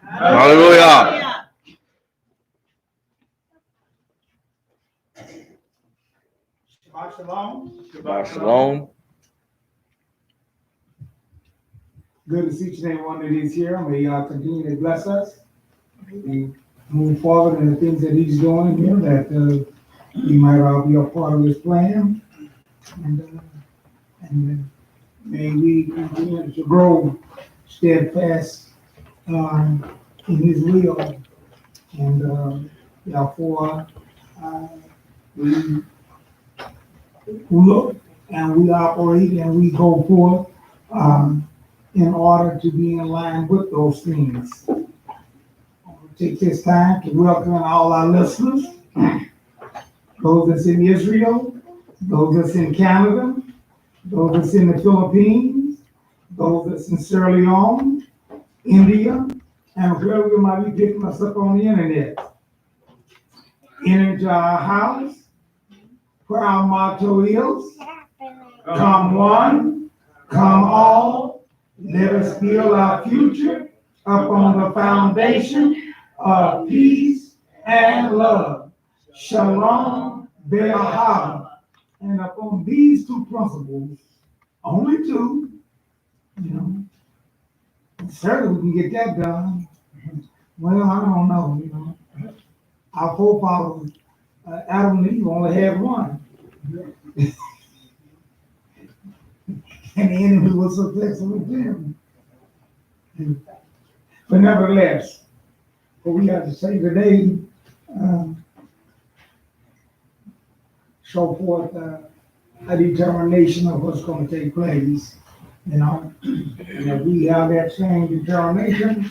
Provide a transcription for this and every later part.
Hallelujah. Shabbat shalom. Shabbat shalom. Good to see each and every one that is here. May y'all continue to bless us. We move forward in the things that He's doing here, that we might all be a part of His plan. And may we continue to grow steadfast in His will. And therefore, we look and we operate and we go forth in order to be in line with those things. I'll take this time to welcome all our listeners, those that's in Israel, those that's in Canada, those that's in the Philippines, those that's in Sierra Leone, India, and wherever you might be picking us up on the internet. Enter into our house, where our motto is, come one, come all, let us build our future upon the foundation of peace and love. Shalom, Be'ahava. And upon these two principles, only two, certainly we can get that done. Well, I don't know, Our forefathers, Adam and Eve only had one. And the enemy was successful with them. But nevertheless, what we have to say today, show forth a determination of what's going to take place. And if we have that same determination,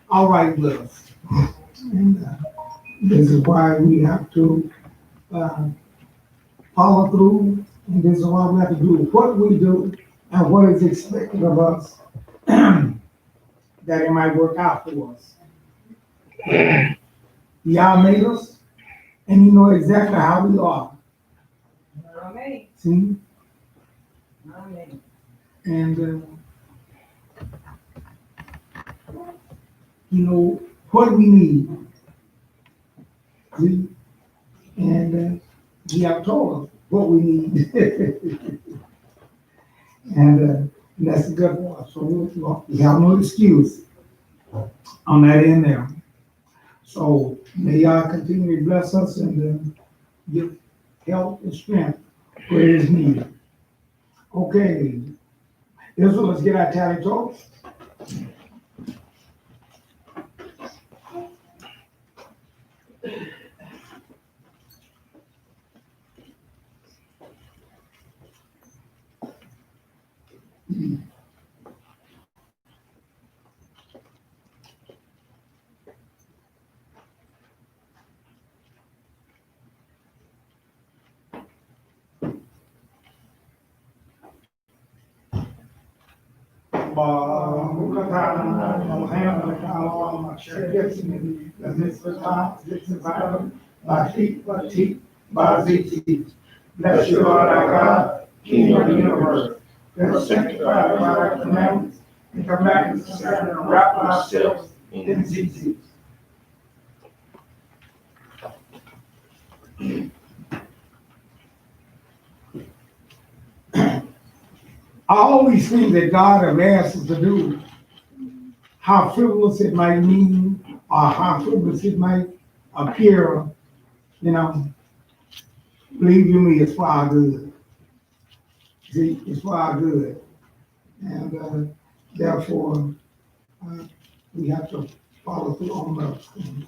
all right with us. And this is why we have to follow through. And this is why we have to do what we do and what is expected of us, that it might work out for us. Y'all made us, and you know exactly how we are. Amen. See? Amen. And, what we need. See? And He have told us what we need. And that's a good one. So we have no excuse on that end there. So may y'all continue to bless us and give help and strength where it is needed. Okay. Israel, let's get our tally totals. Bless you, Lord our God, King of the universe, that are sanctified by our commandments and commandments concerning and wrap ourselves in these. All these things that God has asked us to do, how frivolous it might mean, or how frivolous it might appear, believe you me, it's for our good. See, it's for our good. And therefore, we have to follow through on those things.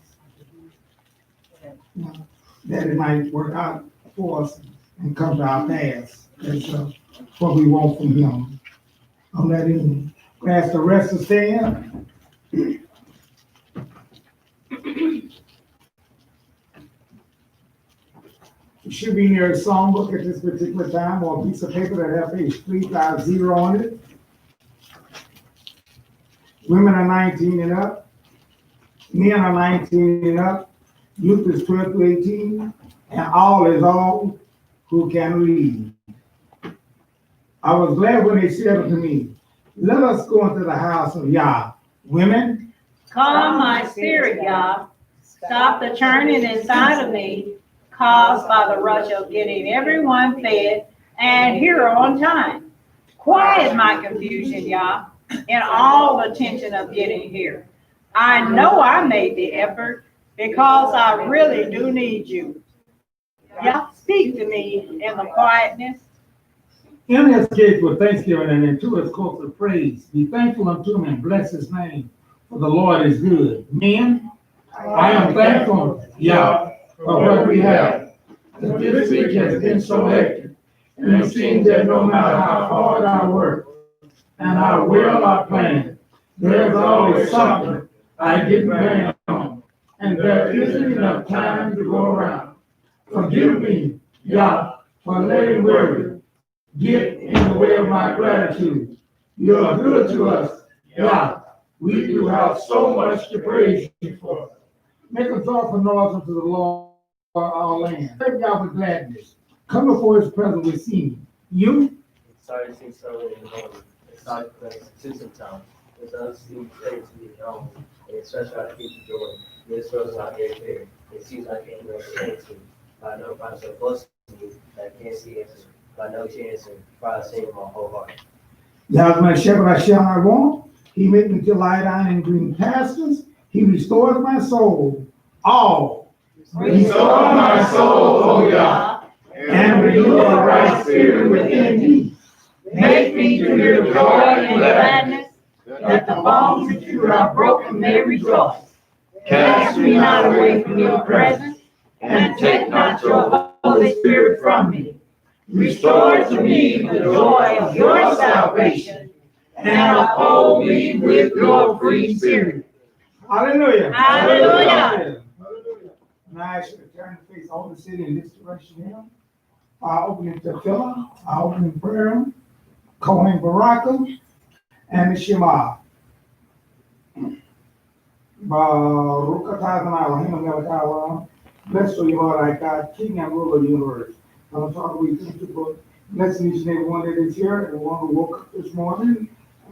That it might work out for us and come to our pass. That's what we want from Him. On that end. We ask the rest to stand. It should be near a songbook at this particular time, or a piece of paper that has page 350 on it. Women are 19 and up. Men are 19 and up. Youth is 12 to 18. And all is all who can read. I was glad when they said unto me, let us go into the house of Yah. Women, Calm my spirit, Yah. Stop the churning inside of me, caused by the rush of getting everyone fed and here on time. Quiet my confusion, Yah, in all the tension of getting here. I know I made the effort because I really do need you. Yah, speak to me in the quietness. in his gates with thanksgiving and into his courts with praise. Be thankful unto him and bless his name, for the Lord is good. Men, I am thankful, Yah, for what we have. This week has been so hectic, and it seems that no matter how hard I work and how well I plan, there's always something I didn't plan on, and there isn't enough time to go around. Forgive me, Yah, for letting worry get in the way of my gratitude. You are good to us, Yah. We do have so much to praise you for. Make a joyful noise unto the Lord, our land. Thank Yah with gladness. Come before his presence with singing. You? Excited to see so in the morning. Excited for the consistent time. It's unseen faith to be known. And it's such how to keep the joy. This was not very clear. It seems like it was chance. I know if I'm so close to you that I can't see answer. By no chance, and by sing with my whole heart. Yah is my shepherd, I shall not want. He made me to lie down in green pastures. He restores my soul. All. Restore my soul, O Yah, and renew a right spirit within me. Make me to hear the joy and gladness, that the bones that you have broken may rejoice. Cast me not away from your presence, and take not your Holy Spirit from me. Restore to me the joy of your salvation, and uphold me with your free spirit. Hallelujah. Hallelujah. Now I should turn to face all the city in this direction here. I open it to Philip. I open in prayer. Kohen Baraka and the Shema. Baruch atah Adonai Eloheinu melech haolam. Blessed are you, Lord, our God, King and ruler of the universe. I'm talking we thank you for blessing each and every one that is here, and one who woke up this morning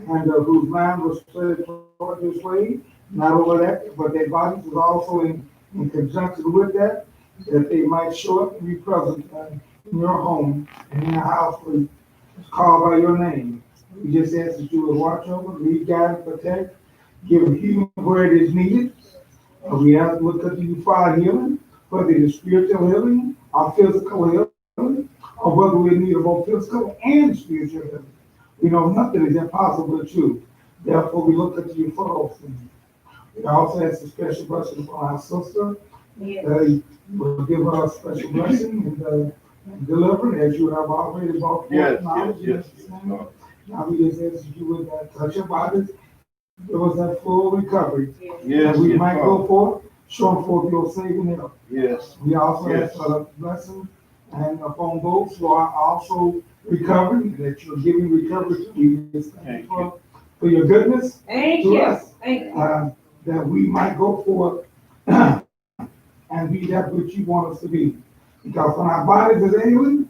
and whose mind was spread toward this way. Not only that, but their bodies was also in conjunction with that they might show up and be present in your home and in your house where it's called by your name. We just ask that you would watch over, lead, guide, and protect, give healing where it is needed. We have to look up to you for our healing, whether it is spiritual healing or physical healing, or whether we need both physical and spiritual healing. We know nothing is impossible with you. Therefore, we look up to you for those things. We also ask a special blessing for our sister. You will give her a special blessing and deliver as you have already brought forth knowledge. Yes. Now we just ask that you would touch her body, give us that full recovery. Yes, we might go forth, show forth your saving help. Yes. We also ask for a blessing and upon those who are also recovering, that you're giving recovery to. We just thank you for your goodness to us. Thank you. That we might go forth and be that which you want us to be. Because when our bodies is ailing,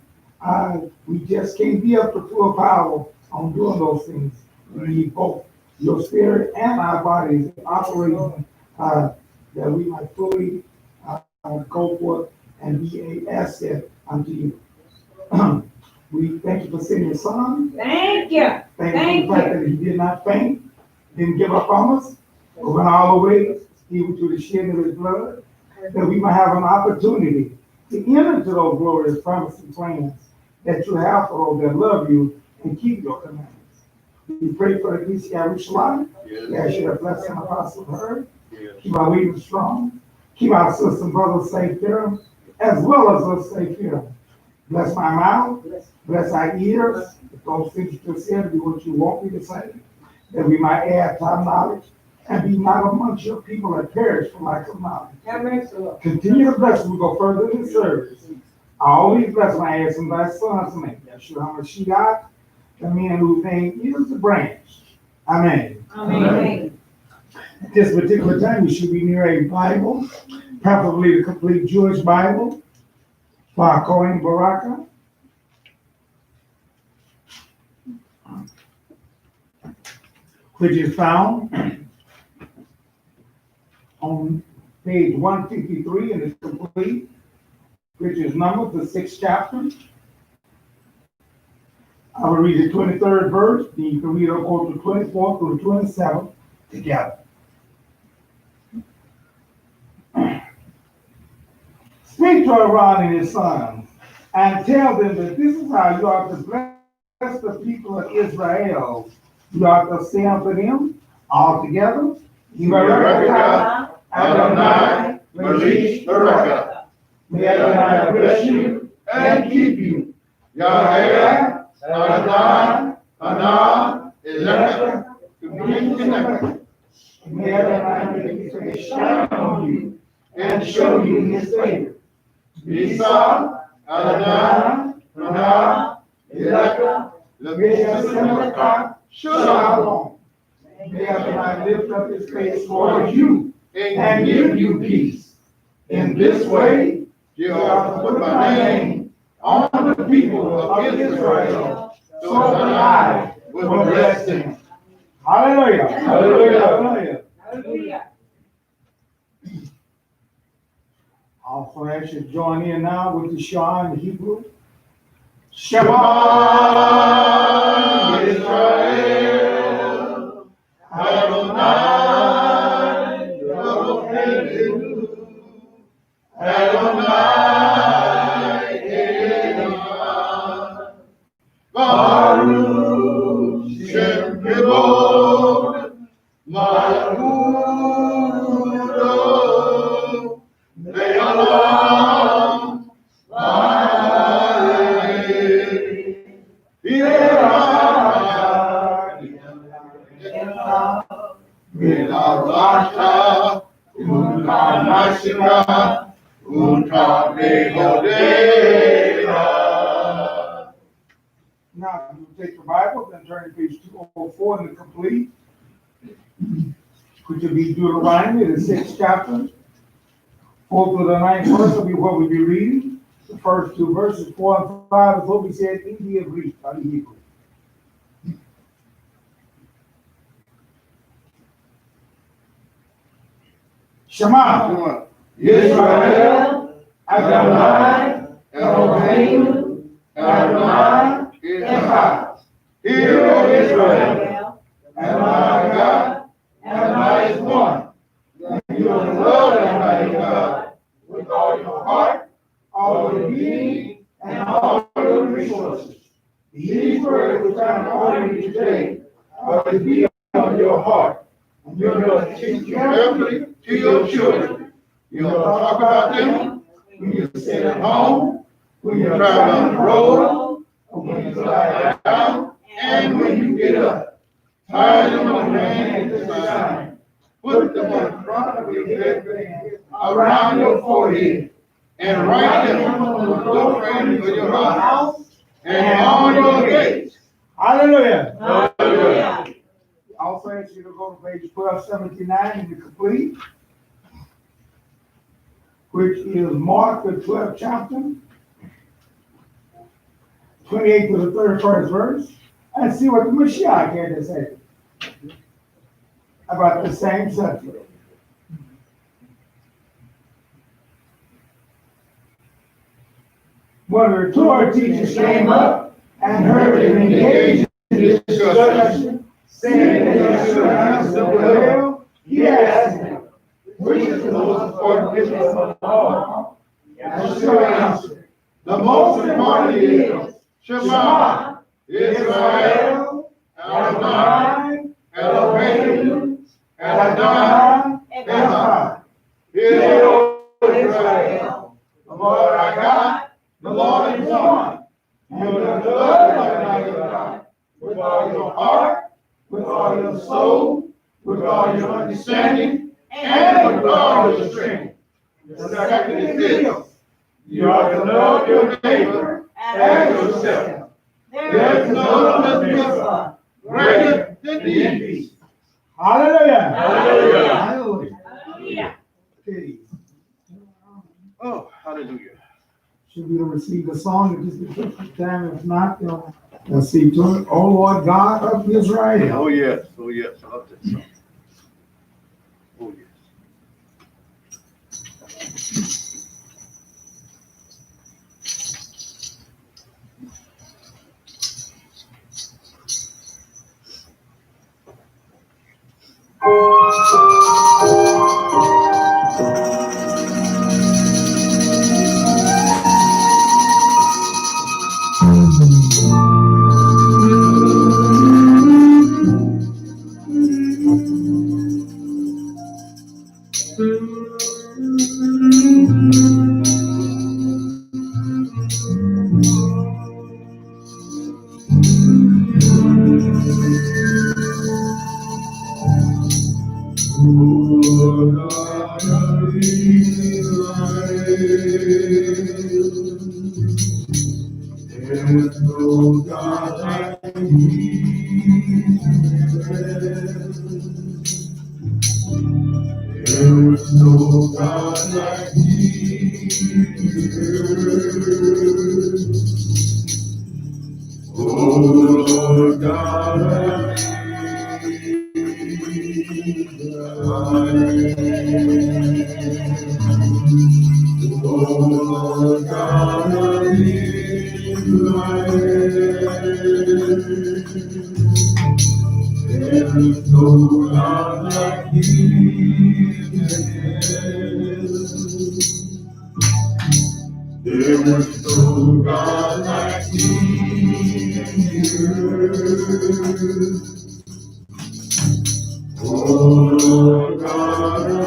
we just can't be up to full power on doing those things. We need both your spirit and our bodies operating that we might fully go forth and be an asset unto you. We thank you for sending your son. Thank you. Thank you for the fact that he did not faint, didn't give up on us, but went all the way, even to the shedding of his blood, that we might have an opportunity to enter into those glorious promises and plans that you have for those that love you and keep your commandments. We pray for the peace of Jerusalem. Yes. You have blessed and apostle her. Yes. Keep our leaders strong. Keep our sisters and brothers safe here, as well as us safe here. Bless my mouth. Bless our ears. If those things you just said be what you want me to say, that we might add to our knowledge and be not amongst your people that perish for lack of knowledge. Continue to bless us. We go further in service. All these blessings I ask him by his son's name. Yeshua HaMashiach, the man whose name is the branch. Amen. Amen. At this particular time, you should be near a Bible, preferably the complete Jewish Bible, for Kohen Baraka. Which is found on page 153 in the complete, which is numbered the 6th chapter. I will read the 23rd verse, then you can read over to 24th through 27th together. Speak to Aaron and his sons, and tell them that this is how you are to bless the people of Israel. You are to say unto them all together, Yevarechecha Adonai Melish Bereka. May Adonai bless you and keep you. Yahweh Adonai Hana Elecha Kuminkineka. may Adonai make his face shine on you and show you his favor. Misa Adonai Hana Elecha Levisemeleka Shalom. May Adonai lift up his face towards you And give you peace. In this way, you are to put my name on the people of Israel, so that I will bless them. Hallelujah. Hallelujah. Hallelujah. Hallelujah. Also, I should join in now with the Shah in Hebrew. Shema Israel, Adonai Eloheinu, Adonai Echad, Baruch Shem Kevod, Malchuto, Le'olam, Now, you take your Bible and turn to page 204 in the complete, which will be Deuteronomy, the 6th chapter. 4th to the 9th verse will be what we'll be reading. The first two verses, 4 and 5, is what we said in the Greek, not the Hebrew. Shema, Israel, Adonai, Eloheinu, Adonai Echad. Hear, O Israel, Adonai God, Adonai is one. You will love Adonai God with all your heart, all your being, and all your resources. These words which I am ordering you today are to be on your heart. And you're going to teach carefully to your children. You'll talk about them when you sit at home, when you travel on the road, when you lie down, and when you get up. Tie them on your hand at this time. Put them in front of your head, around your forehead, and write them on the doorframe of your house and on your gates. Hallelujah. Hallelujah. Also ask you to go to page 1279 in the complete, which is Mark, the 12th chapter, 28 to the 31st verse, and see what the Mashiach had to say about the same subject. One of the Torah teachers came up and heard him engage in this discussion, saying that Yeshua answered well. He asked him, which is the most important business of the law? Yeshua answered, The most important is Shema Israel, Adonai Eloheinu, Adonai Echad. Hear, O Israel, the Lord our God, the Lord is one. You will love Adonai your God with all your heart, with all your soul, with all your understanding, and with all your strength. The second is this: You are to love your neighbor as yourself. There is no other mitzvah greater than these. Hallelujah. Hallelujah. Hallelujah. Hallelujah. Okay. Oh, hallelujah. Should we receive the song at just the time? If not, let's see to it. Oh Lord God of Israel. Oh, yes. Oh, yes. I love that song. Oh, yes. There's no God like There's no God like Oh Lord God of Oh Lord God of There is no God like There is no God like Oh Lord God of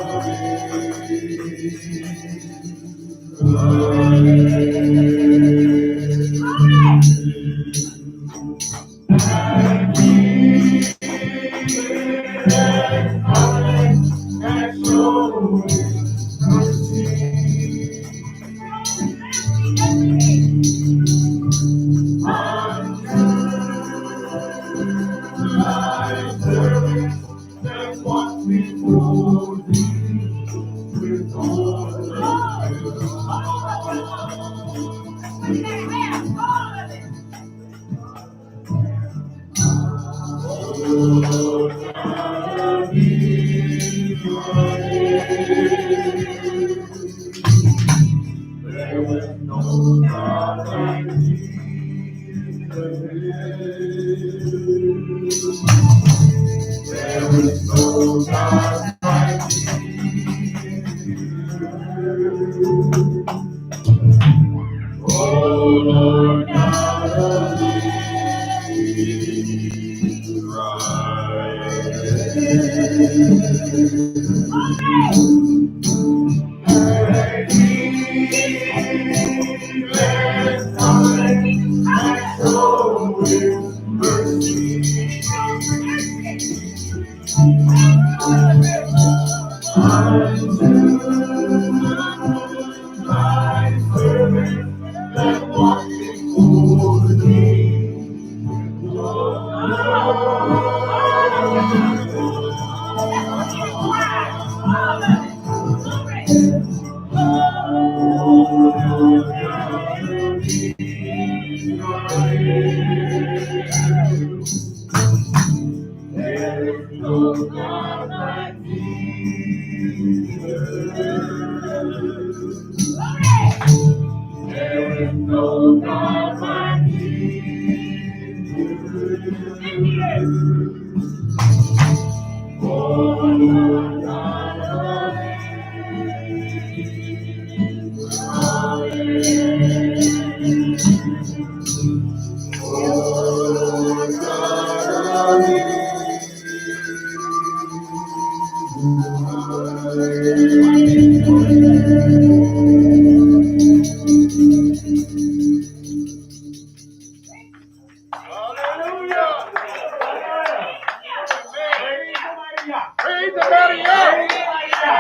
Praise somebody up!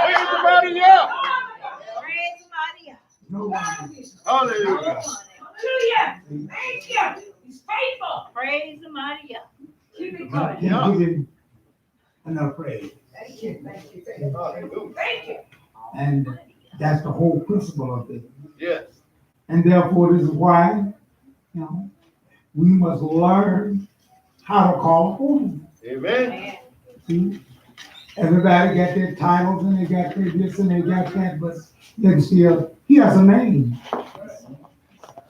Praise somebody up! Praise somebody else. Nobody. Can't give him enough praise. Thank you, thank you, thank you. Hallelujah. Thank you. And that's the whole principle of it. Yes. And therefore, this is why, you know, we must learn how to call home. Amen. See, everybody got their titles and they got their this and they got that, but yet still, he has a name.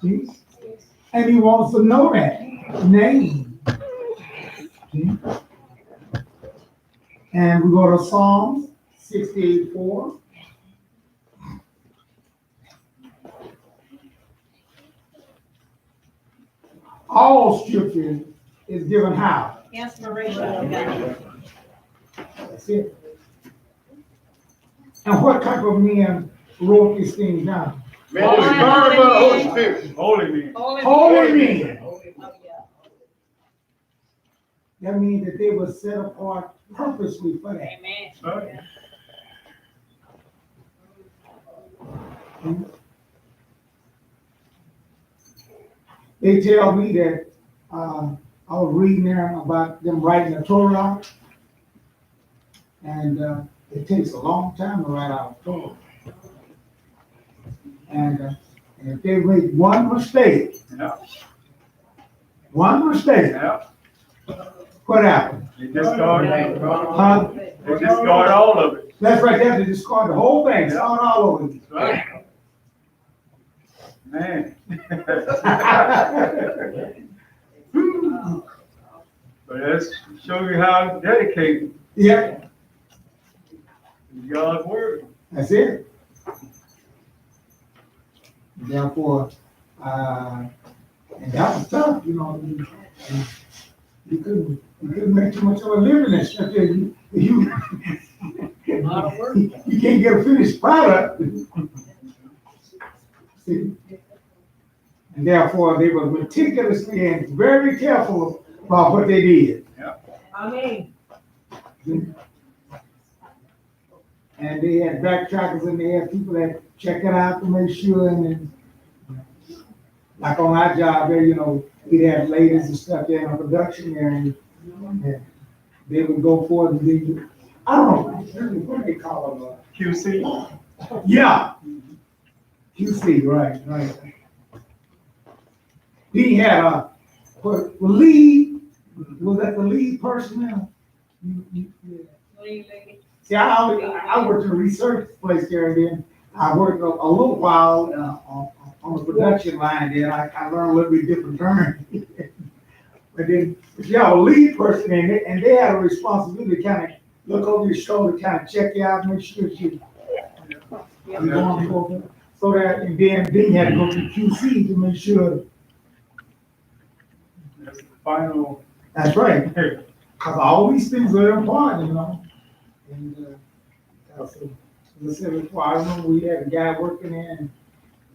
See? And he wants to know that name. See? And we go to Psalms 68:4. All scripture is given how? Inspiration of God. That's it. And what type of men wrote these things down? Man, it's inspired by the Holy Spirit. Holy man. Holy men. Oh, yeah. That means that they were set apart purposely for that. Amen. Right. They tell me that I was reading there about them writing the Torah, and it takes a long time to write out Torah. And if they make one mistake, Yeah. Yeah. what happens? They discard, Huh? they discard all of it. That's right there, they discard the whole thing, start all over again. Right. Man. But that's show you how dedicated Yeah, is God's word. that's it. Therefore, and that was tough, you know. You couldn't make too much of a living and stuff. You Lot of work. you can't get a finished product. See? And therefore, they were meticulously and very careful about what they did. Amen. And they had backtrackers and they had people that check it out to make sure. And then, like on our job there, you know, we'd have ladies and stuff there in the production area. And they would go forward and do, I don't know, what do they call them? QC. Yeah. QC, right. He had a lead, was that the lead personnel? Yeah. See, I worked in a research place there, and then I worked a little while on the production line there. I learned a little bit different terms. But then, if you have a lead person in it, and they had a responsibility to kind of look over your shoulder, kind of check you out, make sure you're going over. So that, and then you had to go to QC to make sure. That's the final. That's right. Because all these things are important, you know. And as I said before, I remember we had a guy working there, and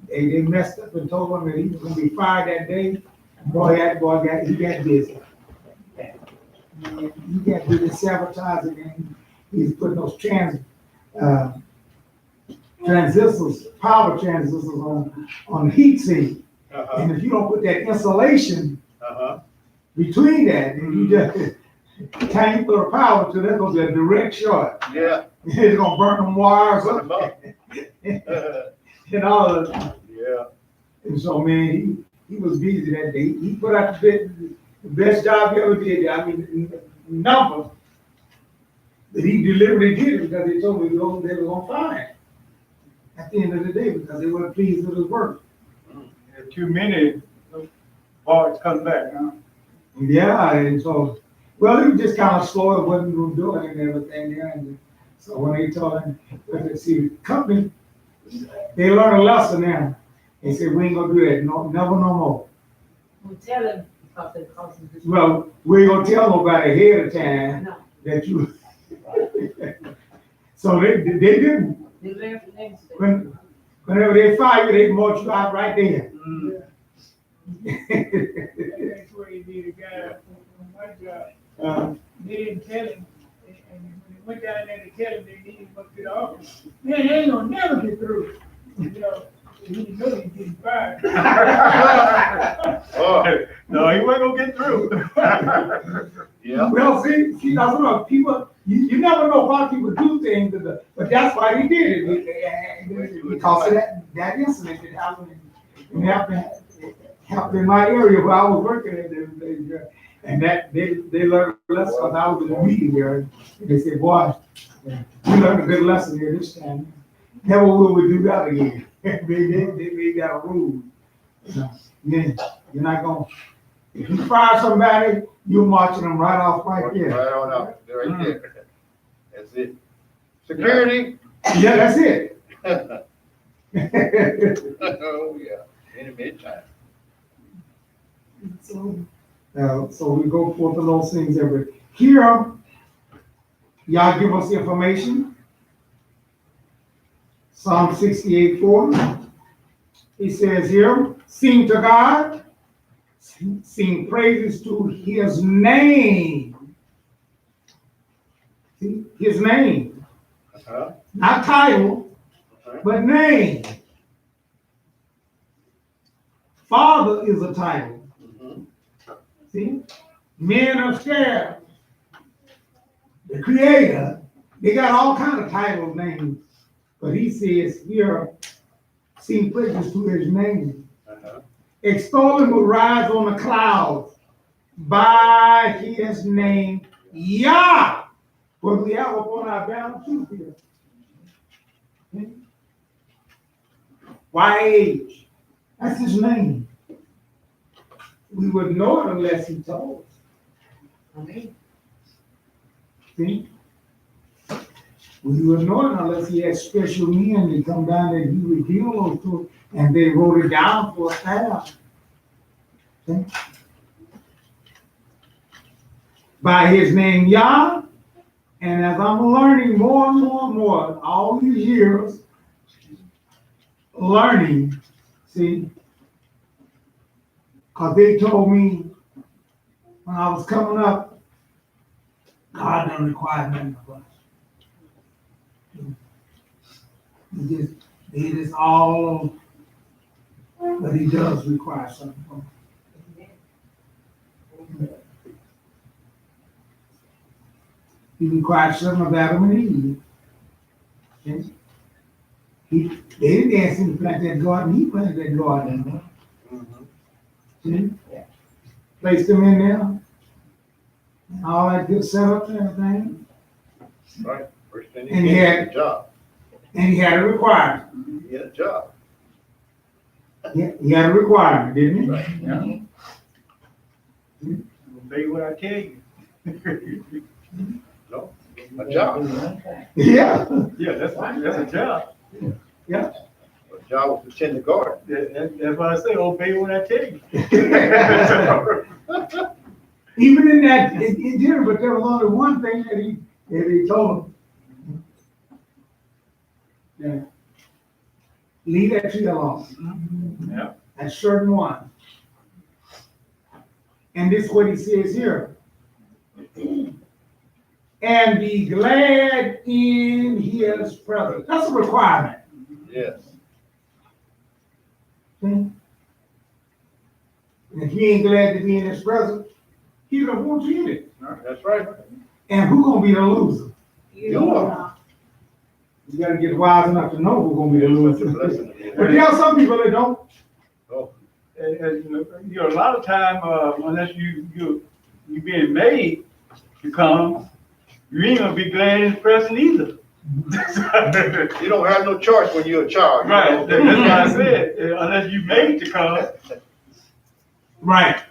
they messed up and told him that he was going to be fired that day. Boy, he got busy. And he got busy sabotaging, and he's putting those transistors, power transistors on the heat sink. And if you don't put that insulation between that, and you just time you put a power to that, goes a direct short. Yeah. It's gonna burn them wires up and all of that. Yeah. And so, man, he was busy that day. He put out the best job he ever did. I mean, number that he deliberately did it because they told me they were gonna fire him at the end of the day because they weren't pleased with his work. There are too many parts come back, huh? Yeah, and so, well, he was just kind of slow at what he was doing and everything there. And so when they told him, see, the company, they learned a lesson now. They said, we ain't gonna do that, no, never no more. We tell him because it causes this. Well, we ain't gonna tell nobody ahead of time that you. So they didn't. They left the next day. Whenever they fire you, they march you out right there. That's where you need a guy on my job. They didn't tell him, and when they went down there to tell him they needed him up to the office, man, they ain't gonna never get through. You know, He didn't know he getting fired. Oh, No, he wasn't gonna get through. yeah. Well, see, that's what people, you never know why people do things, but that's why he did it. Because of that incident that happened, happened in my area where I was working at. And that, they learned a lesson, because I was in the meeting there, and they said, boy, we learned a good lesson here this time. Never will we do that again. They made that a rule. Yeah, you're not gonna, if you fire somebody, you're marching them right off right there. Right on up, right there. That's it. Security. Yeah, that's it. Oh, yeah, in the midtime. So we go forth in those things every, here, y'all give us the information. Psalm 68:4. He says here, sing to God, sing praises to his name. See, his name. Uh-huh. Not title, but name. Father is a title. See? Men upstairs, the creator, they got all kind of title names. But he says here, sing praises to his name. Uh-huh. Extolling will rise on the clouds by his name, Yah. What we have upon our banner too here. See? YH. That's his name. We would know it unless he told us. See? We would know it unless he had special men to come down and he revealed those to us, and they wrote it down for us now. See? By his name Yah, and as I'm learning more and more and more, all these years, learning, see, because they told me when I was coming up, God don't require nothing of us. He just all, but he does require something from us. He requires something of Adam and Eve. See? They didn't ask him to plant that garden, he planted that garden. See? Placed them in there. And all that good setup and everything. Right. First thing And he he had had- a job. And he had a requirement. He had a job. He had a requirement, didn't he? Right. Yeah. Obey what I tell you. No, a job. Yeah. Yeah, that's a job. Yeah. A job was to tend the garden. That's why I say, obey what I tell you. Even in that, it did, but there was only one thing that he told him. Yeah. Leave that tree alone. Yeah. That certain one. And this is what he says here. And be glad in his presence. That's a requirement. Yes. See? And if you ain't glad to be in his presence, he don't want you in it. That's right. And who's gonna be the loser? You are. You gotta get wise enough to know who's gonna be the It's such a loser. blessing to be But there. there are some people that don't. Oh, You know, a lot of time, unless you being made to come, you ain't gonna be glad in his presence either. you don't have no choice when you're a child. Right, that's why I said, unless you made to come. Right.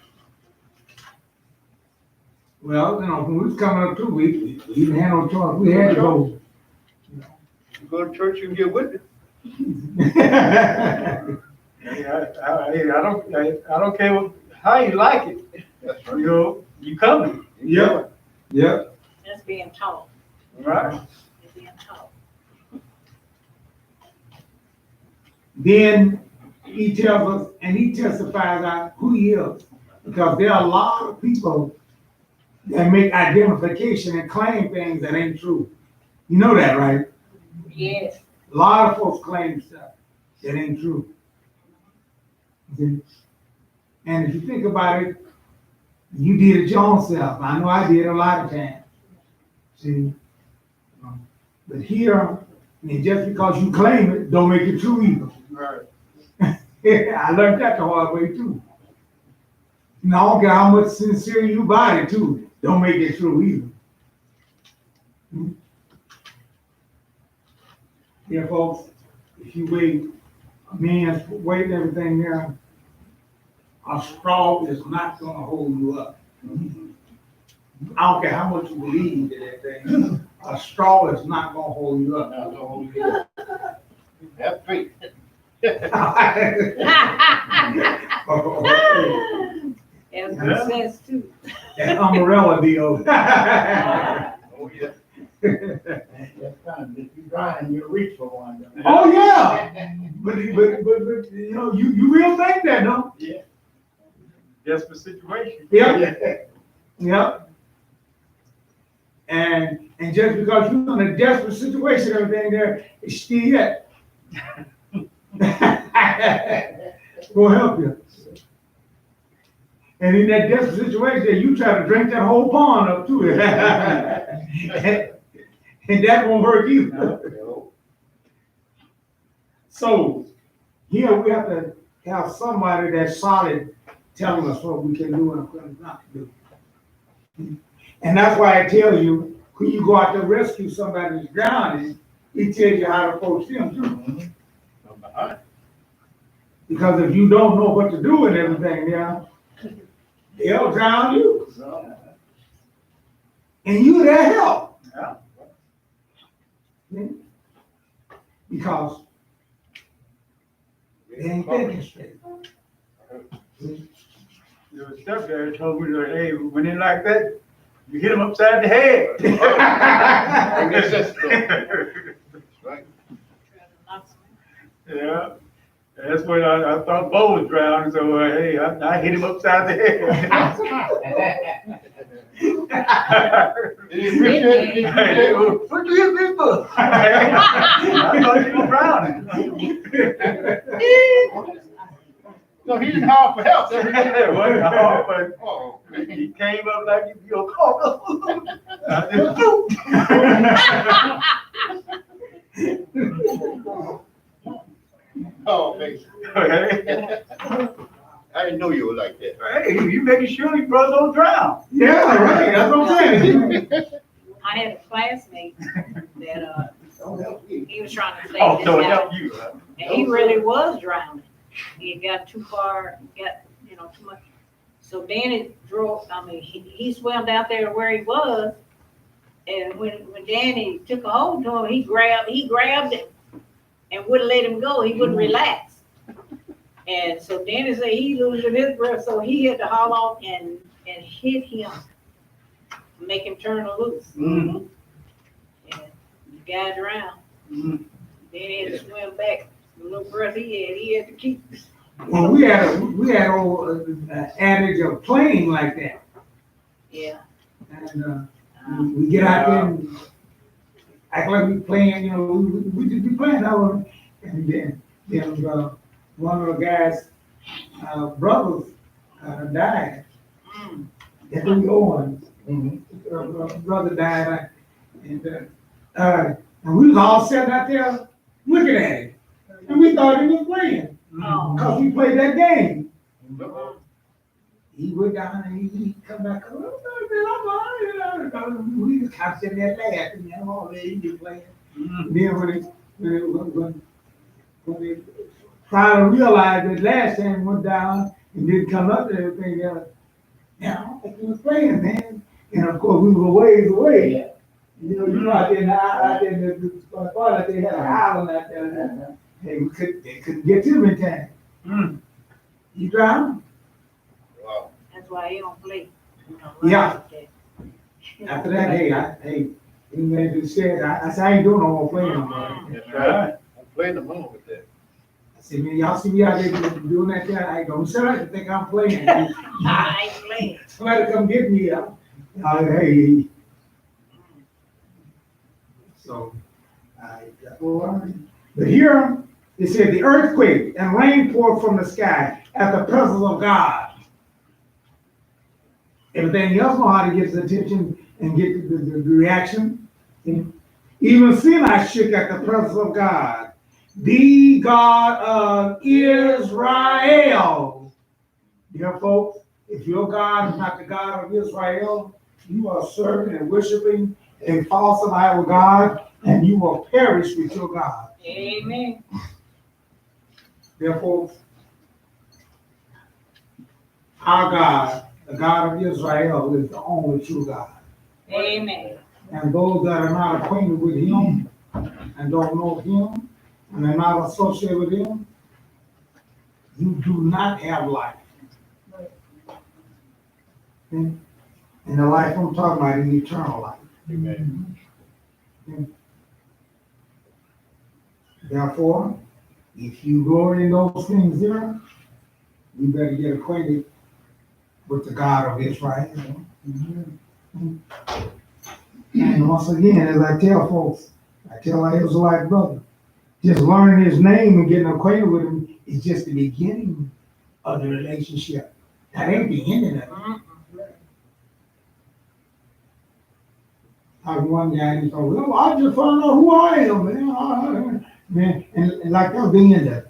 Well, you know, when we was coming up too, we didn't have no choice. We had to go. You go to church, you can get with it. I don't care how you like it. That's You know, you coming, Yep. Yep. That's being taught. right? It's being taught. Then he tells us, and he testifies out who he is. Because there are a lot of people that make identification and claim things that ain't true. You know that, right? Yes. A lot of folks claim stuff that ain't true. See? And if you think about it, you did it your own self. I know I did a lot of times. See? But here, I mean, just because you claim it, don't make it true either. Right. I learned that the hard way too. And I don't care how much sincere you buy it too, don't make it true either. Yeah, folks, if you weigh a man's weight and everything there, a straw is not gonna hold you up. I don't care how much you believe in that thing, a straw is not gonna hold you up. Have faith. It makes sense too. That umbrella deal. Oh, yeah. That's fine, if you grind, you'll reach for one. Oh, yeah. But you know, you will think that, no? Yeah. Desperate situation. Yep. Yep. And just because you're in a desperate situation, everything there, it's still yet. Will help you. And in that desperate situation, you try to drink that whole pond up to it. And that won't work either. So here we have to have somebody that's solid telling us what we can do and what not to do. And that's why I tell you, when you go out to rescue somebody who's drowning, it tells you how to approach them too. Because if you don't know what to do and everything, yeah, they'll drown you. And you their help. Yeah. Because they ain't thinking straight. There was stuff there that told me that, hey, when they like that, you hit them upside the head. Right. Yeah. That's when I thought Bo was drowning, so hey, I hit him upside the head. What you hit me for? I thought you were drowning. No, he didn't call for help. It wasn't hard, but Oh, he came up like your car. I just boop. oh, man. Okay. I didn't know you were like that. Hey, you making sure your brother don't drown. Yeah, right, that's what I'm saying. I had a classmate that, he was trying to save Oh, this so it guy, helped you, huh? and he really was drowning. He had got too far, too much. So Danny he swam out there where he was, and when Danny took a hold to him, he grabbed it and wouldn't let him go. He wouldn't relax. And so Danny said he losing his breath, so he had to haul off and hit him, make him turn loose. Mm-hmm. And the guy drowned. Mm-hmm. Then he had to swim back. The little breath he had to keep. Well, we had old adage of playing like that. Yeah. And we get out there and act like we playing, we just be playing over. And then one of the guys' brothers died. That's where we going. Brother died, and we was all sitting out there looking at him, and we thought he was playing because we played that game. He went down and he come back. We just kept sitting there laughing, all day he was playing. Then when they trying to realize that last time went down and didn't come up to everything else, I don't think he was playing, man. And of course, we were ways away. Yeah. Out there in the part they had an island out there. Hey, they couldn't get to him in time. He drowned. Wow. That's why he don't play. Yeah. After that, he made the said, I said, I ain't doing no more playing. That's right. I'm playing along with that. I said, man, y'all see me out there doing that there? I don't say I think I'm playing. I ain't playing. Somebody come get me out. Hey. So, but here, It said the earthquake and rain poured from the sky at the presence of God. Everything else know how to get his attention and get the reaction. Even Sinai shook at the presence of God. The God of Israel. Dear folks, if your God is not the God of Israel, you are serving and worshiping a false and idol God, and you will perish with your God. Amen. Therefore, our God, the God of Israel, is the only true God. Amen. And those that are not acquainted with him and don't know him and are not associated with him, you do not have life. And the life I'm talking about is eternal life. Amen. Therefore, if you glory in those things there, you better get acquainted with the God of Israel. And once again, as I tell folks, I tell my Israelite brother, just learning his name and getting acquainted with him is just the beginning of the relationship. That ain't the ending of it. Like one guy, he told me, well, I just found out who I am, man. And like that was the end of it.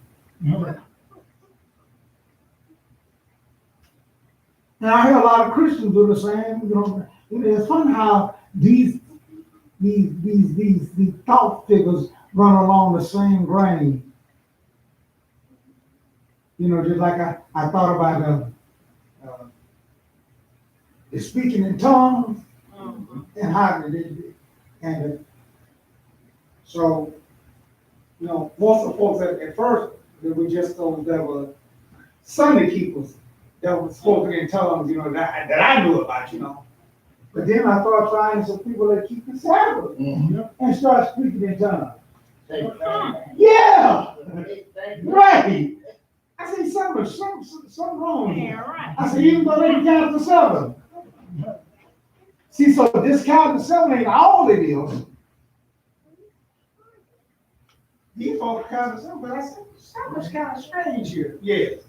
And I hear a lot of Christians do the same. It's fun how these thought figures run along the same grain. Just like I thought about the speaking in tongues and how so most of the folks at first they were just those that were Sunday keepers that were spoken in tongues, that I knew about, But then I started finding some people that keep the Sabbath and start speaking in tongues. Yeah, right. I say something wrong here. Yeah, right. I said, even though they count the seven. See, so this count the seven ain't all it is. These folks count the seven, but I said, something's kind of strange here. Yes.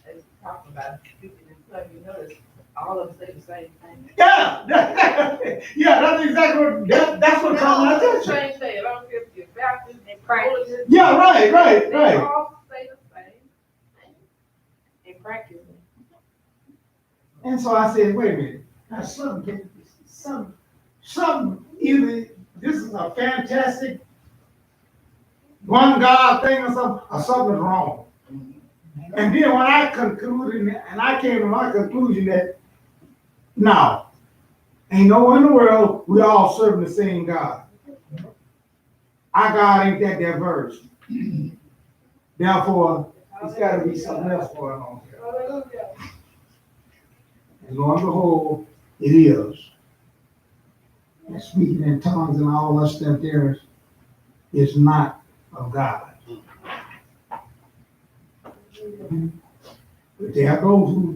As talking about speaking in tongues, you notice all of them say the same thing. Yeah, that's exactly what, that's what caught my attention. Same thing. I don't care if you're Baptist, They practice. Yeah, right. they all say the same thing. They practice. And so I said, wait a minute, now something, either this is a fantastic one God thing or something's wrong. And then when I concluded, and I came to my conclusion that, no, ain't nowhere in the world we all serving the same God. Our God ain't that diverse. Therefore, it's got to be something else going on here. And lo and behold, it is. And speaking in tongues and all that stuff there is not of God. But there are those who,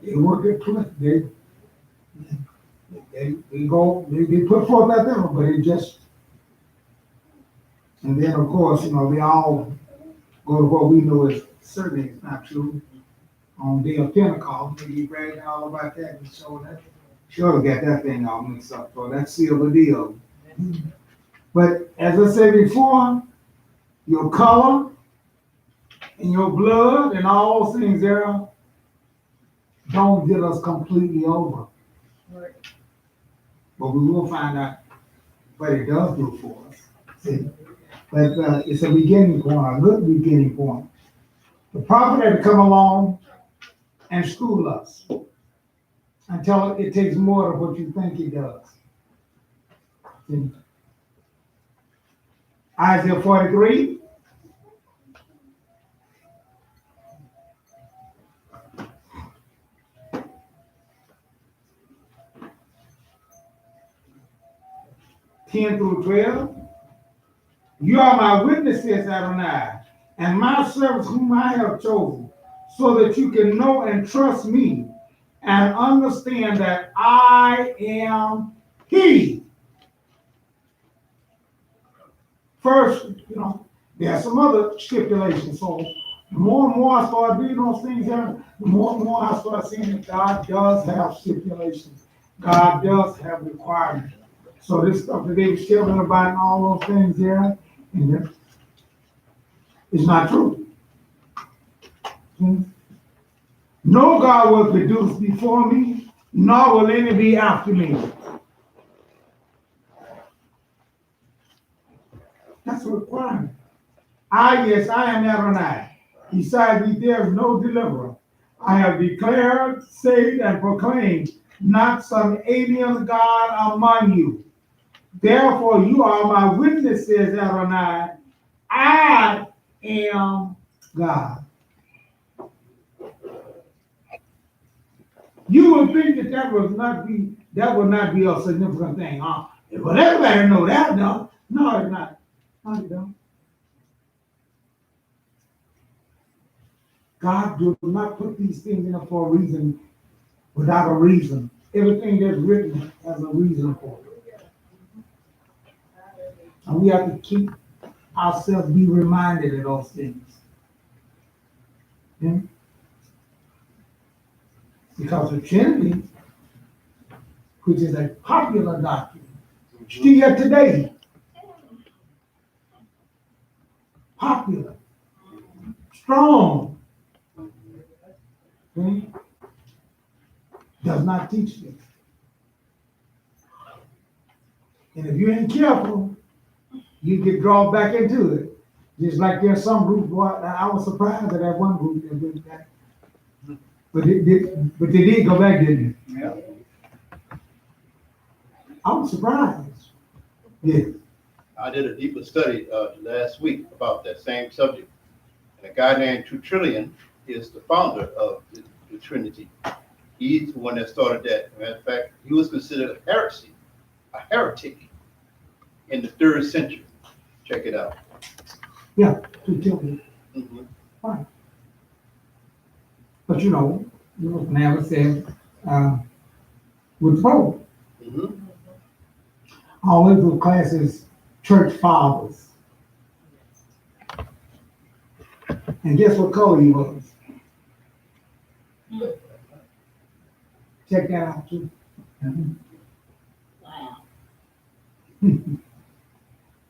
they work at Cliff. They put forth that thing, but it just, and then of course, they all go to what we know is certainly it's not true. On the day of Pentecost, they bragged all about that and so that sure got that thing all mixed up. So that's sealed the deal. But as I said before, your color and your blood and all those things there don't get us completely over. Right. But we will find out what it does do for us. See? But it's a beginning point, a good beginning point. The prophet had to come along and school us until it takes more than what you think it does. See? Isaiah 43. (10 through 12). You are my witnesses, Adonai, and my servants whom I have chosen, so that you can know and trust me and understand that I am He. First, there are some other stipulations. So the more and more I start reading those things here, the more and more I start seeing that God does have stipulations. God does have requirements. So this stuff that they were telling about and all those things there, and it's not true. No God will produce before me, nor will any be after me. That's a requirement. Yes, I am Adonai. Besides me, there is no deliverer. I have declared, said, and proclaimed, not some alien God among you. Therefore, you are my witnesses, Adonai. I am God. You would think that would not be a significant thing, huh? Well, everybody know that, no. No, it's not. No, you don't. God does not put these things in there for a reason, without a reason. Everything that's written has a reason for it. And we have to keep ourselves, be reminded of those things. Okay? Because the Trinity, which is a popular doctrine, still today, popular, strong, okay, does not teach this. And if you ain't careful, you get drawn back into it. Just like there's some group, I was surprised at that one group that did that. But they did go back, didn't they? Yeah. I was surprised. Yeah. I did a deeper study last week about that same subject. And a guy named Trillian is the founder of the Trinity. He's the one that started that. Matter of fact, he was considered a heretic in the 3rd century. Check it out. Yeah, to kill me. Mm-hmm. Fine. But never said with Pope. Mm-hmm. Always with classes, church fathers. And guess what color he was? Check that out too. Wow.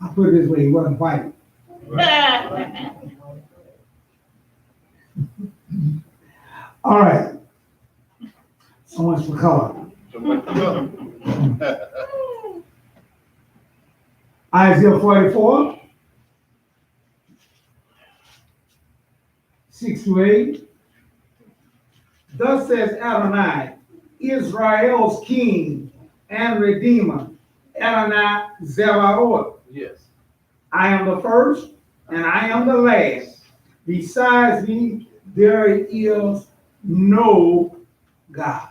I put it this way, he wasn't white. All right. So much for color. So much for color. Isaiah 44, 6-8. Thus says Adonai, Israel's king and redeemer, Adonai Zebaoth. Yes. I am the first and I am the last. Besides me, there is no God.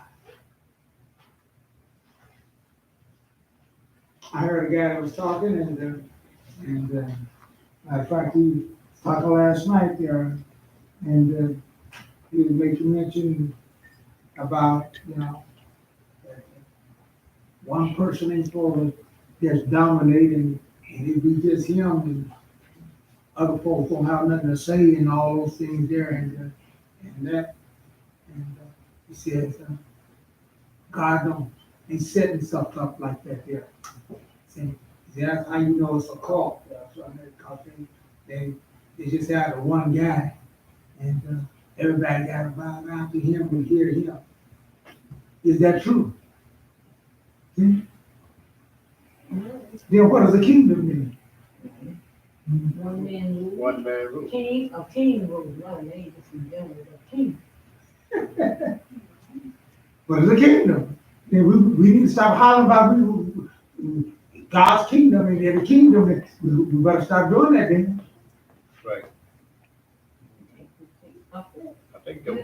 I heard a guy that was talking, and matter of fact, he was talking last night there, and he was making mention about, one person ain't supposed to just dominate, and it'd be just him, and other folks don't have nothing to say, and all those things there, and he says, God ain't setting stuff up like that there. See, that's how you know it's a cult. That's what I mean, because they just had the one guy, and everybody got to bow down to him and hear him. Is that true? See? Then what does a kingdom mean? One man rule. One man rule. A king rule, not an agency, a king. What is a kingdom? Then we need to stop hollering about God's kingdom and every kingdom. We better stop doing that then. Right. I think they're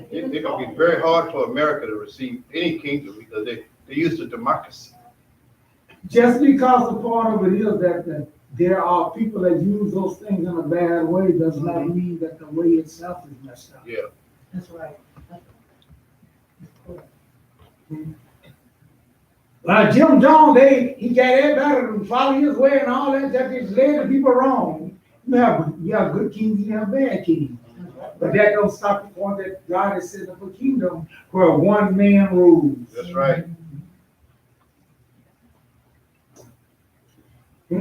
going to be very hard for America to receive any kingdom because they're used to democracy. Just because the point of it is that there are people that use those things in a bad way does not mean that the way itself is messed up. Yeah. That's right. Jim Jones, he got everybody to follow his way and all that, that just led the people wrong. You have good kings, you have bad kings. But that don't stop the point that God has set up a kingdom where one man rules. That's right. As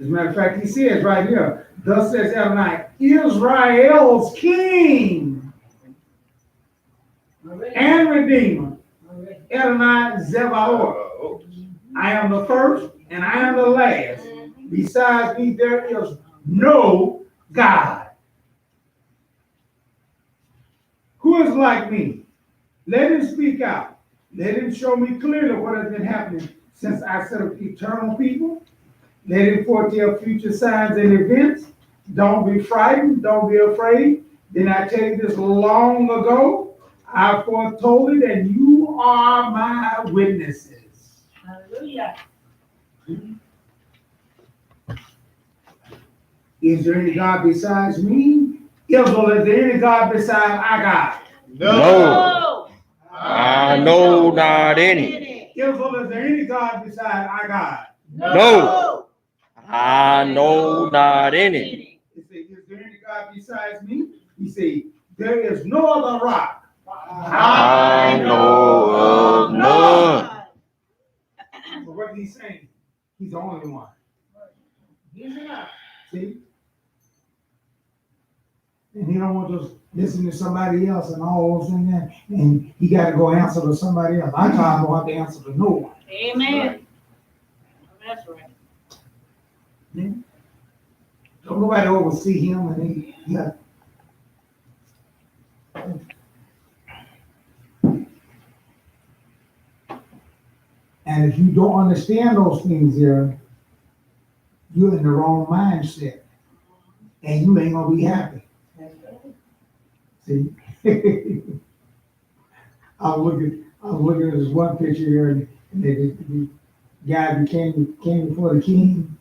a matter of fact, he says right here, thus says Adonai, Israel's king and redeemer, Adonai Zebaoth. I am the first and I am the last. Besides me, there is no God. Who is like me? Let him speak out. Let him show me clearly what has been happening since I set up eternal people. Let him foretell future signs and events. Don't be frightened. Don't be afraid. Did I tell you this long ago? I foretold it, and you are my witnesses. Hallelujah. Is there any God besides me? Israel, is there any God besides our God? No. I know not any. Israel, is there any God besides our God? No. I know not any. He said, is there any God besides me? He said, there is no other rock. I know of none. But what is he saying? He's the only one. See? And he don't want to listen to somebody else and all those things, and he got to go answer to somebody else. I don't have to answer to no one. Amen. That's right. Don't nobody oversee him, and he got. And if you don't understand those things here, you're in the wrong mindset, and you ain't gonna be happy. See, I was looking at this one picture here, and the guy came before the king,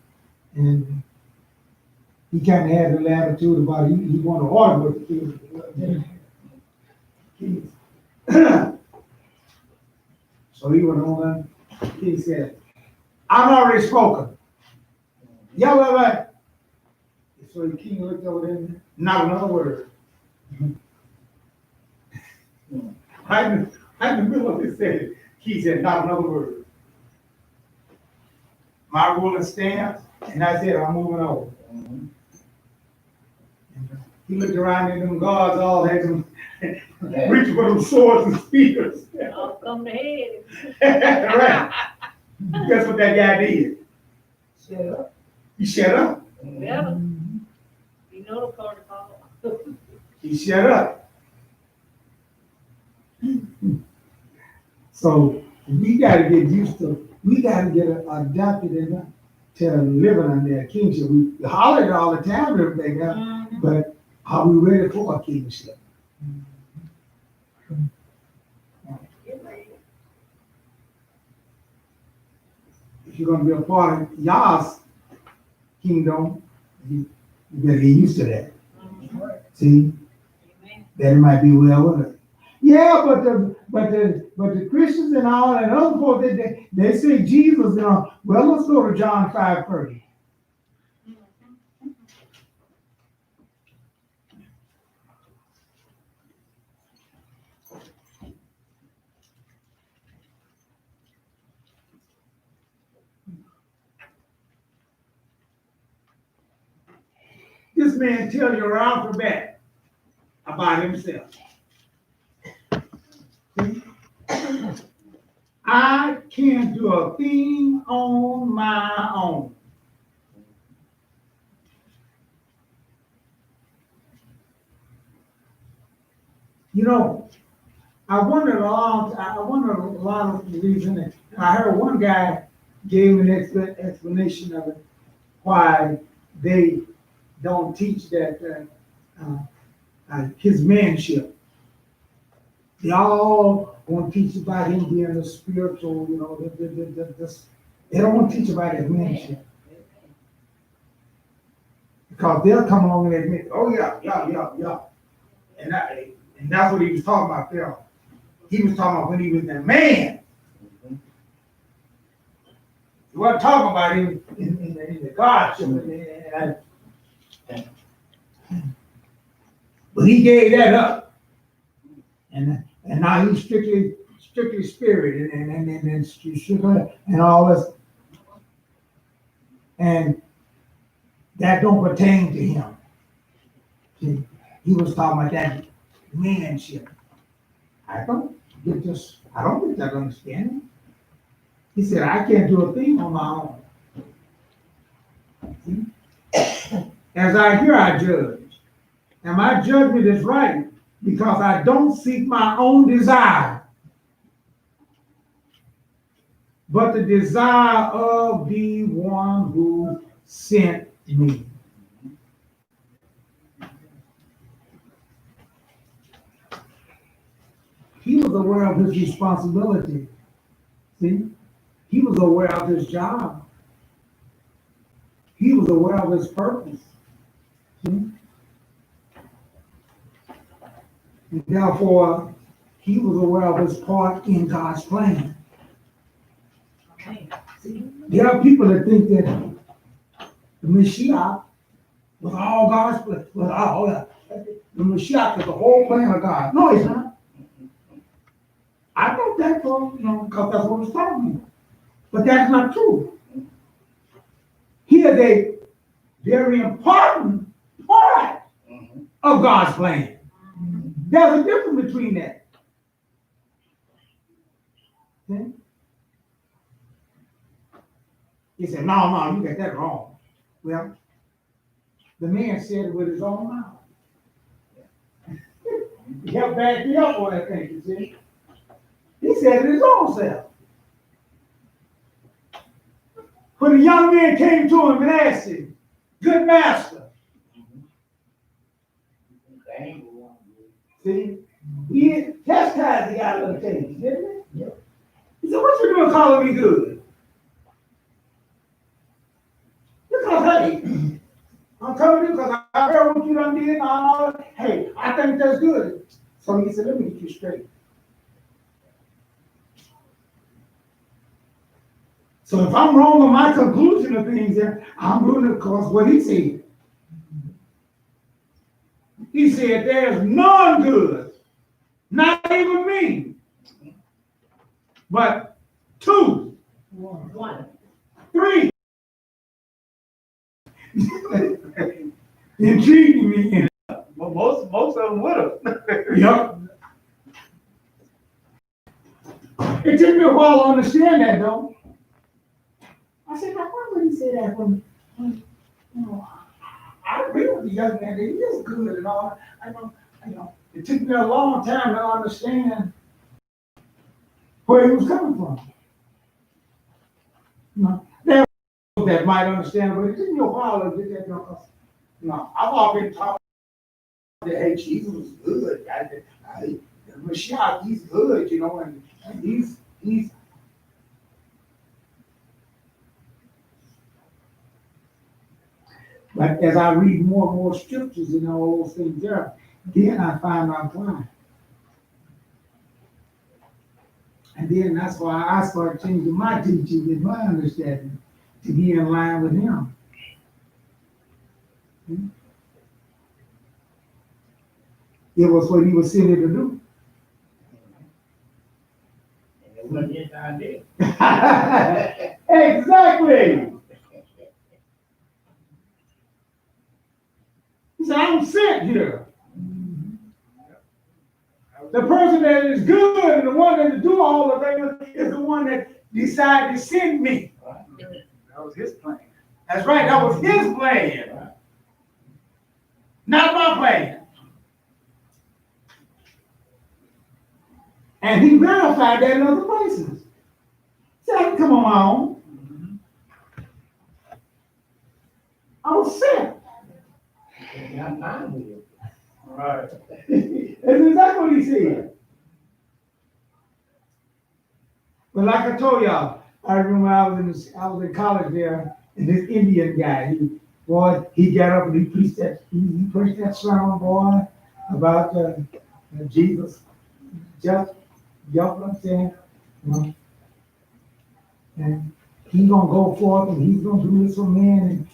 and he kind of had the attitude about he wanted to argue with the king. So he went on. He said, "I'm already spoken." Yeah, right. So the king looked over there, not another word. Right in the middle of his sentence, he said, not another word. My ruling stands, and I said, I'm moving over. He looked around at them guards, all had them reaching for them swords and spears. I'll come to head. Right. Guess what that guy did? Shut up. He shut up. Yeah. You know the protocol. He shut up. So we got to get used to, we got to get adapted to living under that kingship. We holler all the time and everything, but are we ready for a kingship? If you're going to be a part of Yah's kingdom, you better get used to that. See, that it might be well with it. Yeah, but the Christians and all and other folks, they say Jesus, well, let's go to John 5:30. This man tell you right off the bat about himself. I can't do a thing on my own. You know, I wondered a lot of the reason, and I heard one guy gave an explanation of it, why they don't teach that his manship. They all want to teach about him being a spiritual, you know, they don't want to teach about his manship. Because they'll come along and admit, oh yeah. And that's what he was talking about there. He was talking about when he was a man. He wasn't talking about him in the Godship. But he gave that up. And now he's strictly spirit and all this. And that don't pertain to him. See, he was talking about that manship. I don't get that understanding. He said, I can't do a thing on my own. See? As I hear, I judge. And my judgment is right because I don't seek my own desire, but the desire of the one who sent me. He was aware of his responsibility. See? He was aware of his job. He was aware of his purpose. See? And therefore, he was aware of his part in God's plan. Okay. See? There are people that think that the Messiah was all God's plan. The Messiah is the whole plan of God. No, it's not. I know that because that's what it's talking about. But that's not true. He is a very important part of God's plan. There's a difference between that. Okay? He said, no, you got that wrong. Well, the man said it with his own mouth. He helped back me up on that thing, you see. He said it his own self. When the young man came to him and asked him, good master. See, he chastised the guy on the cage, didn't he? Yep. He said, what you doing calling me good? Because, hey, I'm telling you because I heard what you done did and all that. Hey, I think that's good. So he said, let me get you straight. So if I'm wrong on my conclusion of things, I'm doing it because what he said. He said, there's none good, not even me, but two, One. three. Intriguing me. Well, most of them would have. Yep. It took me a while to understand that, though. I said, now, why would he say that when I agree with the young man, he is good and all. I know. It took me a long time to understand where he was coming from. There are those that might understand, but it took me a while to get that. I've already taught that, hey, Jesus was good. The Messiah, he's good, and he's. But as I read more and more scriptures and all those things there, then I find out why. And then that's why I started changing my teaching and my understanding to be in line with him. It was what he was sent here to do. And it wasn't his idea. Exactly. He said, I'm sent here. The person that is good and the one that do all the things is the one that decided to send me. That was his plan. That's right, that was his plan. Not my plan. And he verified that in other places. See, I can come on my own. I was sent. Not mine with you. Right. That's exactly what he said. But like I told y'all, I remember I was in college there, and this Indian guy, he got up and he preached that sermon, boy, about Jesus. Just, you know what I'm saying? And he's gonna go forth and he's gonna do this for man. And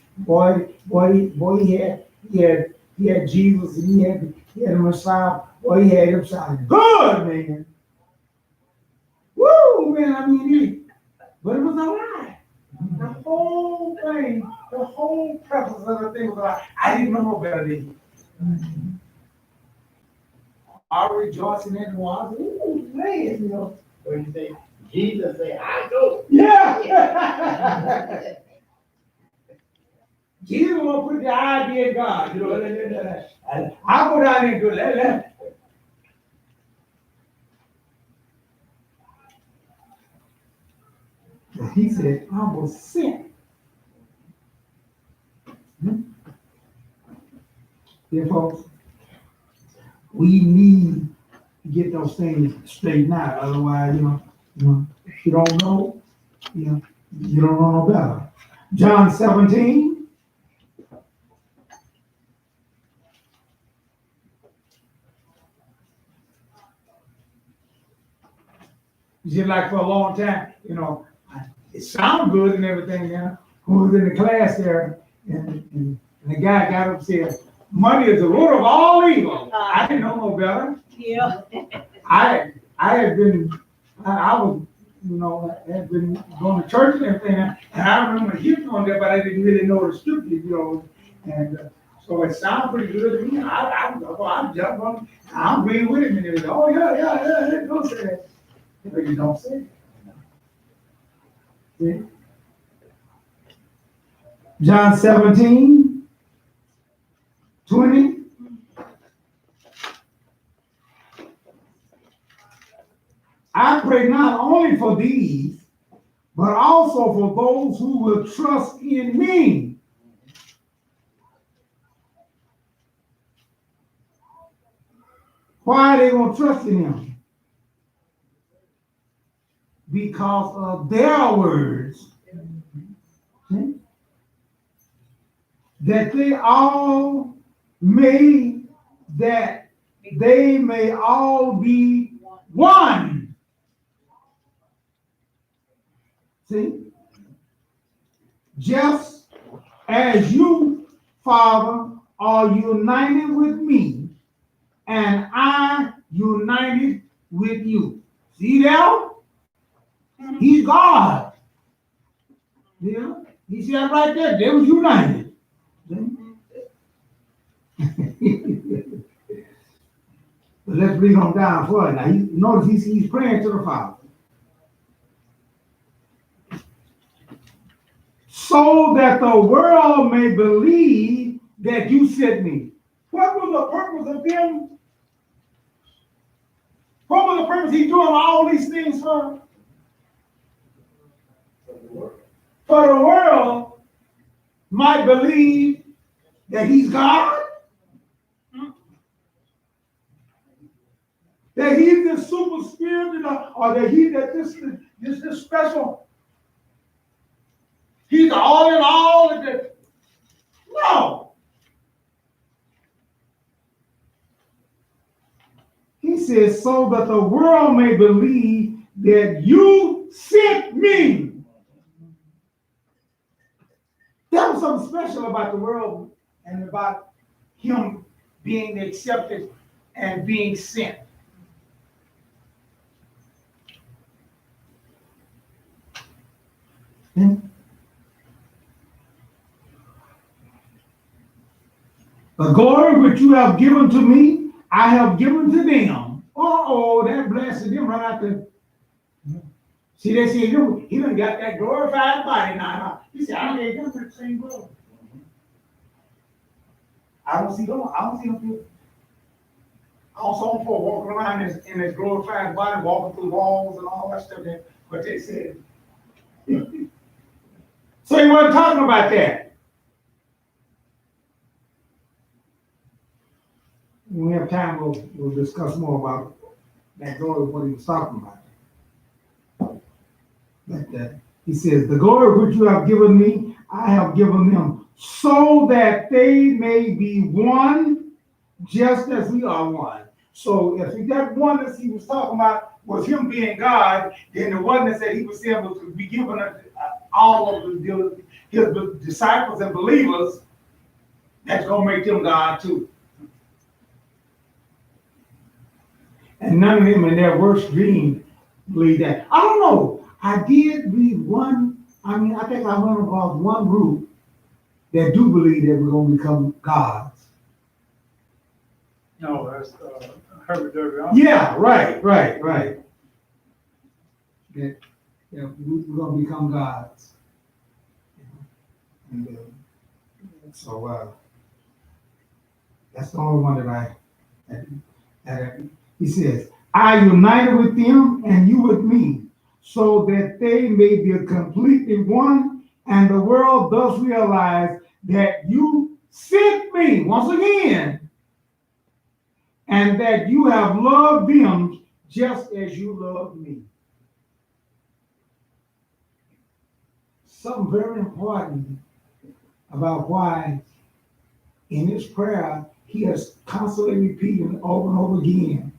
he had Jesus and he had the Messiah. Boy, he had him sounding good, man. Woo, man, I mean, but it was a lie. The whole thing, the whole purpose of the thing was a lie. I didn't know no better than you. I rejoicing in the water. Ooh, man, you know. When you say, Jesus say, I go. Yeah. Jesus will put the idea in God. You know, I'll go down there and do that. He said, I was sent. Dear folks, we need to get those things straightened out. Otherwise, you know, if you don't know, you don't know no better. John 17. Just like for a long time, you know, it sounded good and everything now. Who was in the class there, and the guy got up and said, money is the root of all evil. I didn't know no better. Yeah. I had been, I was, you know, had been going to church and everything, and I remember he was on there, but I didn't really know the scripture, you know, and so it sounded pretty good to me. I jumped on, I'm agreeing with him, and they was, oh yeah, don't say that. But you don't say it. See? John 17, 20. I pray not only for these, but also for those who will trust in me. Why are they going to trust in him? Because of their words. See? That they may all be one. See? Just as you, Father, are united with me, and I united with you. See that? He's God. Yeah? You see that right there? They was united. But let's read on down further. Now, notice he's praying to the Father. So that the world may believe that you sent me. What was the purpose of them? What was the purpose he doing all these things for? For the world might believe that he's God. That he's this super spirit, or that this special. He's all in all. No. He says, so that the world may believe that you sent me. There was something special about the world and about him being accepted and being sent. The glory which you have given to me, I have given to them. Oh, that blessed them right out there. See, they say, he done got that glorified body now. He said, I gave them the same glory. I don't see them here. I don't see them folk walking around in his glorified body, walking through walls and all that stuff. But they said. So he wasn't talking about that. When we have time, we'll discuss more about that glory, what he was talking about. But he says, the glory which you have given me, I have given them, so that they may be one, just as we are one. So if that oneness he was talking about was him being God, then the oneness that he was saying was to be given all of his disciples and believers, that's going to make them God too. And none of them in their worst dream believe that. I don't know. I did read I think I went about one group that do believe that we're going to become gods. No, that's, Herbert Derby. Yeah, right. That, we're going to become gods. And, so that's the only one that he says, I united with them and you with me, so that they may be completely one, and the world thus realize that you sent me once again, and that you have loved them just as you loved me. Something very important about why in his prayer he is constantly repeating over and over again,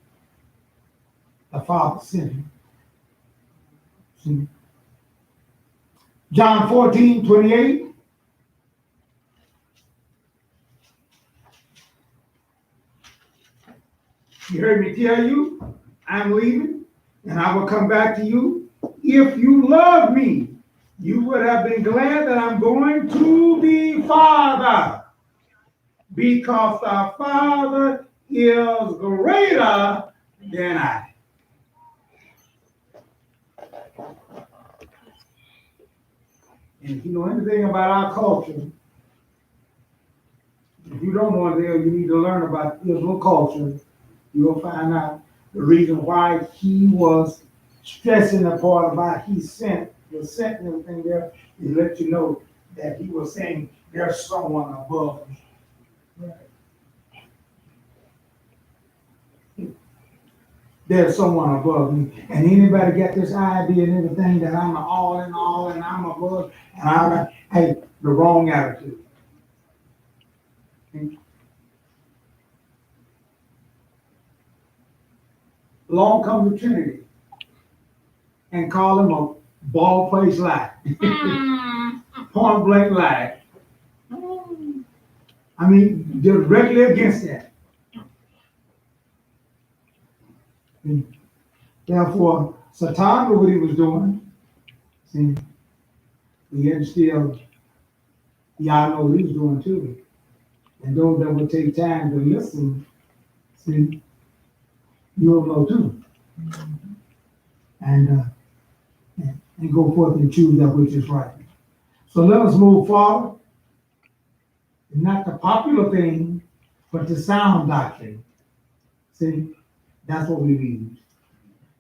the Father sent him. See? John 14:28. You heard me tell you, I'm leaving, and I will come back to you. If you love me, you would have been glad that I'm going to the Father, because the Father is greater than I. And if you know anything about our culture, if you don't know anything, you need to learn about Israel culture. You'll find out the reason why he was stressing the part about was sent and everything there, is let you know that he was saying there's someone above me. There's someone above me. And anybody got this idea and everything that I'm all in all and I'm above, and the wrong attitude. Along comes the Trinity and call him a ball place lie. Point blank lie. I mean, directly against that. Therefore, Satan knew what he was doing. See, yet still, y'all know what he was doing too. And those that would take time to listen, see, you'll know too. And go forth and choose that which is right. So let us move forward. Not the popular thing, but the sound doctrine. See, that's what we need.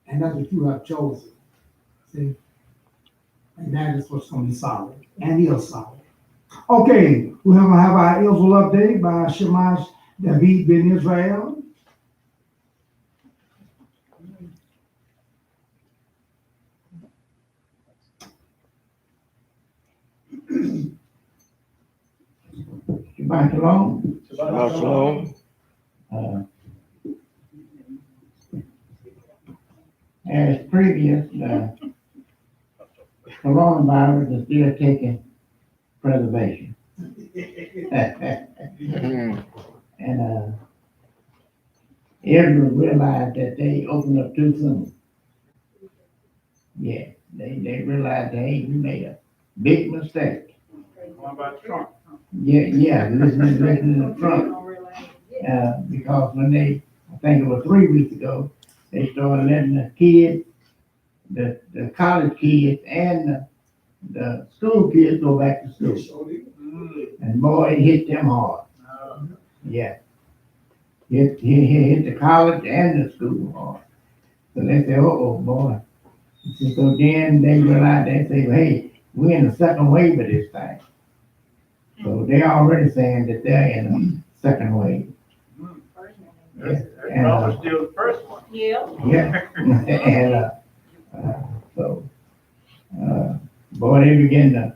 And that's what you have chosen. See? And that is what's going to be solid. And is solid. Okay, we're going to have our Israel update by Shemash David ben Israel. Shabbat shalom. Shabbat shalom. As previous, the coronavirus is still taking preservation. And Israel realized that they opened up too soon. Yeah, they realized, hey, we made a big mistake. What about Trump? Yeah, listening to Trump. Because when I think it was 3 weeks ago, they started letting the kids, the college kids and the school kids go back to school. And boy, it hit them hard. Yeah. Hit the college and the school hard. So they say, oh boy. So then they realized, they say, hey, we're in the second wave of this thing. So they're already saying that they're in a second wave. That's probably still the first one. Yeah. Yeah. Boy, they begin to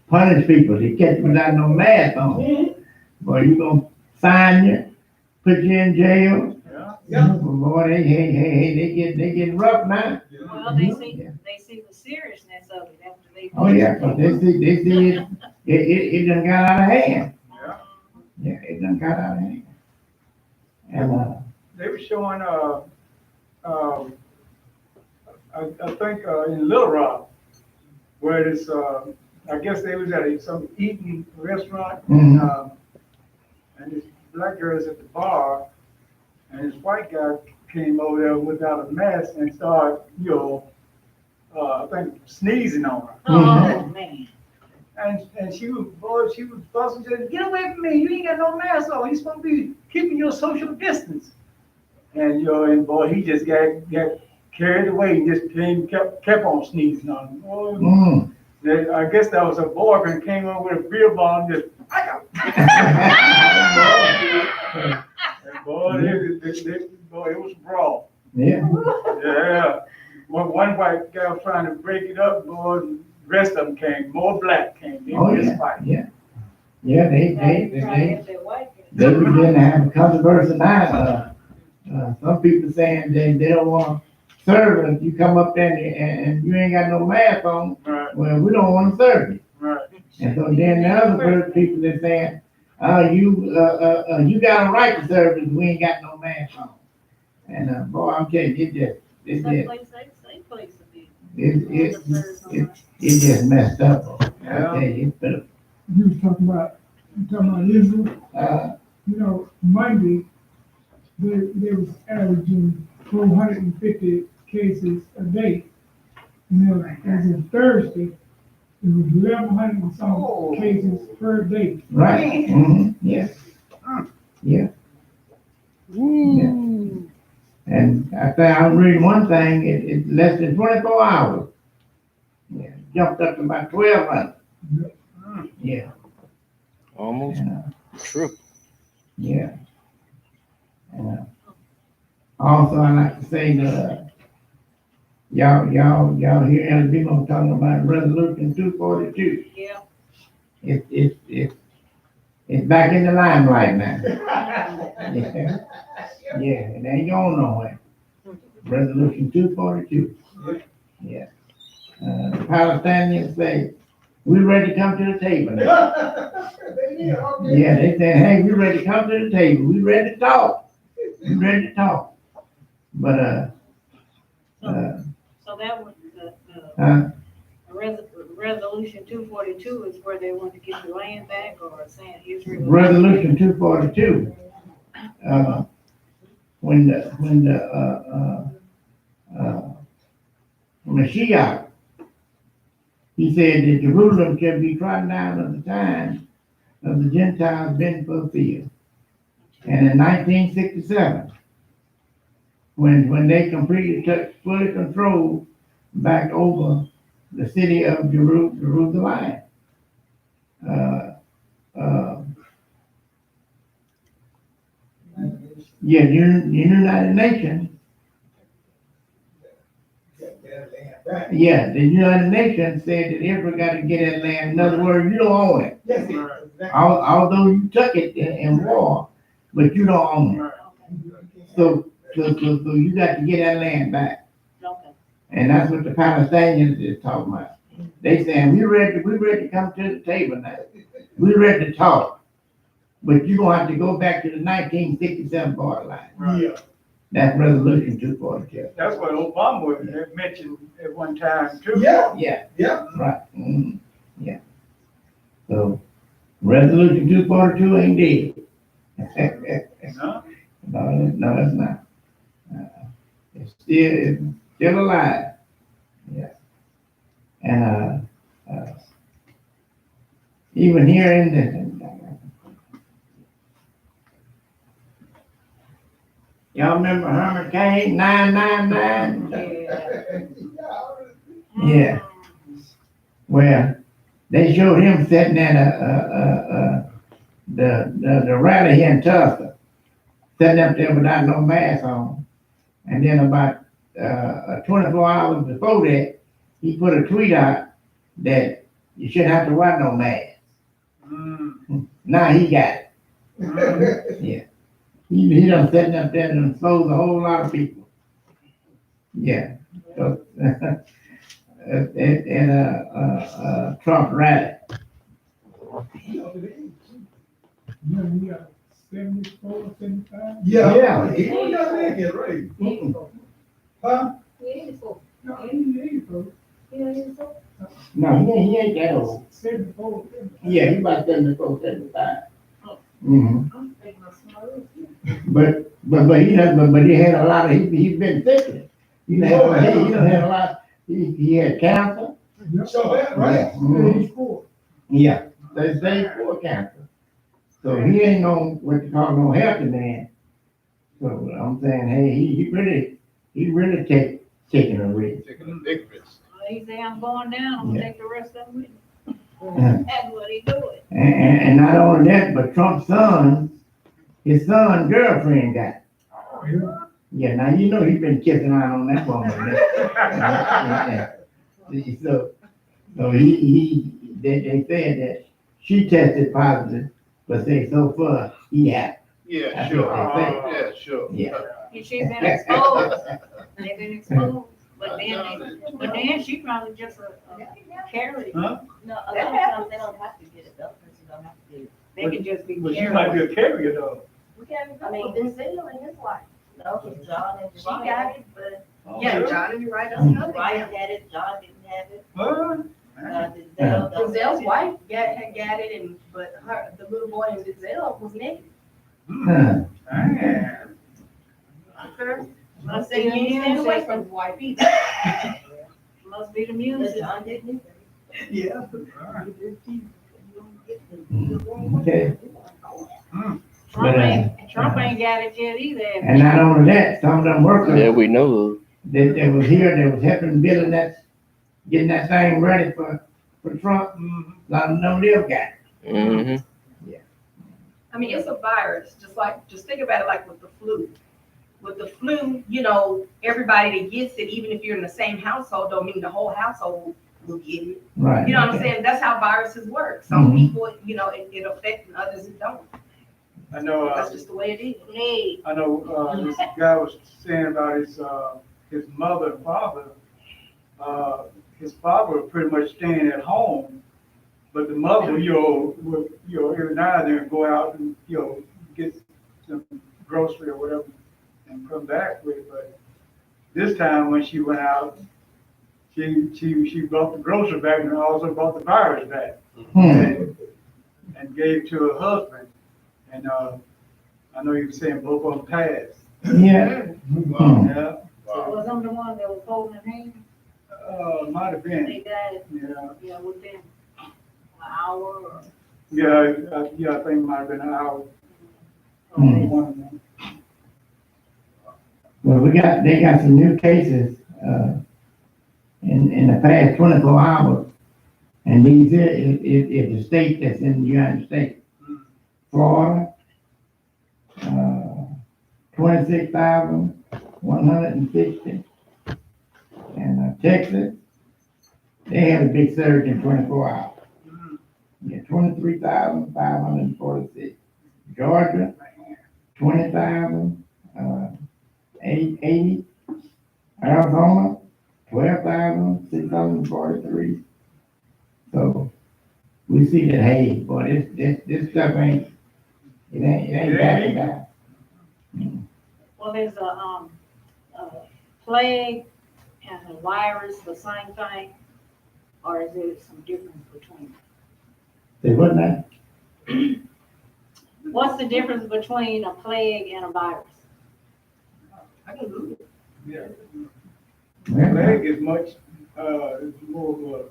punish people. They catch them without no mask on. Boy, you gonna sign you, put you in jail. Yeah. Boy, they get rough now. Well, they see the seriousness of it after they. Oh, yeah, 'cause they see it done got out of hand. Yeah. Yeah, it done got out of hand. And, They were showing, I think, in Little Rock, where it's, I guess they was at some eating restaurant, Mhm. and this black girl's at the bar, and this white guy came over there without a mask and started, I think sneezing on her. Oh, man. And she was fussing, said, "Get away from me, you ain't got no mask on, you're supposed to be keeping your social distance." And, and boy, he just got carried away, and just kept on sneezing on him. Boy, mm. I guess that was a boyfriend came over with a beer bottle and just, I got. Boy, it was raw. Yeah. Yeah. One white guy was trying to break it up, boy, the rest of them came, more black came in Oh, this yeah, fight. yeah. Yeah, they They begin to have a controversy now. Some people saying they don't want to serve if you come up there and you ain't got no mask on. Right, Well, we don't want to serve you. right. And so then the other group of people are saying, you got a right to serve if we ain't got no mask on. And boy, I'm telling you, it just messed up. I tell you, but You was talking about Israel. Monday, they was averaging 450 cases a day. As of Thursday, it was 1,100 and some cases per day. right, yeah, yeah. Yeah. And I think I was reading one thing, it's less than 24 hours. Yeah, jumped up to about 1,200. Yeah. Almost And, true. yeah. And, also, I like to say that y'all hear Alabama talking about Resolution 242. Yeah. It's back in the limelight now. Yeah. Yeah, it ain't going nowhere. Resolution 242. Yeah. The Palestinians say, we ready to come to the table now. Yeah, they say, hey, we ready to come to the table. We ready to talk. We ready to talk. But, So that was resolution 242 is where they want to get the land back, or saying Israel. Resolution 242. When the Mashiach, he said that Jerusalem shall be trodden down of the time of the Gentiles been fulfilled. And in 1967, when they completely took fully control back over the city of Jerusalem, yeah, the United Nations. Yeah, the United Nations said that Israel got to get that land. In other words, you don't own it. Although you took it in war, but you don't own it. So you got to get that land back. Okay. And that's what the Palestinians is talking about. They saying, we ready to come to the table now. We ready to talk. But you're going to have to go back to the 1967 borderline. Right. That's Resolution 242. That's what Obama mentioned at one time too. Yeah. Right. Yeah. So, Resolution 242 ain't dead. No? No, it's not. It's still alive. Yeah. And even here in the y'all remember Hurricane 999? Yeah. Well, they showed him sitting at the rally here in Tulsa, sitting up there without no mask on. And then about 24 hours before that, he put a tweet out that you shouldn't have to wear no mask. Now he got it. Yeah. He done setting up there and exposed a whole lot of people. Yeah. So, and Trump rally. You know, you got 74, 75. Yeah. He don't got that yet, right? Huh? No, 84. No, he ain't that old. 74. Yeah, he about 74, 75. Mm-hmm. But he done, but he had a lot of, he's been sick. He done had a lot, he had cancer. So that, right? Mhm. Stage 4. Yeah, they say for cancer. So he ain't no, what you call no healthy man. So I'm saying, hey, he really taking a risk. Taking a big risk. He say, I'm going down, I'm gonna take the rest of them with me. Uh, That's what he doing. and not only that, but Trump's his son girlfriend got it. Oh, yeah. Yeah, now you know he's been kissing out on that woman. So they said that she tested positive, but say so far he had. Yeah, That's sure. what they say. Yeah, sure. Yeah. And she been exposed, they've been exposed, but then she probably just a carrier. Huh? No, a lot of times they don't have to get it, though, because you don't have to get it. They can just be But she might carriers. be a carrier though. I mean, Denzel and his wife. No, it's John and She John. got it, but Yeah, John and Uriah doesn't know. Uriah had it, John didn't have it. Huh? Denzel's wife had it, and, but the little boy in Denzel was negative. Huh. Damn. Okay. must So be you the ain't immune staying away system. from his wife either. Must be the immune But system. John didn't. Yeah. Okay. Trump ain't got it yet either. And not only that, some of them workers That we know of. that was here, that was helping building getting that thing ready for Trump, Mhm. a lot of them live got it. Mm-hmm. I mean, it's a virus, just think about it like with the flu. With the flu, you know, everybody that gets it, even if you're in the same household, don't mean the whole household will get it. Right. You know what I'm saying? That's how viruses work. Some Mhm. people, you know, it affects and others it don't. I know, That's just the way it is. Hey. I know, this guy was saying about his mother and father. His father was pretty much staying at home, but the mother, would, every now and then go out and, get some grocery or whatever and come back with it. But this time when she went out, she brought the grocery back and also brought the virus back Hmm. and gave to her husband. And, I know you were saying both of them passed. Yeah. Wow. Yeah, Wow. Was I'm the one that was holding hands? might have They been, got it, yeah. within an hour or. Yeah, I think it might have been an hour. Hmm. One of them. Well, they got some new cases, in the past 24 hours. And these is the state that's in the United States. Florida, 26,160. And Texas, they had a big surge in 24 hours. Yeah, 23,546. Georgia, 20,880. Arizona, 12,643. So we see that, hey, boy, this stuff ain't backing down. Well, there's a plague and a virus, the same thing, or is there some difference between? Say what now? What's the difference between a plague and a virus? I can Google it. Yeah. Well, Plague is much, more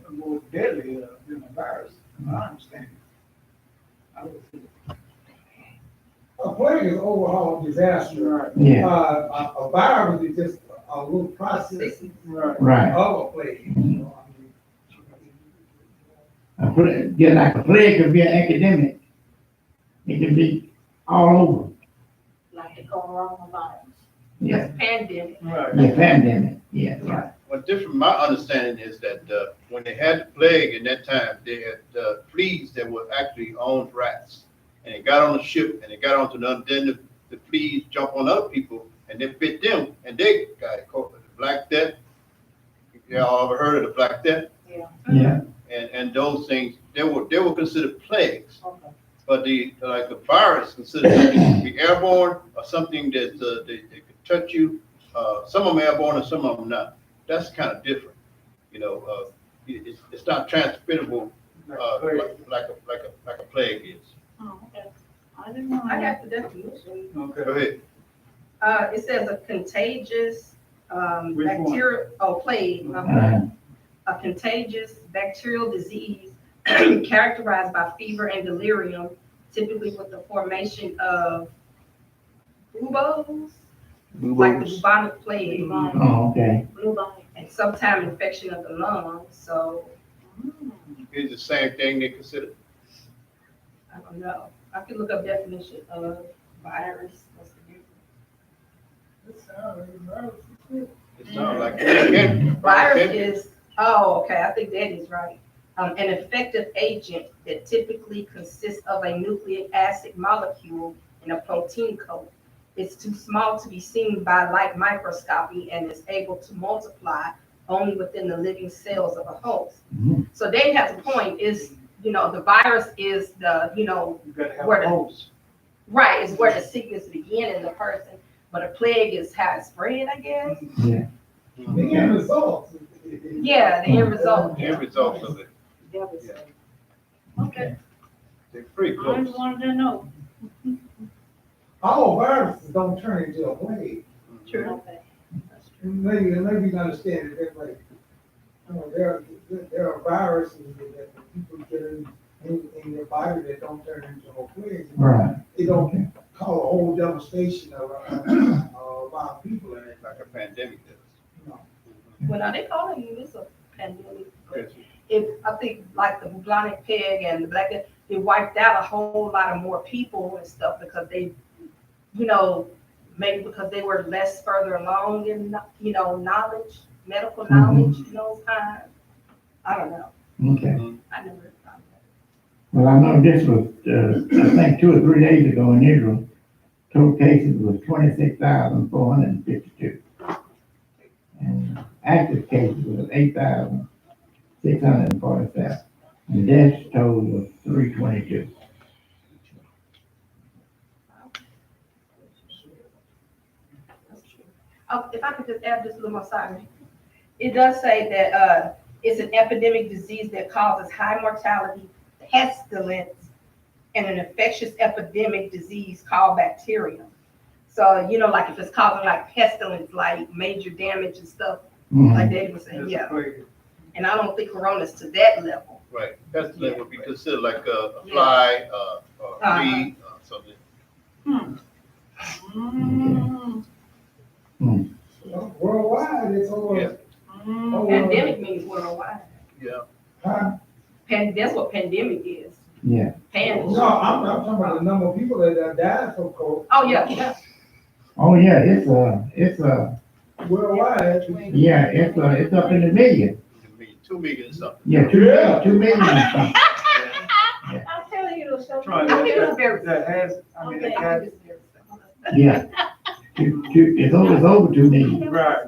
deadly than a virus. I understand. A plague is overall disaster. Right. Yeah, A virus is just a little process Right. right. of a plague. You know, Just like a plague could be an epidemic. It could be all over. Like the coronavirus? Yeah, That's pandemic. Right. the pandemic, yeah, right. Well, different, my understanding is that, when they had the plague in that time, they had, fleas that were actually on rats. And it got on the ship and it got onto the the fleas jump on other people and they bit them and they got caught with the Black Death. Y'all ever heard of the Black Death? Yeah. And those things, they were considered plagues. Okay. But the virus considered something to be airborne or something that they could touch you. Some of them airborne and some of them not. That's kind of different. It's not transmittable like a plague is. Oh, okay. I didn't know. I got the definition. Okay. Go ahead. It says a contagious, Which one? bacterial, plague, my Uh, bad. A contagious bacterial disease characterized by fever and delirium, typically with the formation of buboes, like the bubonic plague, Oh, okay. Blue body. and sometimes infection of the lungs. So It's the same thing they consider. I don't know. I can look up definition of virus. What's the difference? It sounds like a virus. It sounds like it. Virus is, oh, okay, I think that is right. An effective agent that typically consists of a nucleic acid molecule in a protein coat. It's too small to be seen by light microscopy and is able to multiply only within the living cells of a host. Mhm. So Dave has a point, is, the virus is the, You gotta have Where a the- host. right, is where the sickness begins in the person, but a plague is how it spread, I guess. Yeah. The end result. Yeah, the end result. The end results of it, Okay. they're pretty I close. just wanted to know. All viruses don't turn into a plague. True. Okay. That's true. Maybe you understand it that way. There are viruses that people get in your body that don't turn into a plague. Right. It don't cause a whole devastation of a lot of people in it. Like a pandemic does. Well, now they calling this a pandemic. Yes. I think like the bubonic plague and the Black Death, it wiped out a whole lot of more people and stuff because they, maybe because they were less further along in, knowledge, medical knowledge in those times. I don't know. Okay. I never found that. Well, I know this was, I think 2 or 3 days ago in Israel, total cases was 26,452. And active cases was 8,647. And deaths total was 322. That's true. If I could just add just a little more side, it does say that it's an epidemic disease that causes high mortality, pestilence, and an infectious epidemic disease called bacterium. So, like if it's causing like pestilence, like major damage and stuff, like David was saying, yeah. And I don't think corona's to that level. Right, pestilence would be considered like a fly, a flea, something. Worldwide, it's over. Yeah. Pandemic means worldwide. Yeah. That's what pandemic is. Yeah. Pan. No, I'm talking about the number of people that died from COVID. Oh, yeah. Oh, yeah, it's Worldwide. yeah, it's up in the million. 2 million something. Yeah, 2 million and something. I'm telling you, those stuff. Trying I think it's very. that has, Okay, that I has, think it's very. Yeah. It's over 2 million. right.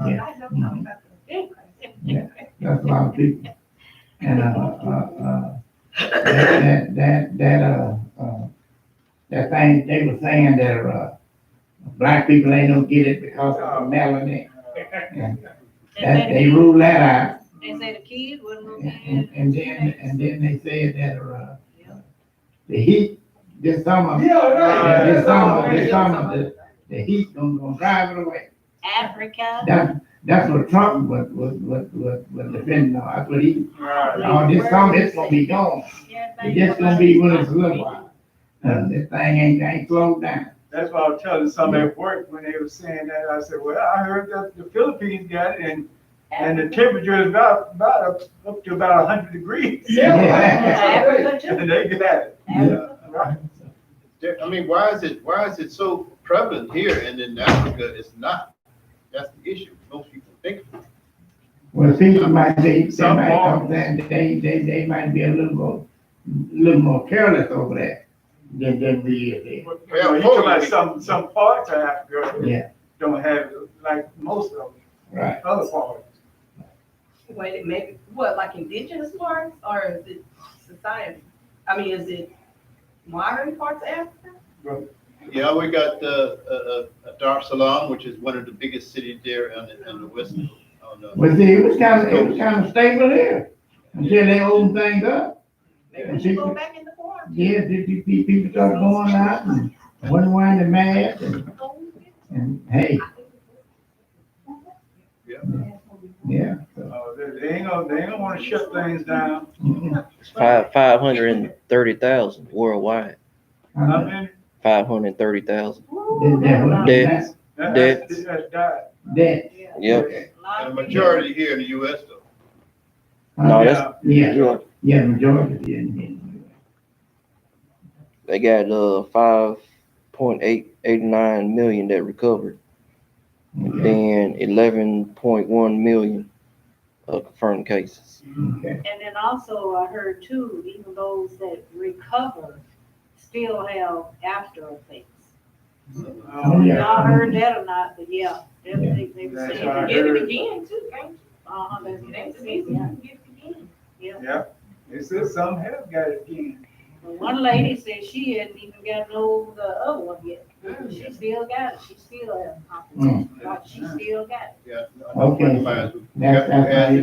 Yeah. Yeah, that's a lot of people. And, that thing, they were saying that, black people ain't gonna get it because of the melanin. That, they ruled that out. They say the kids wouldn't look And then they said that, the heat this summer, Yeah, right. this summer, the heat gonna drive it away. Africa. That's what Trump was defending on. That's what he, oh, this summer it's gonna be gone. It's just gonna be when it's a little while. This thing ain't slowed down. That's why I was telling some at work when they were saying that. I said, well, I heard that the Philippines got it and the temperature is about up to about 100 degrees. Africa too. And they got it. Yeah. Right. I mean, why is it so prevalent here and in Africa it's not? That's the issue. Most people think. Well, people might be, they might be a little more careless over that. than we is there. You talking about some parts of Africa Yeah, don't have it like most of right. the other parts. Wait, maybe, what, like indigenous parts, or is it society? I mean, is it modern parts of Africa? Yeah, we got Dar es Salaam, which is one of the biggest cities there on the west. But see, it was kind of stable here until they opened things up. Maybe we should go back in the forest. Yeah, people started going out and one wearing the mask and hey. Yeah. They ain't gonna wanna shut things down. 530,000 worldwide. I mean, 530,000. Dead. that's died. Dead. Yep. And the majority here in the US though. No, that's Yeah, majority in they got 5.889 million that recovered. And then 11.1 million confirmed cases. Okay. And then also I heard too, even those that recover still have after effects. Oh, yeah. Y'all heard that or not, but yeah, they were That's saying. right. I Get it heard. again too, can't you? That's It ain't so easy, you can get it again. Yeah, they said some have got it again. One lady said she hadn't even got the other one yet. She still got it. She still has competition. Like she still got it. Yeah. I know a friend of mine who That's had right.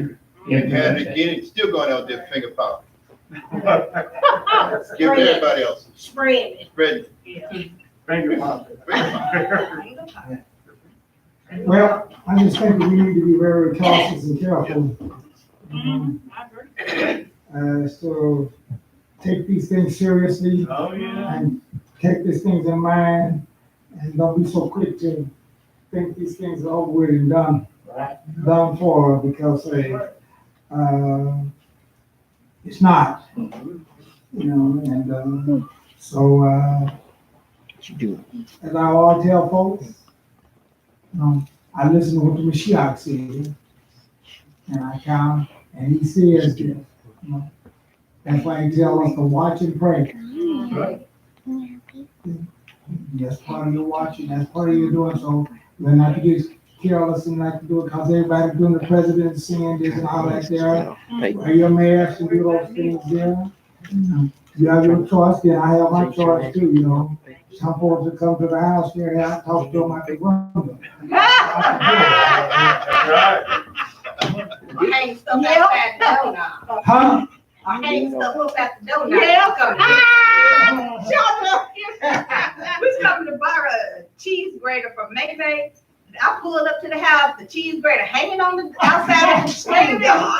it, had it again, it's still going out there finger popping. Give Spread it. everybody else. Spread it. Spread it. Yeah. Finger popping. Well, I just think that we need to be very cautious and careful. I agree. So take these things seriously Oh, yeah. and take these things in mind and don't be so quick to think these things are over with and done for, because it's not, you know, and so You do. as I always tell folks, I listen to what the Mashiach said, and I count, and he says this. That's why he tells us to watch and pray. That's part of your watching, that's part of your doing, so we're not to get careless and not to do it, because everybody's doing the president saying this and all that there. Wear your mask and do those things there. You have your choice, then I have my choice too, you know. Some folks that come to the house here, and I talk to them at the window. I hang stuff outside the door now. Huh? I hang stuff outside the door now. Yeah. Shut up. We was coming to borrow a cheese grater from Mayday. I pulled up to the house, the cheese grater hanging on the outside of the screen door.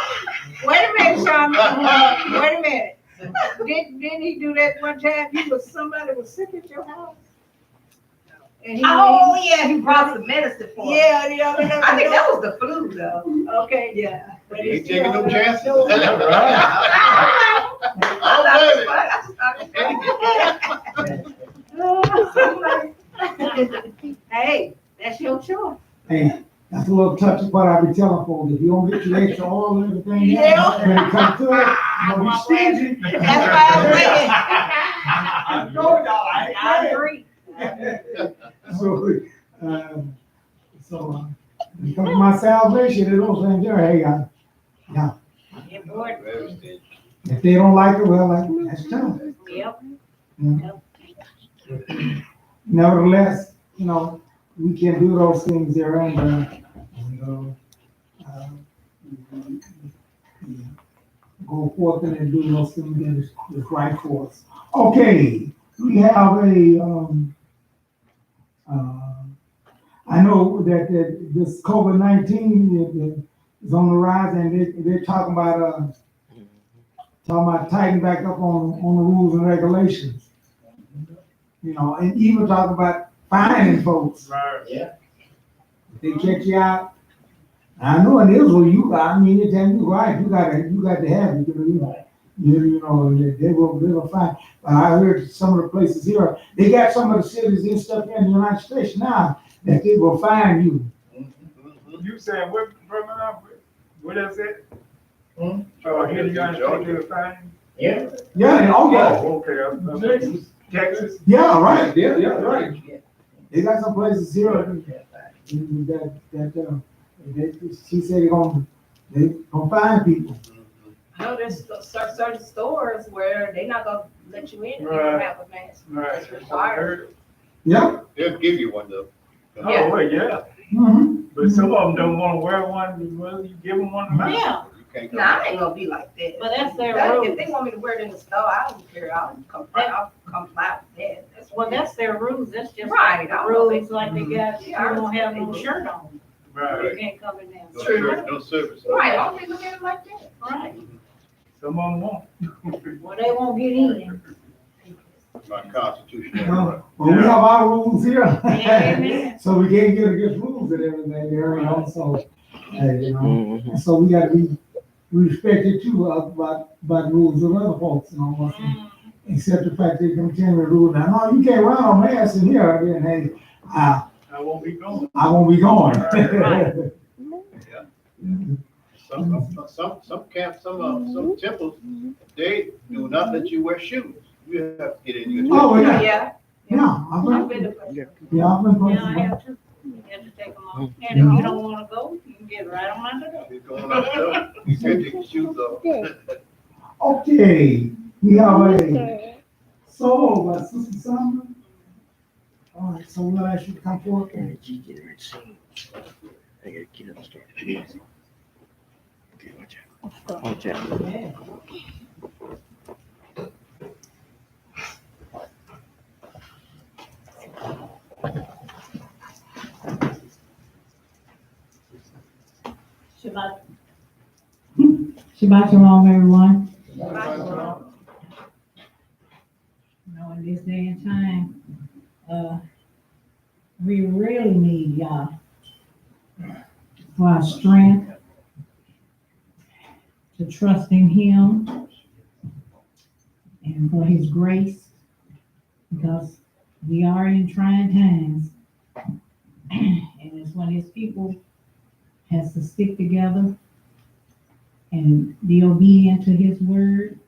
Wait a minute, Sean. Wait a minute. Didn't he do that one time? Somebody was sick at your house? And he- Oh, yeah, he brought some medicine for me. Yeah, I think that was the flu though. Okay, yeah. But He ain't it's taking no still- chances. Hey, that's your choice. Hey, that's a little touchy, but I be telling folks, if you don't get your extra oil and everything, Yeah. when it comes to it, don't be stingy. That's why I'm saying. I know y'all, I agree. So, when it comes to my salvation, it don't say, hey, Important. if they don't like it, well, that's tough. Yep. Nevertheless, you know, we can do those things there and go forth and do those things that is right for us. Okay, we have I know that this COVID-19 is on the rise, and they're talking about tightening back up on the rules and regulations. You know, and even talking about fining folks. Right. Yeah. If they catch you out. I know in Israel, anytime you right, you got to have it. You know, they will fine. But I heard some of the places here, they got some of the cities and stuff in the United States now that they will fine you. You saying what, what is it? Hmm? Oh, here you got to fine. Yeah. Yeah, oh yeah. Oh, okay. Texas. Yeah, right, yeah, right. They got some places here she said they gonna find people. I know there's certain stores where they're not gonna let you in if you Right. don't have a mask. Right. It's required. Yeah. They'll give you one though. Yeah. Oh, well, yeah. Mm-hmm. But some of them don't wanna wear one, well, you give them one. Yeah, You can't Nah, I ain't gonna be like that. but that's their If rules. they want me to wear it in the store, I don't care. I'll comply with that. Well, that's their rules, that's just Right, like the I know rules like they got, you Yeah, I don't have no understand. shirt on. You Right. can't come in there. No True. service, no service. Right, I don't look at it like that. Right, Some of them won't. well, they won't get in. My constitutional. Well, we have our rules here. Amen. So we can't get against rules and everything here, you know, so, hey, you know. Mhm. And so we gotta be respected too, about the rules of other folks, you know, Mm. except the fact they continue to rule now, no, you can't run on mass in here, then, hey, I won't be going. I won't be going. Right. Some camps, some temples, they do not let you wear shoes. You have to get in your. Oh, yeah, Yeah. yeah, I've I've been, been to places. yeah, I've been. Yeah, I have to. You have to take them off. And if you don't wanna go, you can get right on under there. You're going up there, you can take your shoes off. Okay, we have a solo by Sister Sandra. All right, so we'll ask you to come forward. I gotta get up and start the music. Okay, watch out. Watch out. Shabbat. Shabbat shalom, everyone. You know, in this day and time, we really need y'all for our strength, to trust in Him, and for His grace, because we are in trying times, and it's when His people has to stick together and be obedient to His word,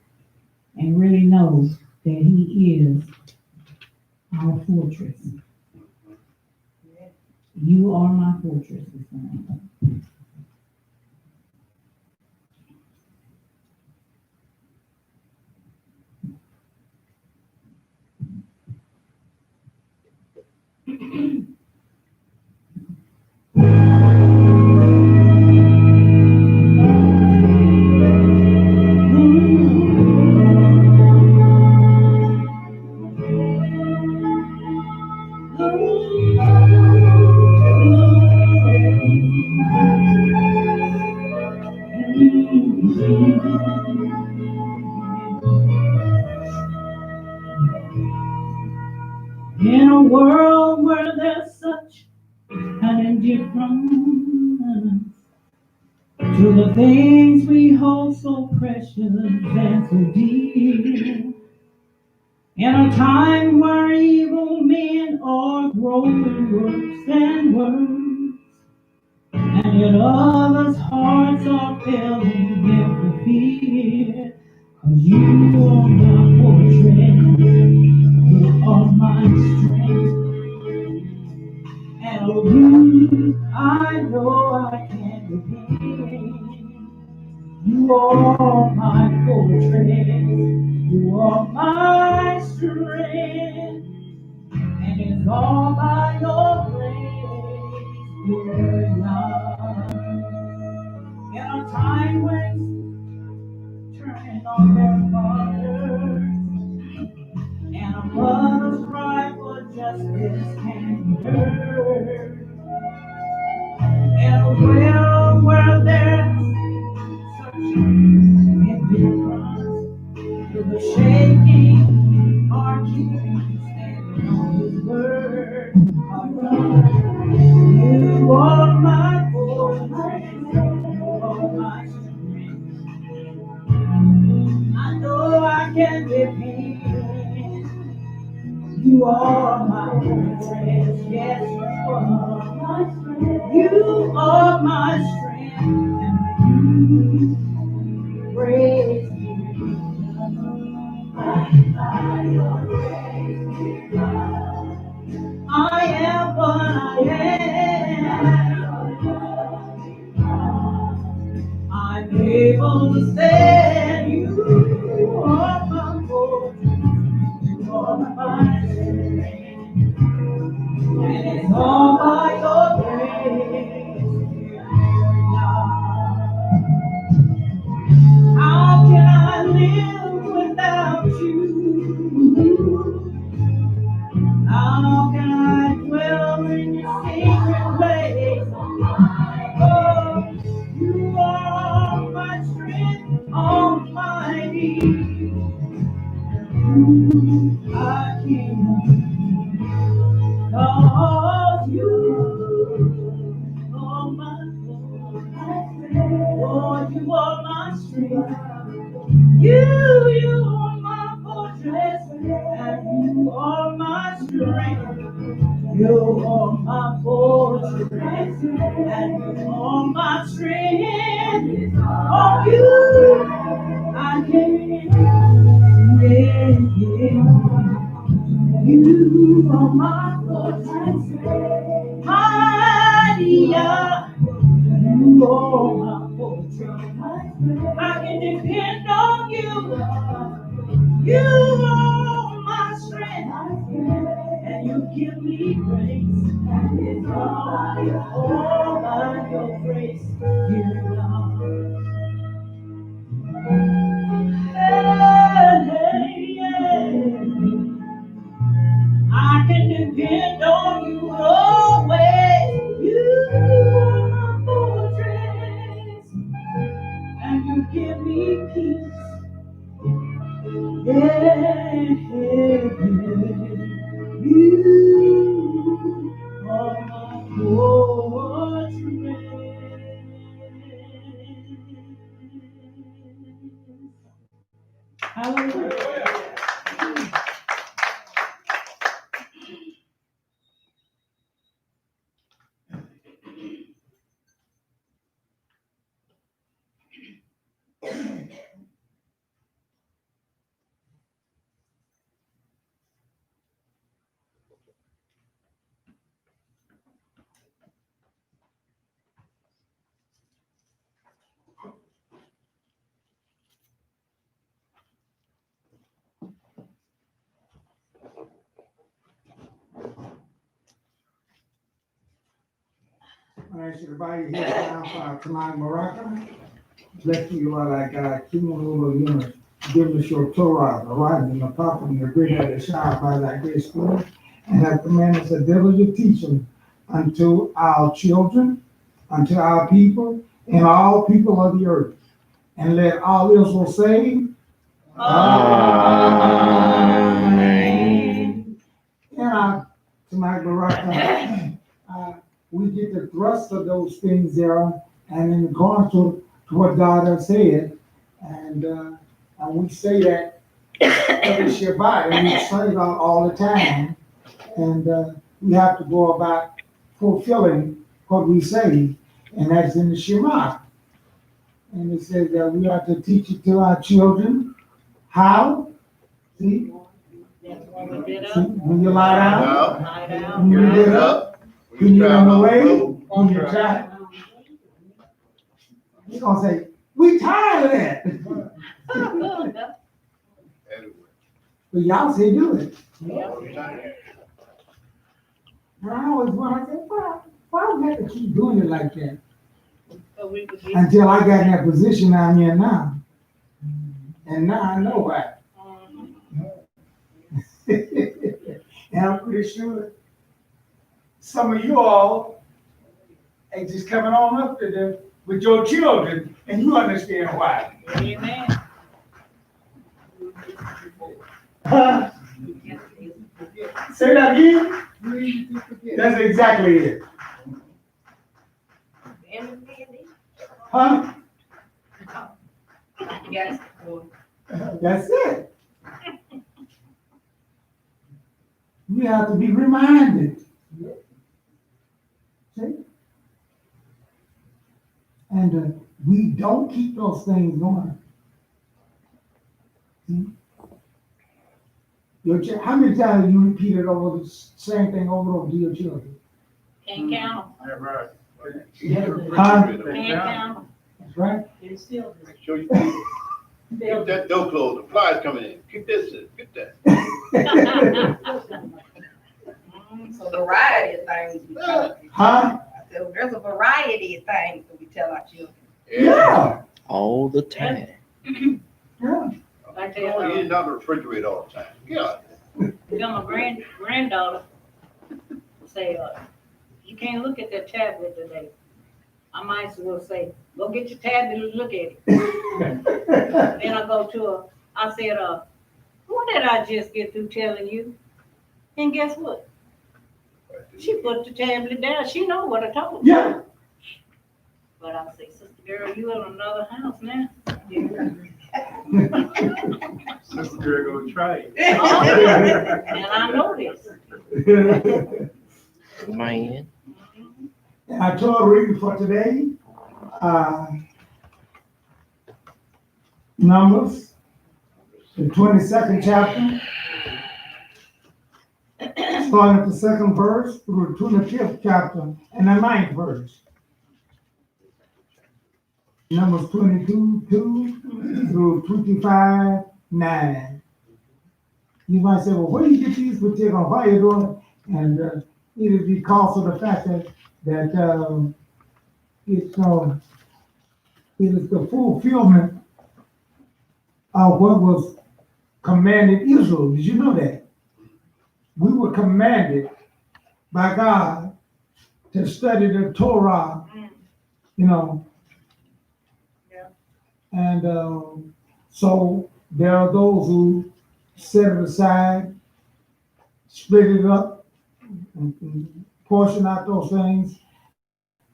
and really know that He is our fortress. You are my fortress, this morning. In a world where there's such an indifference to the things we hold so precious and so dear, in a time where evil men are growing worse and worse, and yet others' hearts are failing them for fear, 'cause you are my fortress, you are my strength. And on you, I know I can depend. You are my fortress. You are my strength. And it's all by your grace, dear God. In a time when turning on their fathers, and a mother's cry for justice can be heard. In a world where there's such indifference to the shaking, our keeping standing on His word. Our God, you are my fortress, you are my strength. I know I can depend. You are my fortress, yes, you are my strength. You are my strength, and you praise me. By your grace, I'm able to stand. You are my fortress. You are my strength. And it's all by your grace, dear God. How can I live without you? How can I dwell in your secret place? Oh, you are my strength, almighty. I can't cause you are my Lord, you are my strength. You are my fortress, and you are my strength. You are my fortress, and you are my strength. Oh, you, I can't, you are my fortress, mighty, you are my fortress. I can depend on you. You are my strength, and you give me grace. And it's all by your grace, dear God. Hey, yeah. I can depend on you always. You are my fortress, and you give me peace. Yeah, you are my fortress. Hallelujah. I ask you to bow your head down for tonight, Micah. Bless you, Lord, our God, King of all the universe. Give us your Torah, the writing, the prophet, and the great of the shower by thy great spirit, and have commanded us a diligent teaching unto our children, unto our people, and all people of the earth. And let all Israel say, Amen. and tonight, Micah, we get the thrust of those things there, and in accordance to what God has said, and we say that every Shabbat, and we say it all the time, and we have to go about fulfilling what we say, and that's in the Shema. And it says that we have to teach it to our children. How? See? When you lie down, when you get up, when you're on the way, when you're tired. He's gonna say, we tired of that. But y'all say do it. And I always want to say, why do we have to keep doing it like that? Until I got in that position I'm in now. And now I know why. And I'm pretty sure some of you all ain't just coming on up to them with your children, and you understand why. Amen. Say that again? That's exactly it. Huh? Yes. That's it. We have to be reminded. See? And we don't keep those things going. See? How many times have you repeated over the same thing over and over to your children? Can't count That's right. Huh? them, can't count That's right. them. Still. Make sure you keep that door closed, the flies coming in, keep this, get that. So variety of things we tell. Huh? So there's a variety of things that we tell our children. Yeah. All the time. Yeah. I You don't eat it out of the refrigerator all the time. Yeah. tell my granddaughter, say, you can't look at that tablet today. I might as well say, go get your tablet and look at it. Then I go to her, I said, what did I just get through telling you? And guess what? She put the tablet down. She know what I told her. Yeah. But I say, sister girl, you in another house now. Sister girl gonna try it. And I know this. Man. And our Torah reading for today, Numbers, the 22nd chapter, starting at the 2nd verse through the 25th chapter and the 9th verse. Numbers 22:2 through 25:9. You might say, well, where do you get these particular, why are you doing it? And it is because of the fact that it is the fulfillment of what was commanded Israel. Did you know that? We were commanded by God to study the Torah, you know. Yeah. And so there are those who set it aside, split it up, and portion out those things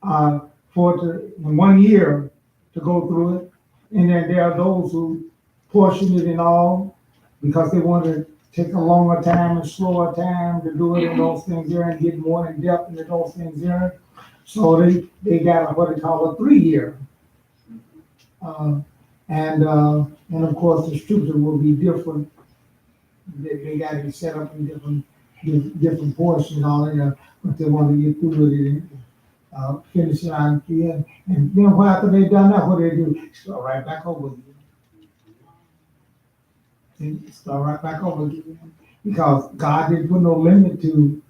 in 1 year to go through it. And then there are those who portion it in all because they want to take a longer time and slower time to do it in those things there and get more in depth into those things there. So they got what they call a 3 year. And of course the scripture will be different. They got to be set up in different portions all in there, but they want to get through with it and finish it out at the end. And then after they done that, what do they do? Start right back over again. See, start right back over again. Because God didn't put no limit to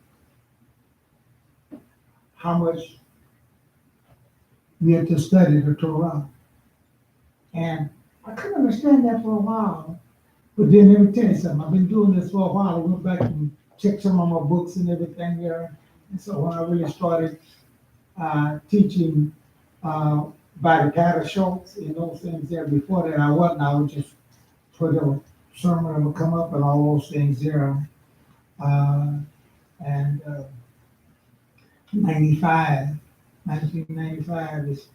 how much we had to study the Torah. And I couldn't understand that for a while. But then let me tell you something, I've been doing this for a while. I went back and checked some of my books and everything there. And so when I really started teaching by the Parashah and those things there, before that I would just put a sermon that would come up and all those things there. And 1995 is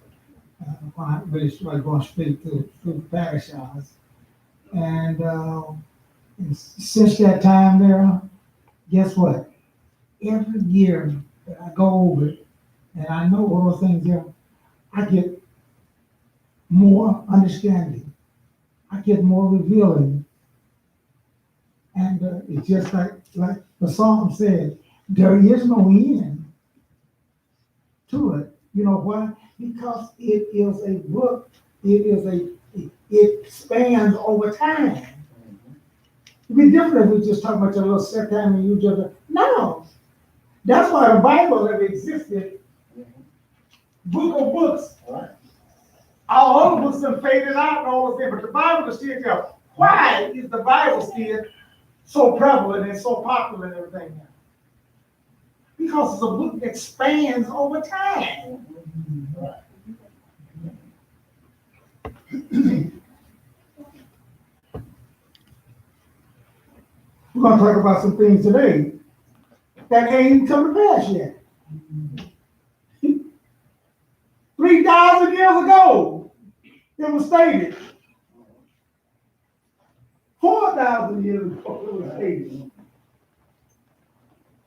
when I really started going straight through the Parashahs. And since that time there, guess what? Every year that I go over it, and I know all those things there, I get more understanding. I get more revealing. And it's just like the song said, there is no end to it. You know why? Because it is a book. It spans over time. It'd be different if we just talk about your little set time and you just, no. That's why the Bible ever existed. Book of books. All other books have faded out and all those things, but the Bible is still there. Why is the Bible still so prevalent and so popular and everything now? Because it's a book that spans over time. We're going to talk about some things today that ain't even come to pass yet. 3,000 years ago, it was stated. 4,000 years ago, it was stated.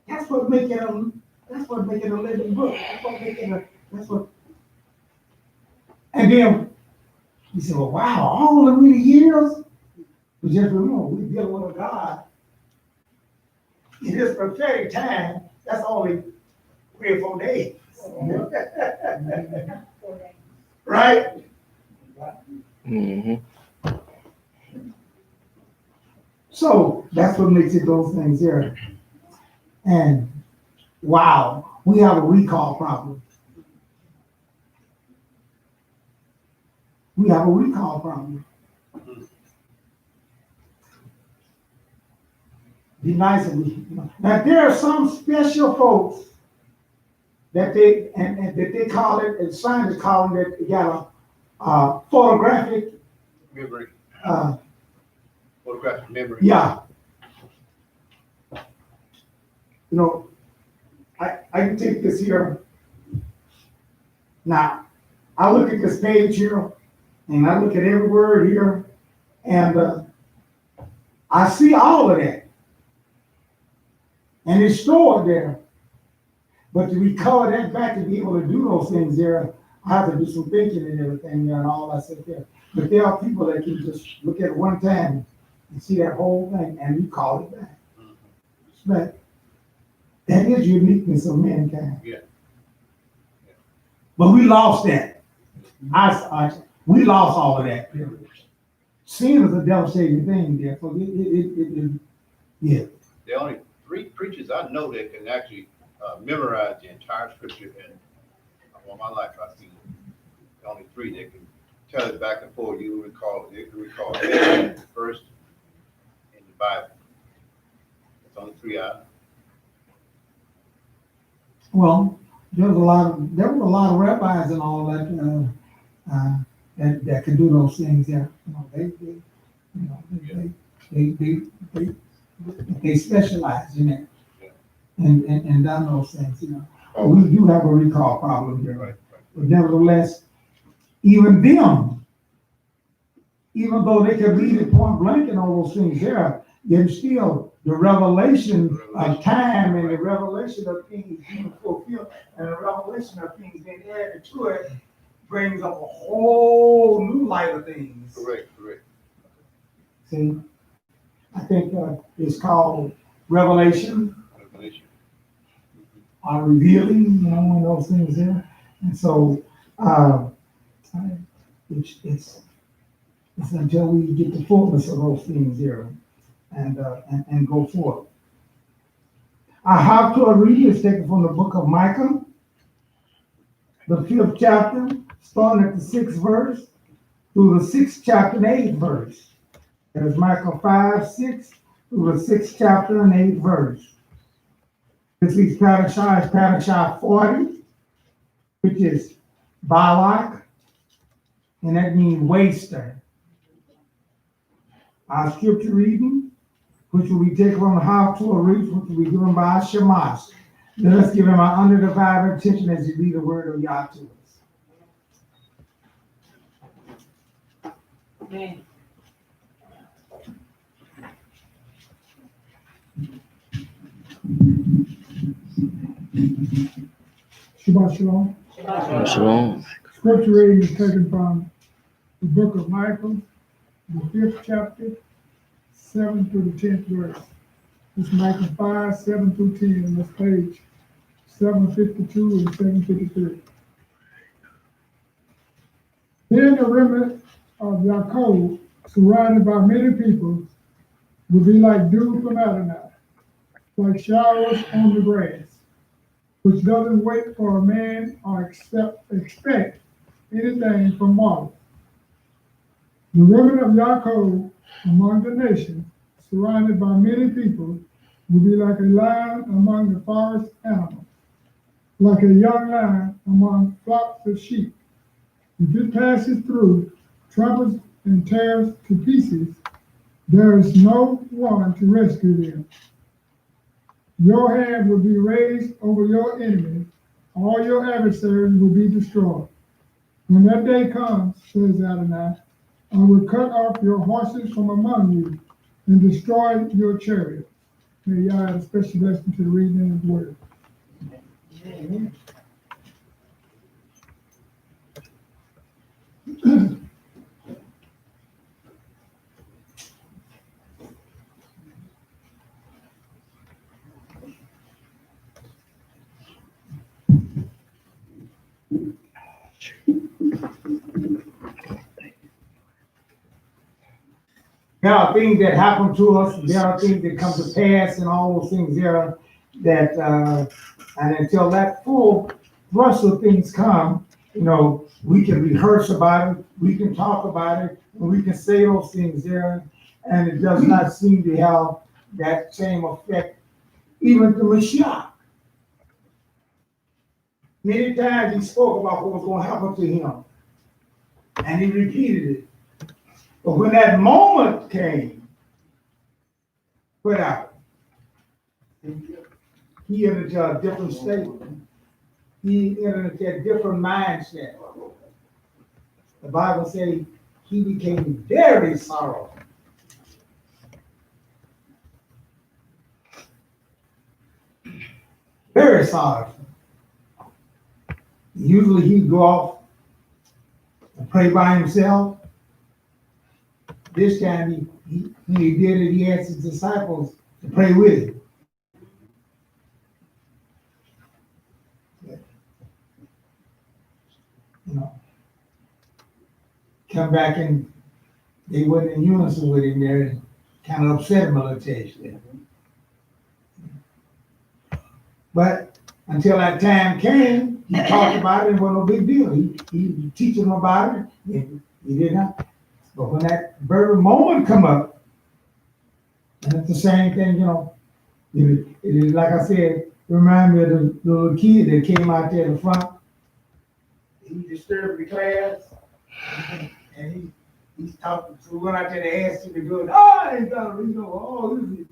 That's what making it a living book. And then you say, well, wow, all the many years. But just remember, we're dealing with God. In this prophetic time, that's only 3 or 4 days. Right? Mm-hmm. So that's what makes it those things here. And wow, we have a recall problem. We have a recall problem. Be nice and now there are some special folks that they and that they call it, and scientists call it, that got a photographic Memory, uh, photographic memory. yeah. You know, I can take this here. Now, I look at this page here, and I look at every word here, and I see all of that. And it's stored there. But to recover that back and be able to do those things there, I have to do some thinking and everything there and all that stuff there. But there are people that can just look at it one time and see that whole thing and recall it back. But that is uniqueness of mankind. Yeah. But we lost that. We lost all of that. Sin is a devastating thing there. So yeah. There are only 3 preachers I know that can actually memorize the entire scripture, and all my life I've seen only 3 that can tell it back and forth. You recall it. They can recall the first in the Bible. It's only 3 I know. Well, there were a lot of rabbis and all that that could do those things there. They specialize in it and done those things. We do have a recall problem here, Right. but nevertheless, even them, even though they can read it point blank and all those things there, yet still the revelation of time and the revelation of things being fulfilled and the revelation of things being added to it brings up a whole new light of things. Correct. See, I think it's called revelation or revealing, and those things there. And so it's until we get the fullness of those things there and go forth. Our Haftorah reading is taken from the book of Micah, the 5th chapter, starting at the 6th verse through the 6th chapter and 8th verse. That is Micah 5:6 through the 6th chapter and 8th verse. This week's Parashah is Parashah 40, which is Balak, and that means waster. Our scripture reading, which will be taken from the Haftorah reading, which will be given by Shemash. Let us give him our undivided attention as he read the word of Yah to us. Amen. Shabbat shalom. Shalom. Scripture reading is taken from the book of Micah, the 5th chapter, 7 through the 10th verse. It's Micah 5, 7 through 10, and that's page 752 and 753. Then the remnant of Yaakov, surrounded by many people, will be like dew from Adonai, like showers on the grass, which doesn't wait for a man or expect anything from mortal. The remnant of Yaakov among the nations, surrounded by many people, will be like a lion among the forest animals, like a young lion among flocks of sheep. If it passes through, tramples and tears to pieces, there is no one to rescue them. Your hand will be raised over your enemies, all your adversaries will be destroyed. When that day comes, says Adonai, I will cut off your horses from among you and destroy your chariots. May Yah add a special blessing to the reading of His word. Amen. There are things that happen to us, there are things that come to pass and all those things there that, and until that full thrust of things come, we can rehearse about it, we can talk about it, and we can say those things there, and it does not seem to have that same effect, even to Mashiach. Many times he spoke about what was going to happen to him, and he repeated it. But when that moment came, put out, he entered into a different state. He entered into a different mindset. The Bible says he became very sorrowful. Very sorrowful. Usually he'd go off and pray by himself. This time he did it, he asked his disciples to pray with him. Come back and they weren't in unison with him there, kind of upset him a little taste. But until that time came, he talked about it, it wasn't no big deal. He teaching them about it, he did not. But when that very moment come up, and it's the same thing, it is like I said, it reminded me of the little kid that came out there in the front. He disturbed the class, and he's talking, so we went out there to ask him to go, he's got to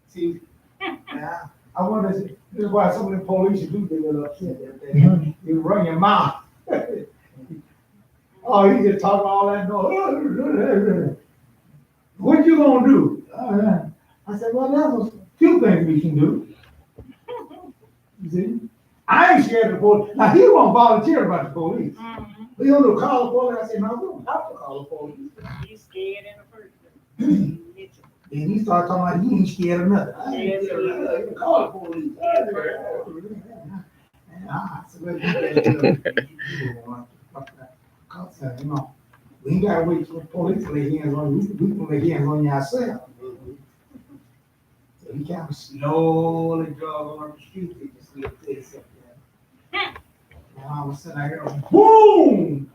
see, now, I wonder, this is why some of the police do get a little upset. You run your mouth. He just talking all that noise. What you gonna do? I said, well, there's a few things we can do. You see? I ain't scared of the police. Now, he won't volunteer about the police. But he'll do call the police. I said, no, we don't have to call the police. He's scared in the first place. And he started talking like he ain't scared of nothing. I ain't scared of nothing. You call the police. I said, well, we ain't got to wait for the police to lay hands on you. We can lay hands on you ourselves. So he kind of slowly drove on the street. They just looked at this up there. And all of a sudden I hear a boom!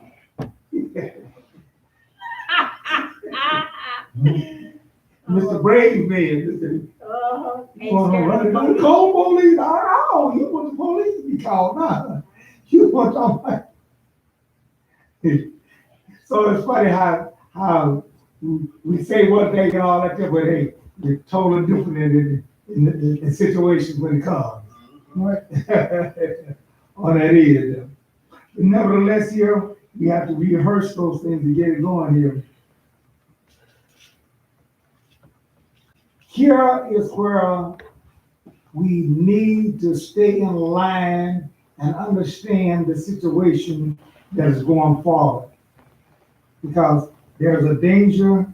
Mr. Brave Man, call police. Oh, you want the police to be called now. You want somebody. So it's funny how we say one thing and all that, but they're totally different in situations when it comes. Right? On that is. But nevertheless, here we have to rehearse those things to get it going here. Here is where we need to stay in line and understand the situation that is going forward. Because there's a danger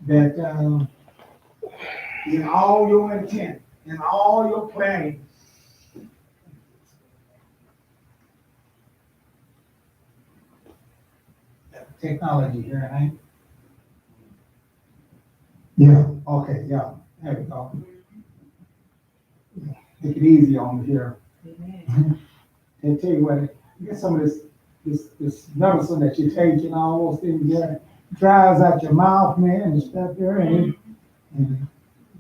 that in all your intent, in all your planning, technology here, right? Yeah, okay, yeah, there we go. Take it easy on here. And tell you what, get some of this medicine that you take and all those things there, dries out your mouth, man, and stuff there, and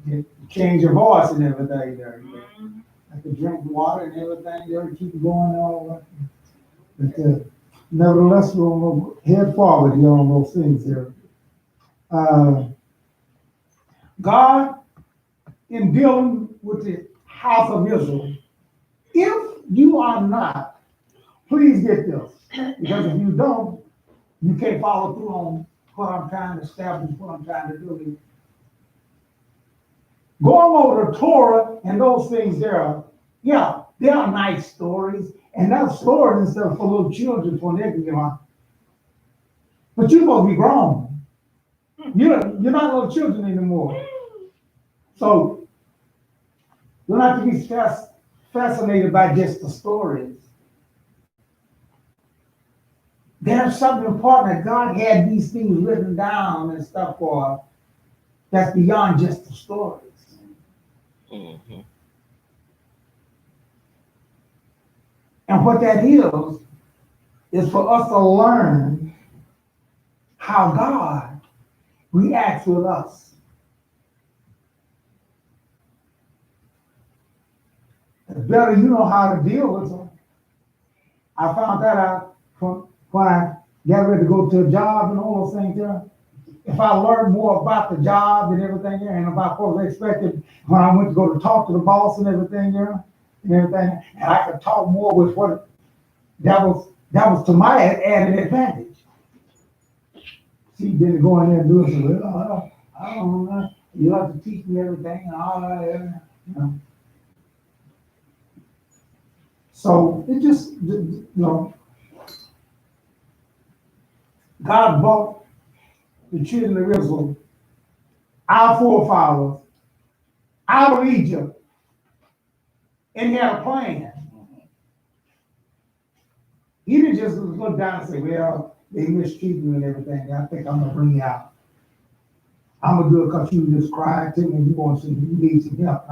you change your voice and everything there. Like to drink water and everything there, keep it going all that. But nevertheless, we'll head forward here on those things there. God, in dealing with the house of Israel, if you are not, please get this, because if you don't, you can't follow through on what I'm trying to establish, what I'm trying to do. Going over the Torah and those things there, yeah, they are nice stories, and those stories and stuff for little children when they can get on. But you're supposed to be grown. You're not little children anymore. So you don't have to be fascinated by just the stories. There's something important that God had these things written down and stuff for that's beyond just the stories. Mhm. And what that is for us to learn how God reacts with us. The better you know how to deal with them. I found that out from when I got ready to go to a job and all those things there. If I learned more about the job and everything there, and about what was expected when I went to go to talk to the boss and everything there, and I could talk more with what that was to my added advantage. She didn't go in there and do it. So, I don't know. You have to teach me everything and all that, you know. So it just, you know, God brought the children of Israel, our forefathers, out of Egypt, and he had a plan. He didn't just look down and say, well, they mistreated me and everything. I think I'm going to bring you out. I'm going to do it because you just cried to me and you want some, you need some help.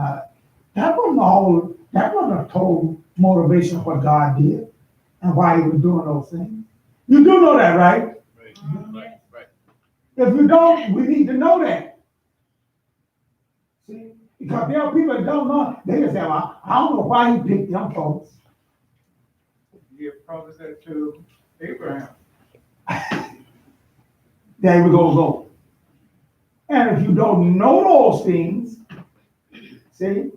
That wasn't a total motivation of what God did and why he was doing those things. You do know that, right? Right. If you don't, we need to know that. See? Because there are people that don't know. They just say, well, I don't know why he picked them folks. You promised that to Abraham. There we go. And if you don't know those things, see,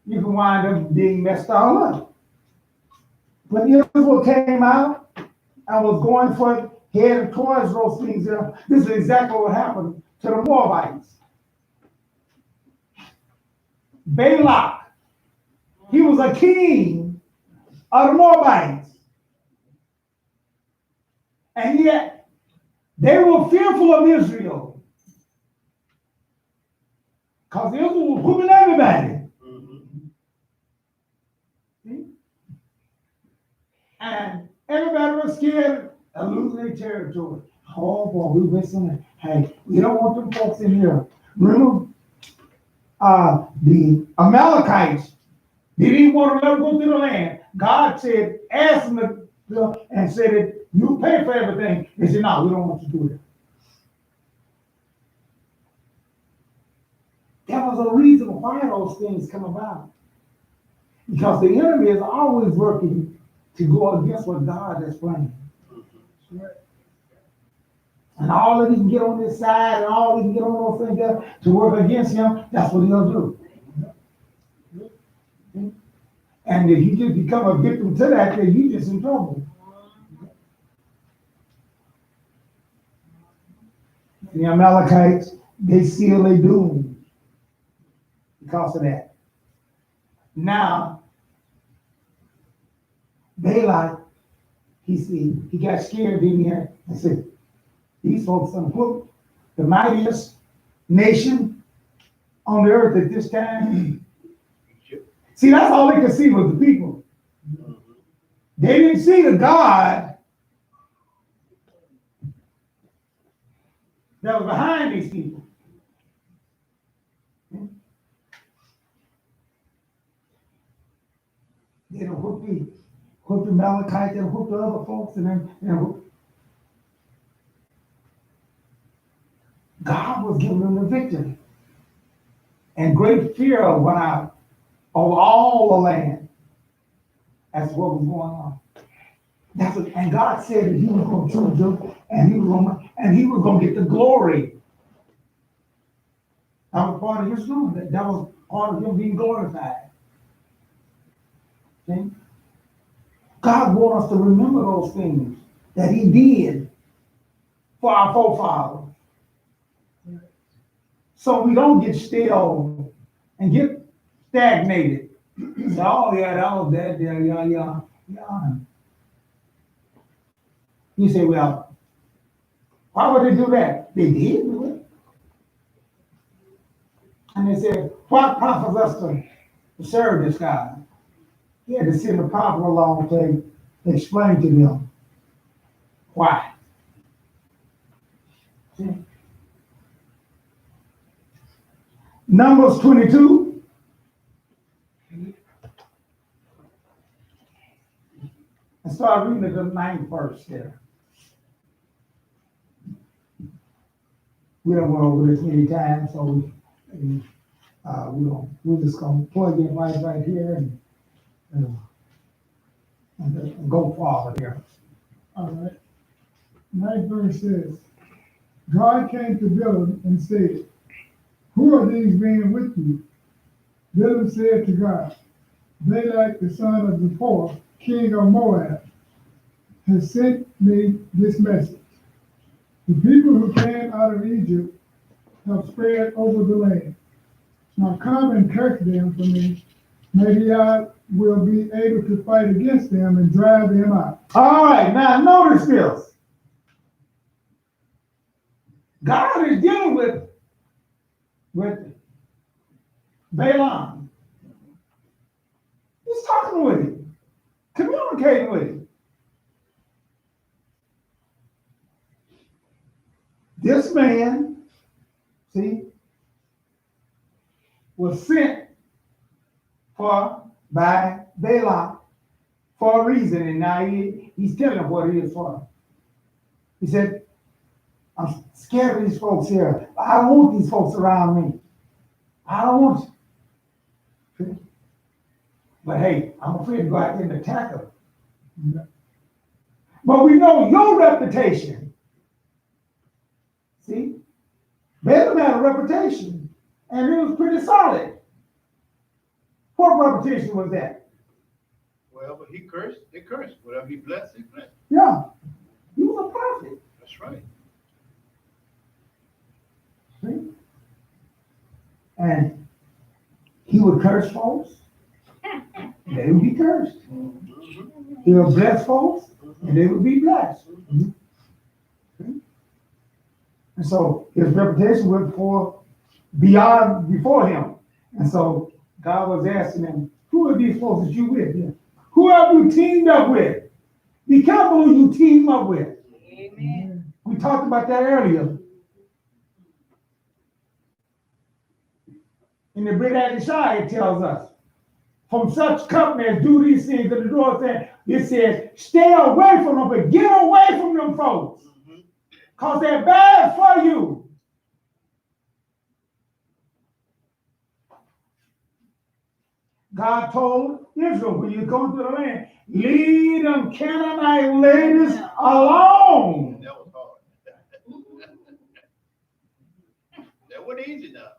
you can wind up being messed all up. When Israel came out and was going for headed towards those things, this is exactly what happened to the Moabites. Balak, he was a king of the Moabites. And yet, they were fearful of Israel. Because Israel was whooping everybody. See? And everybody was scared of losing their territory. Oh boy, we listening. Hey, we don't want them folks in here. Remember, the Amalekites, they didn't want to let them go through the land. God said, ask them and said that you pay for everything. They said, no, we don't want you to do that. There was a reason why those things come about. Because the enemy is always working to go against what God has planned. And all that he can get on this side and all he can get on those things to work against him, that's what he'll do. And if you just become a victim to that, then you're just in trouble. The Amalekites, they seal their doom because of that. Now, Balak, he got scared in here and said, these folks are put the mightiest nation on the earth at this time. See, that's all they could see was the people. They didn't see the God that was behind these people. They don't whoop the Malachites and whoop the other folks and then whoop. God was giving them the victory. And great fear went out over all the land. That's what was going on. And God said that he was going to choose them and he was going to get the glory. That was part of his doing. That was part of him being glorified. See? God wants us to remember those things that he did for our forefathers. So we don't get stale and get stagnated. So, oh yeah, that was that there, yeah. You say, well, why would they do that? They did do it. And they said, what profits us to serve this God? He had to send a prophet along to explain to them why. See? Numbers 22. And start reading at the 9th verse there. We don't went over this many times, so we're just gonna plug it right here and go forward here. All right. 9th verse says, God came to Balaam and said, who are these men with you? Balaam said to God, Balak, the son of Zippor, king of Moab, has sent me this message. The people who came out of Egypt have spread over the land. Now come and curse them for me. Maybe I will be able to fight against them and drive them out. All right, now notice this. God is dealing with Balaam. He's talking with him, communicating with him. This man, see, was sent by Balak for a reason, and now he's telling him what it is for. He said, I'm scared of these folks here. I don't want these folks around me. I don't want you. But hey, I'm afraid to go out there and attack them. But we know your reputation. See? Balaam had a reputation, and it was pretty solid. What reputation was that? Well, but he cursed, they cursed. Whatever he blessed, they blessed. Yeah. He was a prophet. That's right. See? And he would curse folks. They would be cursed. He would bless folks, and they would be blessed. See? And so his reputation went before him. And so God was asking him, who are these folks that you with? Yeah. Who have you teamed up with? Be careful who you team up with. Amen. We talked about that earlier. In the Readng, it tells us, from such company as do these things, and the door said, it says, stay away from them, but get away from them folks. Because they're bad for you. God told Israel, when you come to the land, leave them Canaanite ladies alone. That was hard. That wasn't easy now.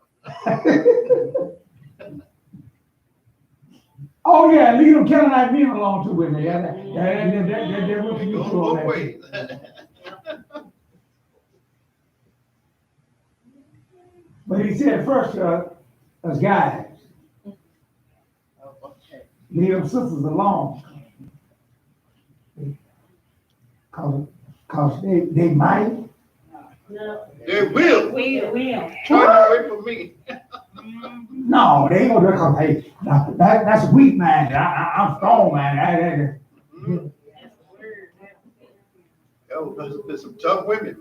Oh yeah, leave them Canaanite men alone too with me. They're what you Going do on both that. ways. But he said first, as guys, leave them sisters alone. Cause they might. They will. We will. Try to wait for me. No, they ain't gonna do it cause hey, that's weak man. I'm strong man. There's some tough women.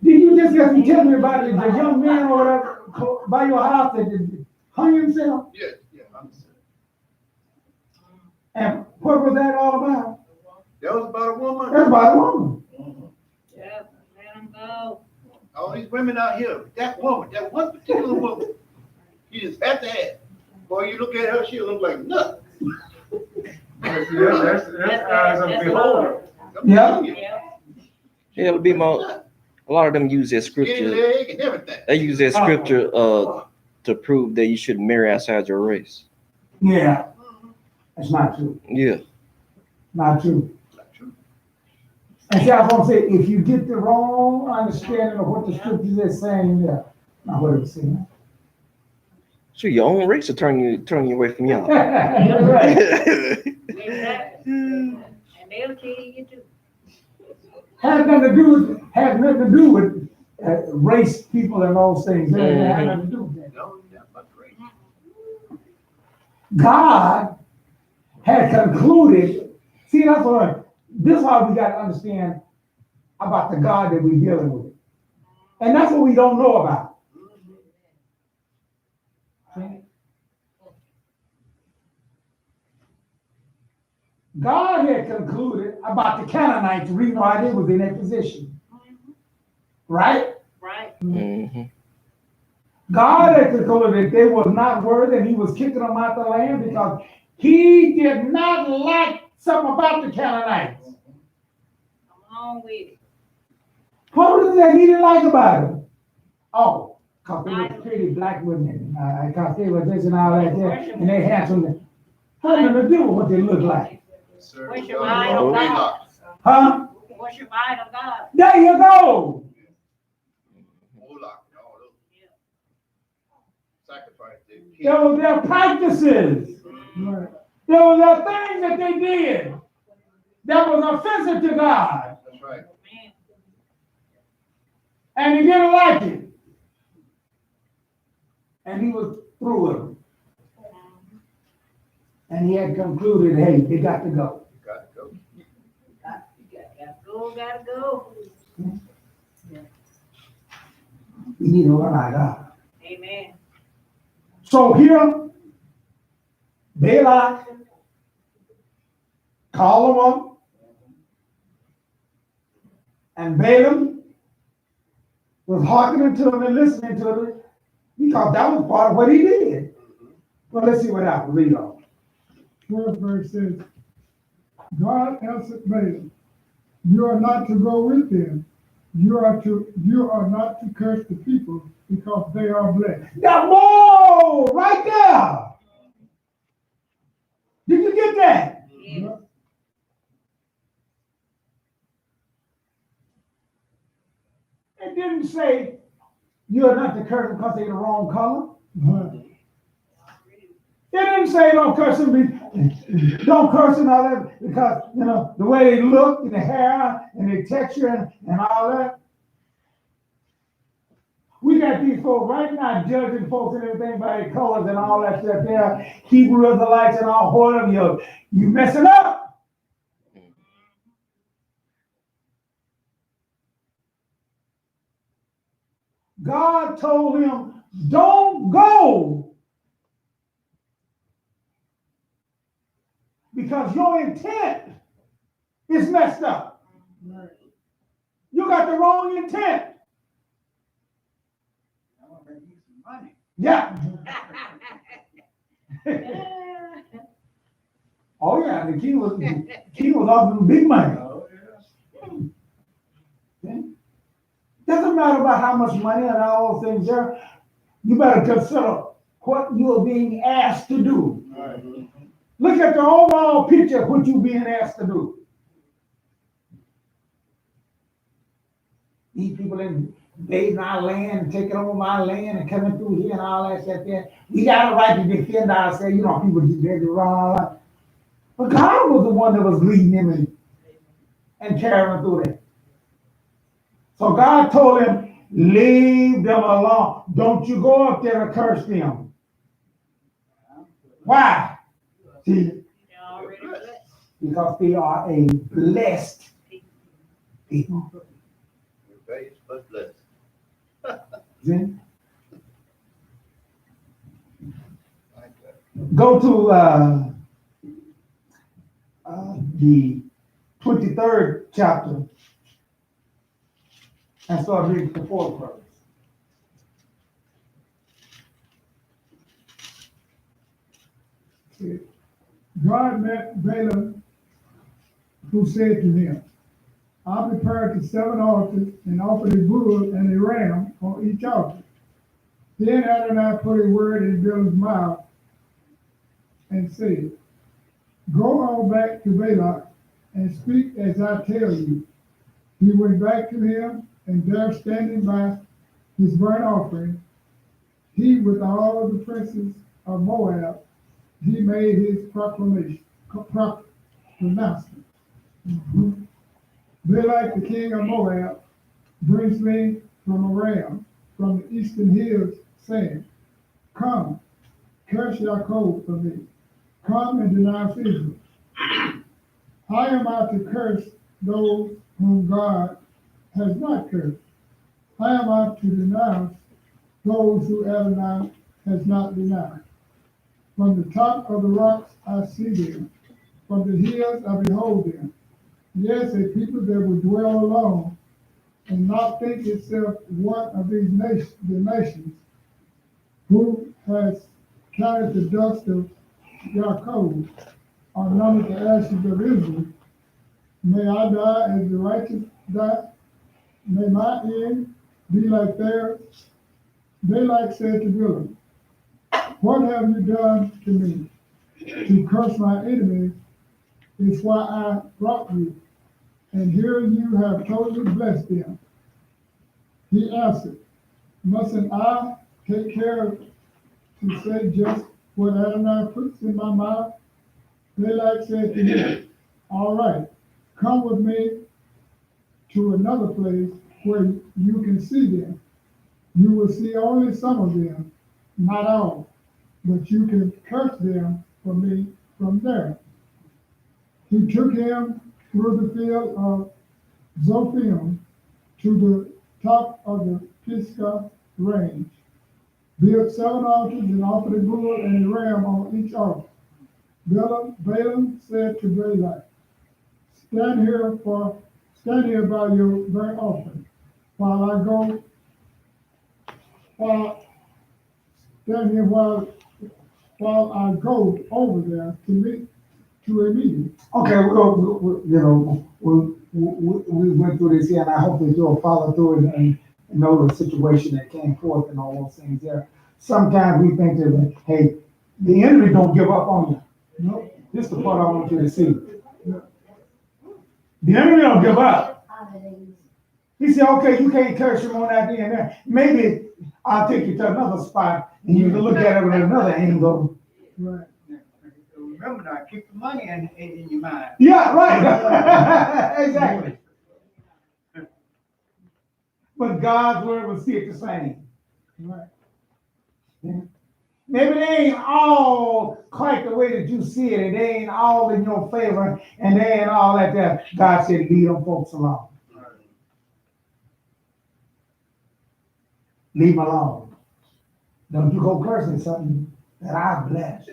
Did you just get me telling me about the young man or whatever by your house that hung himself? Yeah, I'm saying. And what was that all about? That was about a woman. That's about a woman. Yeah, let them go. All these women out here, that woman, that one particular woman, you just have to have. Boy, you look at her, she'll look like nothing. That's eyes of the beholder. Yeah. Yeah. Yeah, it'll be more. A lot of them use that Skinny scripture. leg and everything. They use that scripture to prove that you shouldn't marry outside your race. Yeah. That's not true. Yeah. Not true. Not true. And see, I was gonna say, if you get the wrong understanding of what the scriptures is saying there, not what it's saying. Sure, your own race will turn you away from y'all. Right. Exactly. And they'll kill you too. Has nothing to do with race, people, and those things. It has nothing to do with that. No, not about the race. God had concluded. See, that's what this is how we got to understand about the God that we're dealing with, and that's what we don't know about. God had concluded about the Canaanites, the reason why they was in that position. Right? Right. Mhm. God had concluded that they was not worthy and he was kicking them out the land because he did not like something about the Canaanites. Come on with it. What was it that he didn't like about them? Oh, because they were pretty black women. Because they were this and all that there, and they had some. Nothing to do with what they look like. What's your idol God? Huh? What's your idol God? There you go. Balak and all those sacrifice they There killed. were their practices. Right. There were their things that they did that was offensive to God. That's right. Man. And he didn't like it. And he was through with them. And he had concluded, hey, they got to go. You got to go. Gotta go. We need to run our God. Amen. So here, Balak called them up, and Balaam was hearkening to them and listening to them because that was part of what he did. Well, let's see what happened. Read on. 12th verse says, God answered Balaam, you are not to go with them. You are not to curse the people because they are blessed. Now, whoa, right there. Did you get that? Yeah. It didn't say you're not to curse them because they're the wrong color. Right. It didn't say don't curse them, don't curse them all that because, you know, the way they look and the hair and the texture and all that. We got these folks right now judging folks and everything by their colors and all that stuff there. Hebrew Israelites and all, whatever, you messing up. God told him, don't go. Because your intent is messed up. Right. You got the wrong intent. Yeah. Oh yeah, the king was offering big money. Okay? Doesn't matter about how much money and all those things there. You better consider what you are being asked to do. Look at the overall picture of what you're being asked to do. These people invading our land and taking over my land and coming through here and all that stuff there. We got a right to defend ourselves. You know, people do that wrong. But God was the one that was leading them and carrying them through that. So God told him, leave them alone. Don't you go up there to curse them. Why? See, because they are a blessed people. Rebellious but blessed. See? Go to the 23rd chapter and start reading the 4th verse. God met Balaam, who said to him, I prepared the 7 altars and offered a bull and a ram on each altar. Then Adonai put a word in Balaam's mouth and said, go on back to Balak and speak as I tell you. He went back to him, and there standing by his burnt offering, he with all of the princes of Moab, he made his pronouncement. Balak, the king of Moab, brings me from Aram, from the eastern hills, saying, come, curse Yaakov for me. Come and denounce Israel. How am I to curse those whom God has not cursed? How am I to denounce those who Adonai has not denounced? From the top of the rocks I see them. From the hills I behold them. Yes, a people that will dwell alone and not think itself one of these nations, the nations, who has counted the dust of Yaakov, or numbered the ashes of Israel. May I die as the righteous die. May my end be like theirs. Balak said to Balak, what have you done to me? To curse my enemies is why I brought you, and here you have totally blessed them. He answered, mustn't I take care to say just what Adonai puts in my mouth? Balak said to him, all right, come with me to another place where you can see them. You will see only some of them, not all, but you can curse them for me from there. He took him through the field of Zophim to the top of the Pisgah range, built 7 altars and offered a bull and a ram on each altar. Balaam said to Balak, stand here by your burnt offering, while I go over there to a meeting. Okay, we went through this here, and I hope that you'll follow through and know the situation that came forth and all those things there. Sometimes we think that, hey, the enemy don't give up on you. No, this is the part I want you to see. The enemy don't give up. He said, okay, you can't curse him on that and there. Maybe I'll take you to another spot and you can look at it with another angle. Right. Remember now, keep the money in your mind. Yeah, right. Exactly. But God's word will see it the same. Right. Yeah. Maybe they ain't all quite the way that you see it, and they ain't all in your favor, and they ain't all like that. God said, leave them folks alone. Leave them alone. Don't you go cursing something that I blessed.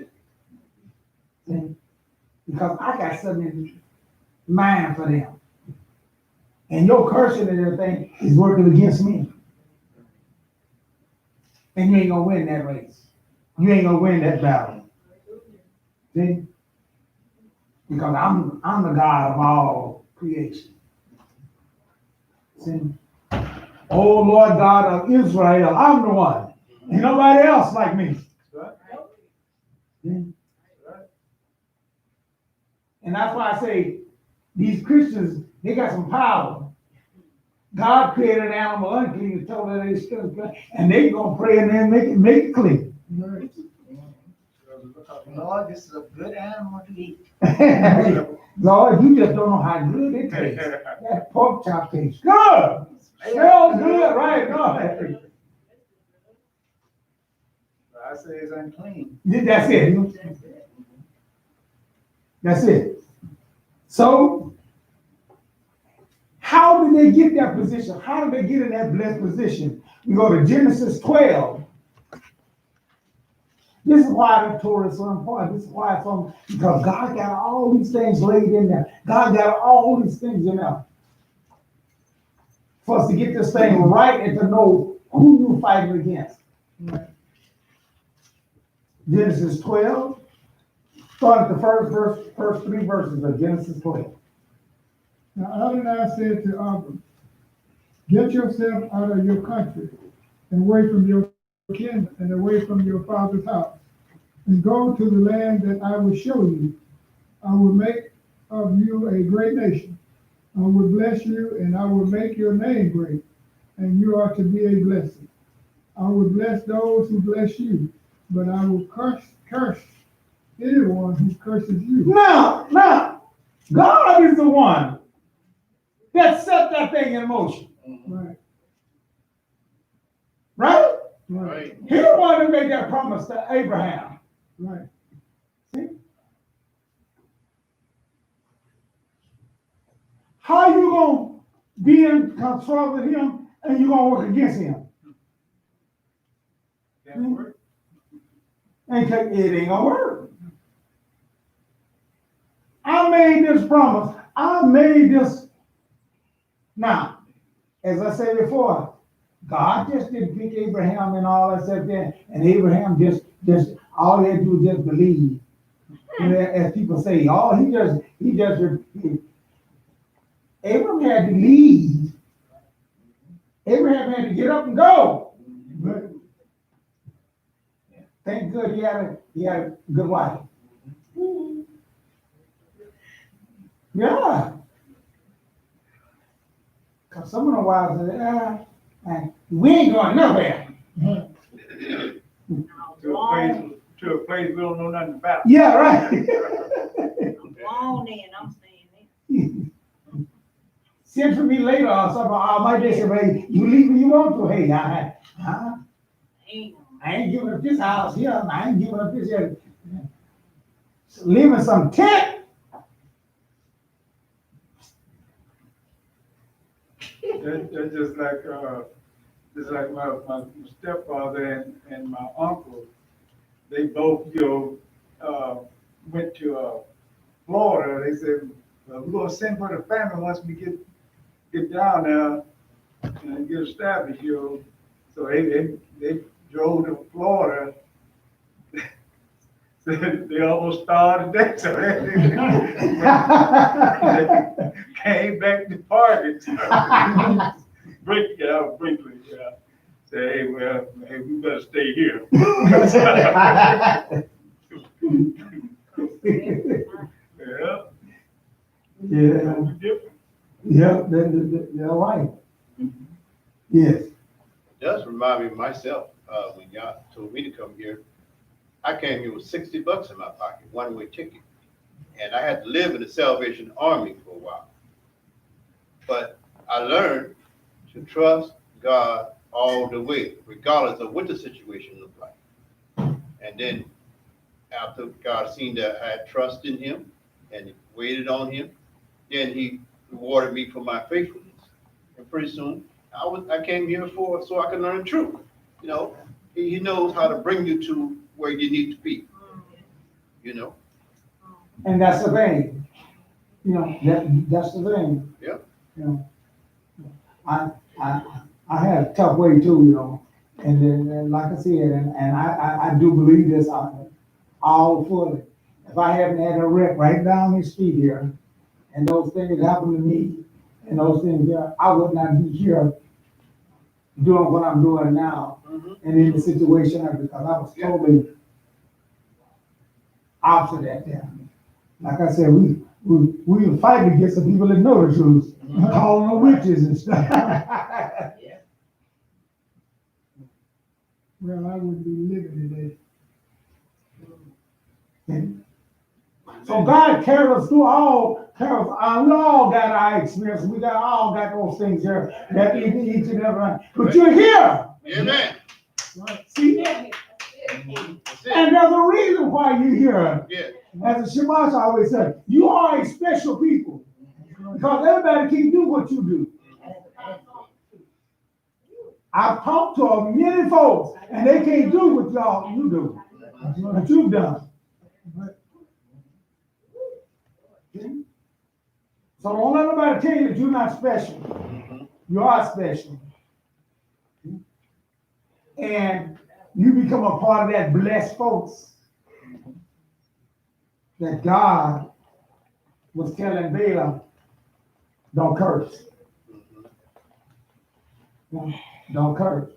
See? Because I got something in mind for them. And your cursing and everything is working against me. And you ain't gonna win that race. You ain't gonna win that battle. See? Because I'm the God of all creation. See? Oh Lord God of Israel, I'm the one. Ain't nobody else like me. See? And that's why I say these Christians, they got some power. God created an animal unclean and told them they should, and they gonna pray and then make it clean. Right. Lord, this is a good animal to eat. Lord, you just don't know how good it tastes. That pork chop tastes good. Smells good, right? No. I say it's unclean. That's it. That's it. So, how did they get that position? How did they get in that blessed position? We go to Genesis 12. This is why the Torah is so important. This is why it's so, because God got all these things laid in there. God got all these things in there for us to get this thing right and to know who you're fighting against. Right. Genesis 12. Start at the first 3 verses of Genesis 12. Now Adonai said to Abram, get yourself out of your country and away from your kin and away from your father's house, and go to the land that I will show you. I will make of you a great nation. I will bless you, and I will make your name great, and you are to be a blessing. I will bless those who bless you, but I will curse anyone who curses you. Now, God is the one that set that thing in motion. Right. Right? Right. He the one who made that promise to Abraham. Right. See? How you gonna be in control with him and you gonna work against him? That work? It ain't gonna work. made this promise. I made this. Now, as I said before, God just didn't pick Abraham and all that stuff there, and Abraham just all he had to do was just believe. And as people say, oh, he just Abraham had to leave. Abraham had to get up and go. But thank God he had a good wife. Yeah. Cause some of the wives say, we ain't going nowhere. To a place we don't know nothing about. Yeah, right. I'm gone in, I'm staying there. Send for me later or something. I might just say, hey, you leave when you want to. Hey, I ain't giving up this house here. I ain't giving up this here. Leaving some tent. That's just like my stepfather and my uncle. They both, went to Florida. They said, well, we're gonna send for the family once we get down there and get established, So they drove to Florida. They almost starved to death, so they came back to party. Brinkley, yeah. Say, hey, we better stay here. Yeah. Yeah. Yeah, they're right. Yes. It does remind me of myself, when y'all told me to come here. I came here with $60 in my pocket, one-way ticket. And I had to live in the Salvation Army for a while. But I learned to trust God all the way, regardless of what the situation looked like. And then after God seen that I had trust in him and waited on him, then he rewarded me for my faithfulness. And pretty soon, I came here so I can learn the truth. He knows how to bring you to where you need to be. And that's the thing. That's the thing. Yeah. I had a tough way too, and then like I said, and I do believe this all fully. If I hadn't had a wreck right down the street here, and those things happened to me, and those things here, I would not be here doing what I'm doing now, and in the situation because I was totally opposite at that. Like I said, we were fighting against the people that know the truth, calling them witches and stuff. Well, I wouldn't be living today. So God carried us through we all got our experience. We all got those things here that each and every one. But you're here. Amen. See? That's it. And there's a reason why you're here. Yeah. As the Shemash always said, you are a special people. Because everybody can't do what you do. I've talked to many folks, and they can't do what you do. What you've done. So don't let nobody tell you that you're not special. You are special. And you become a part of that blessed folks that God was telling Balaam, don't curse. Don't curse.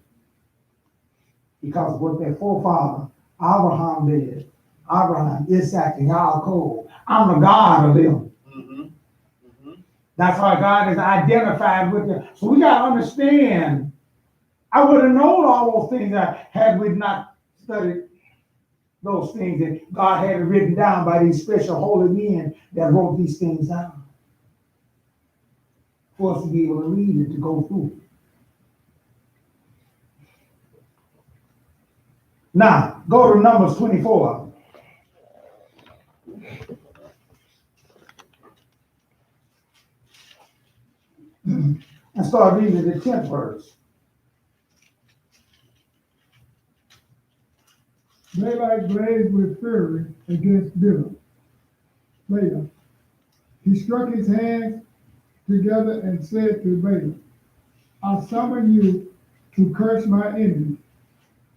Because what their forefather, Abraham did, Abraham, Isaac, and Yaakov, I'm the God of them. That's why God is identified with them. So we got to understand, I would have known all those things had we not studied those things that God had written down by these special holy men that wrote these things down for us to be able to read it, to go through. Now, go to Numbers 24. And start reading the 10th verse. Balak blazed with fury against Balaam. He struck his hands together and said to Balaam, I summon you to curse my enemies,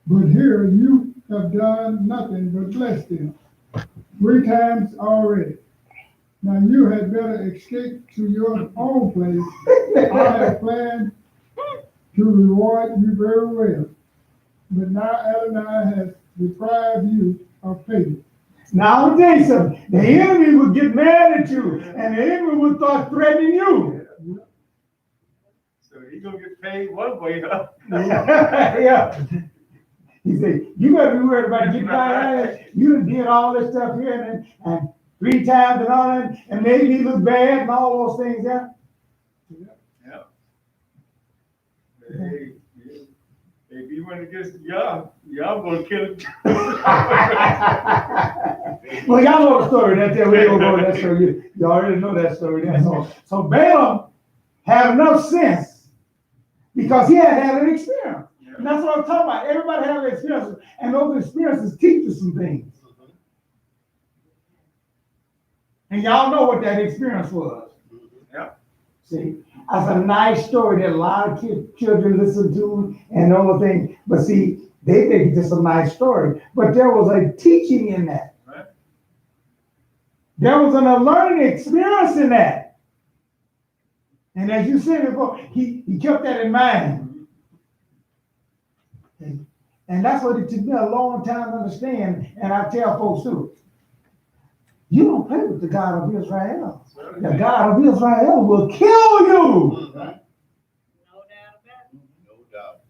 but here you have done nothing but bless them 3 times already. Now you had better escape to your own place. I have planned to reward you very well, but now Adonai has deprived you of favor. Now, I'm tell you something. The enemy would get mad at you, and the enemy would start threatening you. So he gonna get paid one way, huh? Yeah. He said, you better be worried about getting my ass. You done did all this stuff here and 3 times and all that, and made me look bad and all those things, yeah? Yeah. Hey, if you went against y'all gonna kill him. Well, y'all know the story. That's it. We ain't gonna go to that story. You already know that story. So Balaam had enough sense because he had an experience. Yeah. And that's what I'm talking about. Everybody has an experience, and those experiences teach you some things. And y'all know what that experience was. Yeah. See, that's a nice story that a lot of children listen to and all the things. But see, they think it's just a nice story. But there was a teaching in that. Right. There was a learning experience in that. And as you said before, he kept that in mind. And that's what it took me a long time to understand. And I tell folks too, you don't play with the God of Israel. The God of Israel will kill you. No doubt about it. No doubt.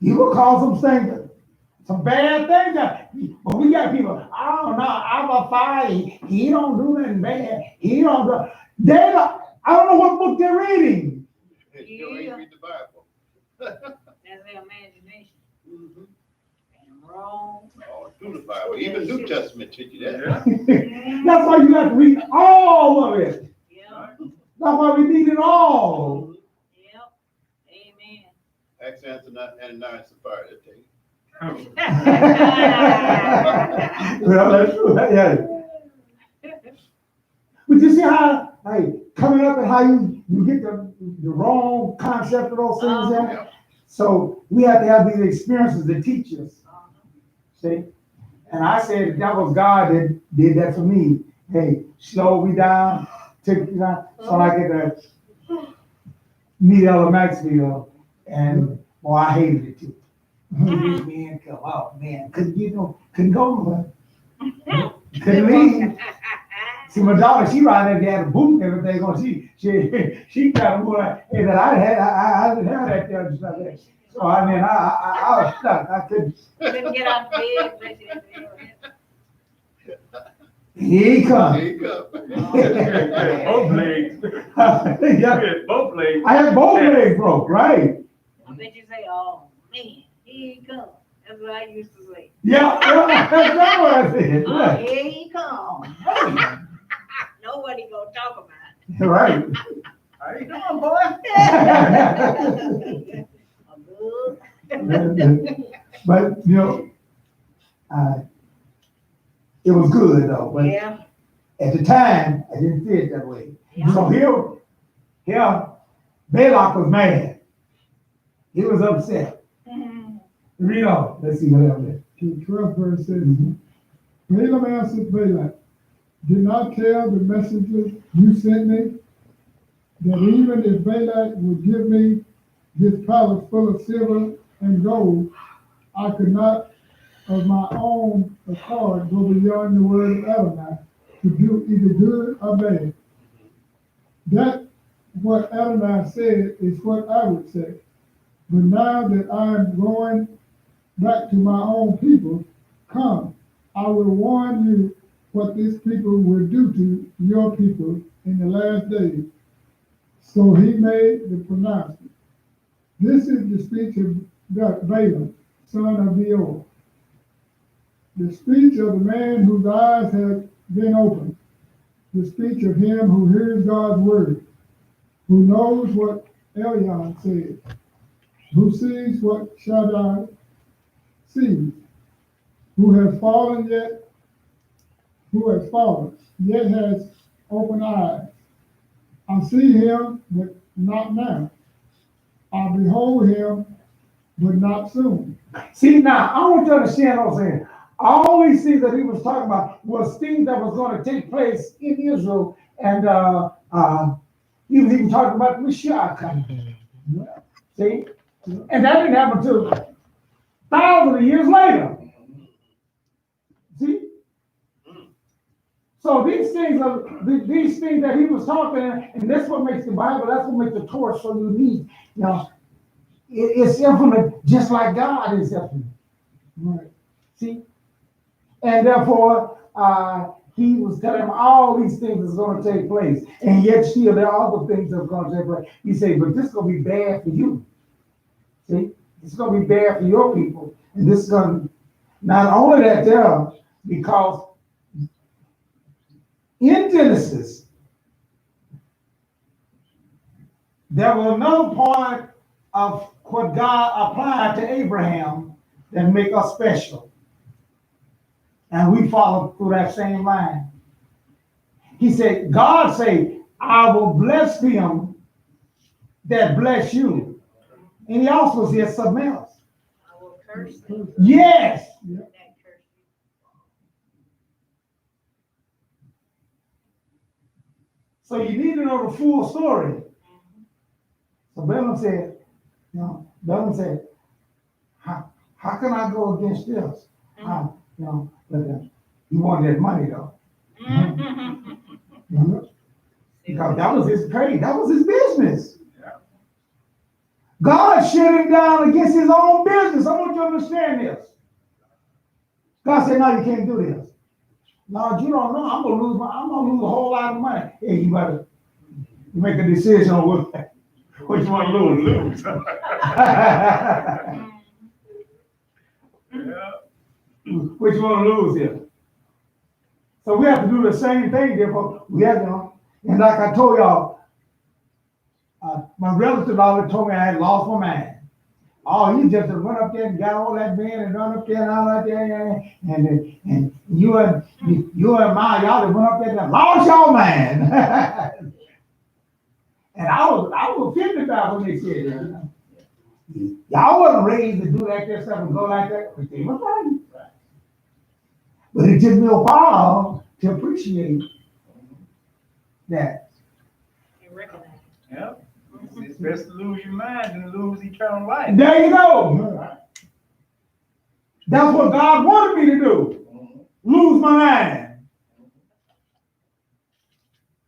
He will cause some bad things. But we got people, oh no, I'm a fire. He don't do nothing bad. He don't do. I don't know what book they're reading. They still ain't read the Bible. That's their imagination. And wrong. All through the Bible, even New Testament teach you that. Yeah. That's why you have to read all of it. Yep. That's why we need it all. Yep. Amen. Acts and 9 Sapphira, that thing. Well, that's true. Yeah. But you see how, coming up and how you get the wrong concept of those things there? Yeah. So we have to have these experiences that teach us. See? And I said that was God that did that for me. Hey, slowed me down, took me down, so I get to meet Ella Maxfield, and boy, I hated it too. Man, come out, man, couldn't go nowhere. Couldn't leave. See, my daughter, she riding there, had a boot and everything on. She kind of more like, hey, that I didn't have that there just like that. So I mean, I was stuck. I couldn't. Couldn't get out of bed. Here he comes. There you go. Both legs. Yeah, Both legs. I had both legs broke, right? I bet you say, oh man, here he comes. That's what I used to say. Yeah, that's not what I said. Oh, Right. here he comes. Nobody gonna talk about it. Right. How you doing, boy? I'm good. But, it was good though, but Yeah. at the time, I didn't see it that way. Yeah. So here, Balak was mad. He was upset. Read on. Let's see what happened. The 12th verse says, Balaam answered Balak, did not tell the messengers you sent me that even if Balak would give me his palace full of silver and gold, I could not of my own accord go beyond the word of Adonai to do either good or bad. That what Adonai said is what I would say. But now that I am going back to my own people, come, I will warn you what this people will do to your people in the last days. So he made the pronouncement. This is the speech of Balaam, son of Beor, the speech of the man whose eyes have been opened, the speech of him who hears God's word, who knows what Elion said, who sees what Shaddai sees, who has fallen, yet has open eyes. I see him, but not now. I behold him, but not soon. See, now, I want you to understand what I'm saying. All these things that he was talking about was things that was going to take place in Israel, and he was even talking about the Messiah coming. See? And that didn't happen until thousands of years later. See? So these things that he was talking, and that's what makes the Bible, that's what makes the Torah so unique. You know, it's infinite, just like God is infinite. Right. See? And therefore, he was telling him all these things is going to take place. And yet still, there are other things that are going to take place. He said, but this is going to be bad for you. See? It's going to be bad for your people. And this is going to, not only that there, because in Genesis, there was another part of what God applied to Abraham that make us special. And we follow through that same line. He said, God said, I will bless them that bless you. And he also said something else. I will curse them. Yes. Yeah. That curse you. So you need to know the full story. So Balaam said, how can I go against this? But he wanted that money though. Because that was his trade, that was his business. God shut him down against his own business. I want you to understand this. God said, no, you can't do this. Lord, you don't know. I'm gonna lose a whole lot of money. Hey, you better make a decision on what you want to lose. What you want to lose here? So we have to do the same thing, therefore. We have to, and like I told y'all, my relative always told me I had lost my mind. Oh, you just run up there and got all that man and run up there and all that there, and you and my y'all that run up there and lost your mind. And I was offended by when they said that. Y'all wasn't raised to do like that stuff and go like that, but they were right. But it took me a while to appreciate that. You recognize. Yeah. It's best to lose your mind than to lose eternal life. There you go. That's what God wanted me to do. Lose my mind.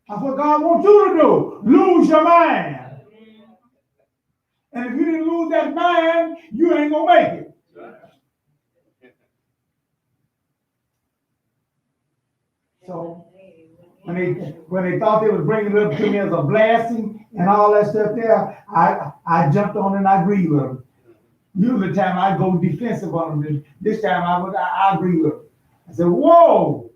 That's what God wants you to do. Lose your mind. And if you didn't lose that mind, you ain't gonna make it. So when they thought they was bringing it up to me as a blessing and all that stuff there, I jumped on and I agreed with them. Usually the time I go defensive on them. This time I agree with them. I said, whoa.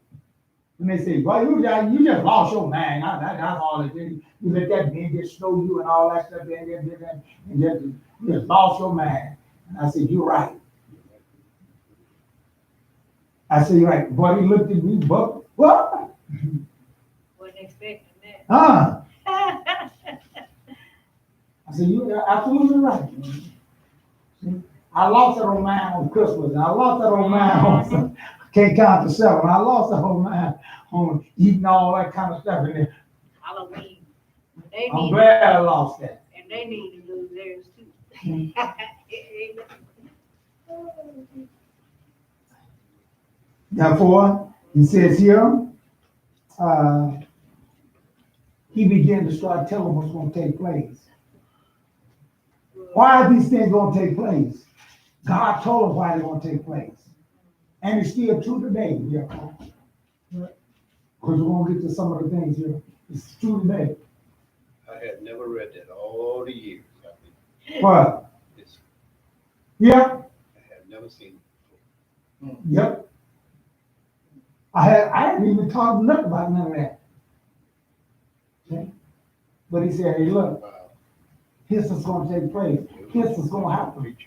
And they say, well, you just lost your mind. That's all it is. You let that man just slow you and all that stuff and just lost your mind. And I said, you're right. I said, you're right. Boy, he looked at me, but what? Wasn't expecting that. I said, you're absolutely right. I lost that old mind on Christmas, and I lost that old mind on can't count to 7. I lost that whole mind on eating all that kind of stuff in there. Halloween. I'm glad I lost that. And they need to lose theirs too. Therefore, he says here, he began to start telling what's going to take place. Why are these things going to take place? God told us why they're going to take place. And it's still true today. Yeah. Because we're going to get to some of the things here. It's true today. I had never read that all the years. What? It's, Yeah. I had never seen it before. Yep. I hadn't even talked nothing about none of that. Okay? But he said, hey, look, Wow. this is going to take place. This is going to happen.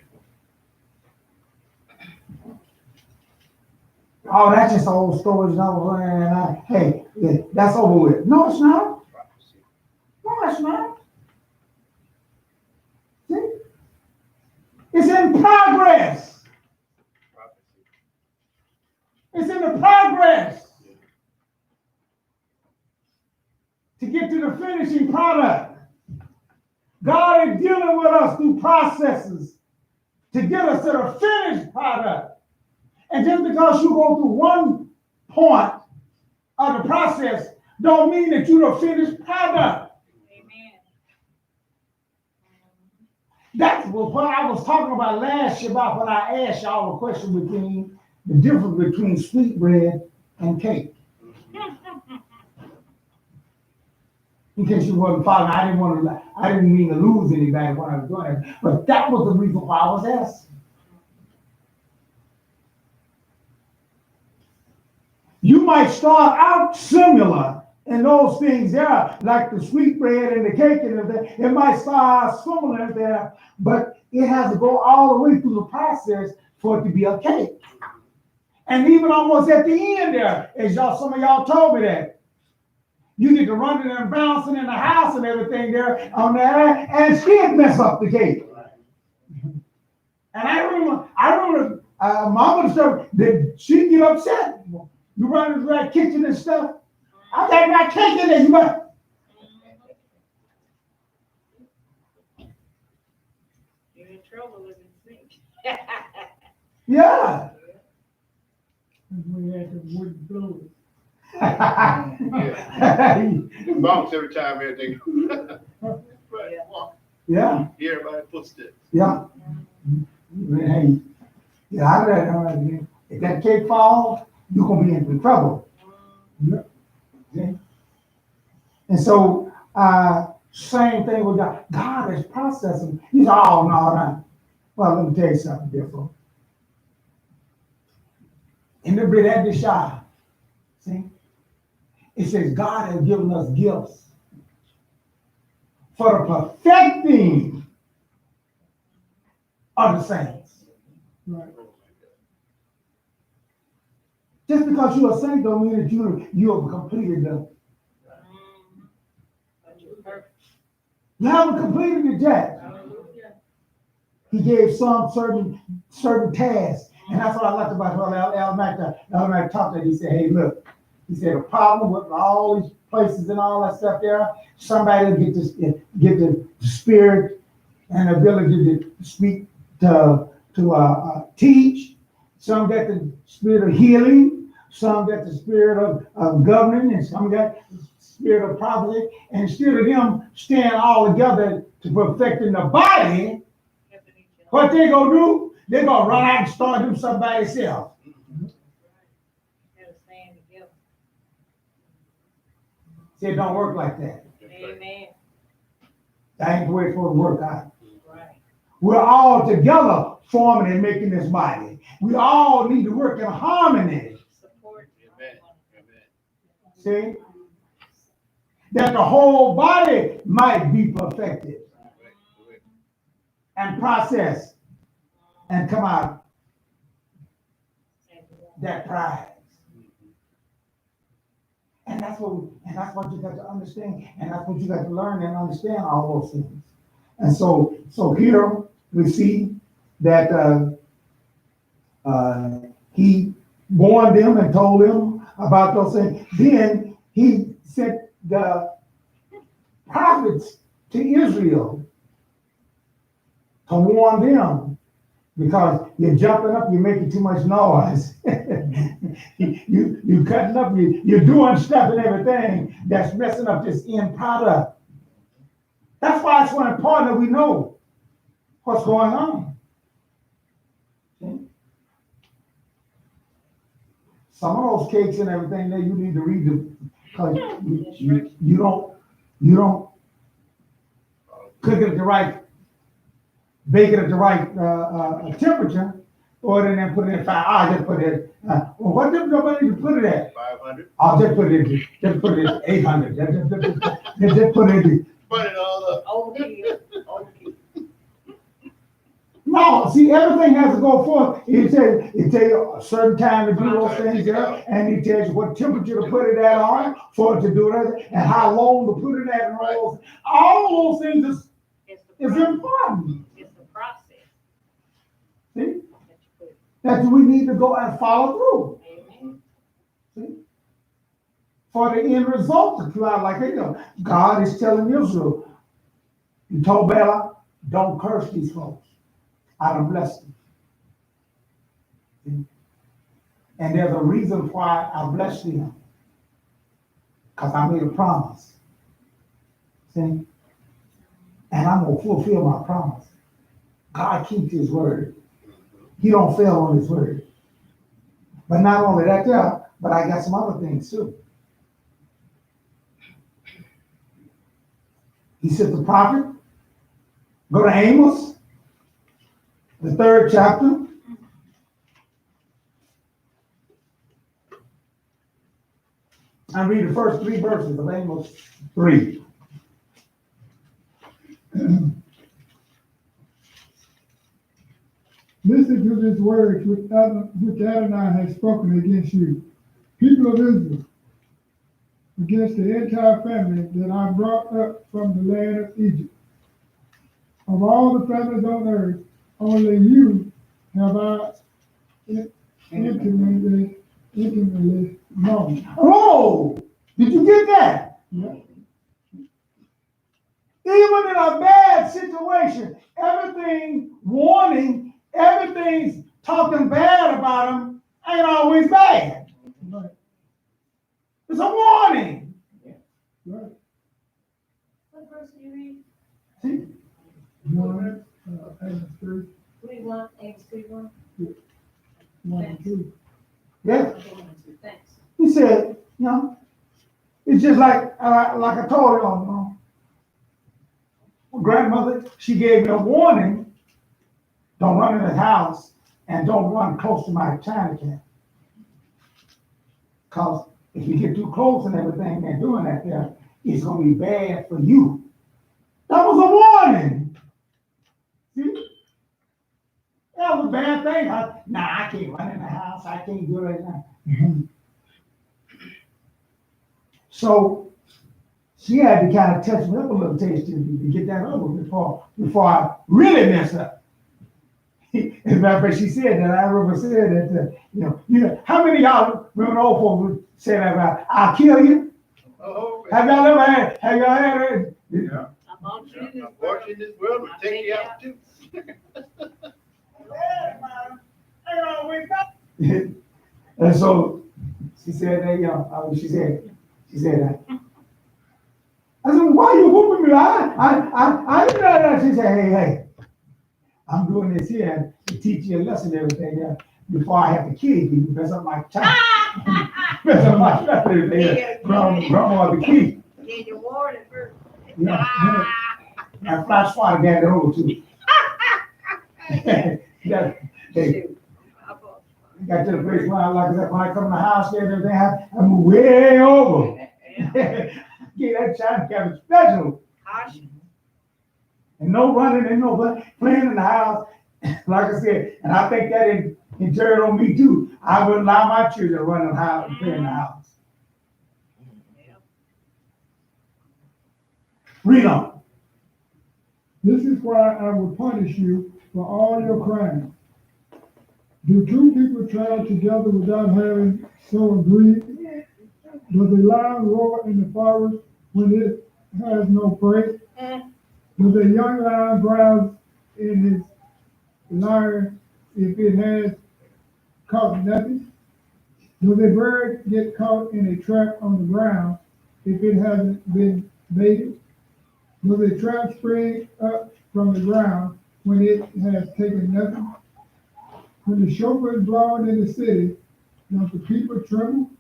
Oh, that's just old stories and all that. Hey, yeah, that's over with. No, it's not. Prophecy. No, it's not. See? It's in progress. Prophecy. It's in the progress to get to the finishing product. God is dealing with us through processes to get us to the finished product. And just because you go through one point of the process, don't mean that you're the finished product. Amen. That's what I was talking about last Shabbat when I asked y'all a question between the difference between sweet bread and cake. In case you wasn't following, I didn't mean to lose anybody when I was doing it, but that was the reason why I was asking. You might start out similar in those things there, like the sweet bread and the cake and everything. It might start out similar there, but it has to go all the way through the process for it to be a cake. And even almost at the end there, as some of y'all told me that, you get to running and bouncing in the house and everything there on that, and still mess up the cake. And I remember Mama said that she'd get upset. You run into that kitchen and stuff. I got my cake in there. You got. You're in trouble with the sink. Yeah. We had the wood blow. Bounce every time everything. Right. Yeah. Hear everybody footsteps. Yeah. Hey, if that cake falls, you're gonna be in trouble. Yeah. Okay. And so, same thing with God. God is processing. He's all no. Well, let me tell you something different. In the Readng, see, it says God has given us gifts for the perfecting of the saints. Right. Just because you're a saint don't mean that you have completed them. You haven't completed it yet. He gave some certain tasks. And that's what I liked about Micah talked to. He said, hey, look, he said, the problem with all these places and all that stuff there, somebody will get the spirit and ability to speak, to teach. Some get the spirit of healing. Some get the spirit of governing, and some get the spirit of prophecy. And instead of them staying all together to perfecting the body, what they gonna do? They gonna run out and start doing something by themselves. See, it don't work like that. Amen. That ain't the way it's supposed to work out. Right. We're all together forming and making this body. We all need to work in harmony. Support. Amen. Amen. See? That the whole body might be perfected and processed and come out that prize. And that's what you got to understand, and that's what you got to learn and understand all those things. And so here we see that he warned them and told them about those things. Then he sent the prophets to Israel to warn them, because you're jumping up, you're making too much noise. you cutting up, you're doing stuff and everything that's messing up this end product. That's why it's so important that we know what's going on. See? Some of those cakes and everything there, you need to read them, because you don't cook it at the right, bake it at the right temperature, or then put it in fire. I just put it. Well, what nobody need to put it at? 500. I'll just put it at 800. Just put it. Put it all up. Okay. No, No, see, everything has to go forth. It tell you a certain time to do those things there, and he tells you what temperature to put it at on for it to do that, and how long to put it at, and all those things is important. It's the process. See? That we need to go and follow through. Amen. See? For the end result to come out like they do. God is telling Israel, he told Balak, don't curse these folks. I done blessed them. See? And there's a reason why I blessed them. Because I made a promise. See? And I'm going to fulfill my promise. God keeps his word. He don't fail on his word. But not only that there, but I got some other things too. He said the prophet, go to Amos, the 3rd chapter. I read the first 3 verses of Amos 3. Listen to this word which Adonai has spoken against you, people of Israel, against the entire family that I brought up from the land of Egypt. Of all the families on earth, only you have I intimately known. Oh, did you get that? Yeah. Even in a bad situation, everything warning, everything's talking bad about them ain't always bad. Right. It's a warning. Right. What verse do you read? See? One, Amos 3, 3:1, Amos 3:1. 1 and 2. Yeah. Thanks. He said, you know, it's just like I told you, my grandmother, she gave me a warning, don't run in the house and don't run close to my china cat. Because if you get too close and everything and doing that there, it's going to be bad for you. That was a warning. See? That was a bad thing. I can't run in the house. I can't do it now. So she had to kind of touch me up a little taste to get that over before I really mess up. As a matter of fact, she said that. I remember said that, you know, how many of y'all remember old folks would say that about, I'll kill you? Oh, Have y'all had it? yeah. I'm Unfortunately, this world will take you out too. And so she said that, she said that. I said, why are you whooping me? I didn't know that. She said, hey, I'm doing this here to teach you a lesson and everything before I have to kill you. You mess up my child. Mess up my child. Grandma the key. Get your warning first. Yeah. And flash water got it over to me. Hey, got to the place where when I come to the house there and everything, I move way over. Get that child cabin special. And no running and no playing in the house. Like I said, and I think that injured on me too. I wouldn't allow my children to run in the house and play in the house. Read on. This is why I will punish you for all your crimes. Do two people travel together without having so agreed? Does a lion roar in the forest when it has no prey? Does a young lion browse in his lair if it has caught nothing? Does a bird get caught in a trap on the ground if it hasn't been baited? Does a trap spring up from the ground when it has taken nothing? When the shofar is blown in the city, does the people tremble?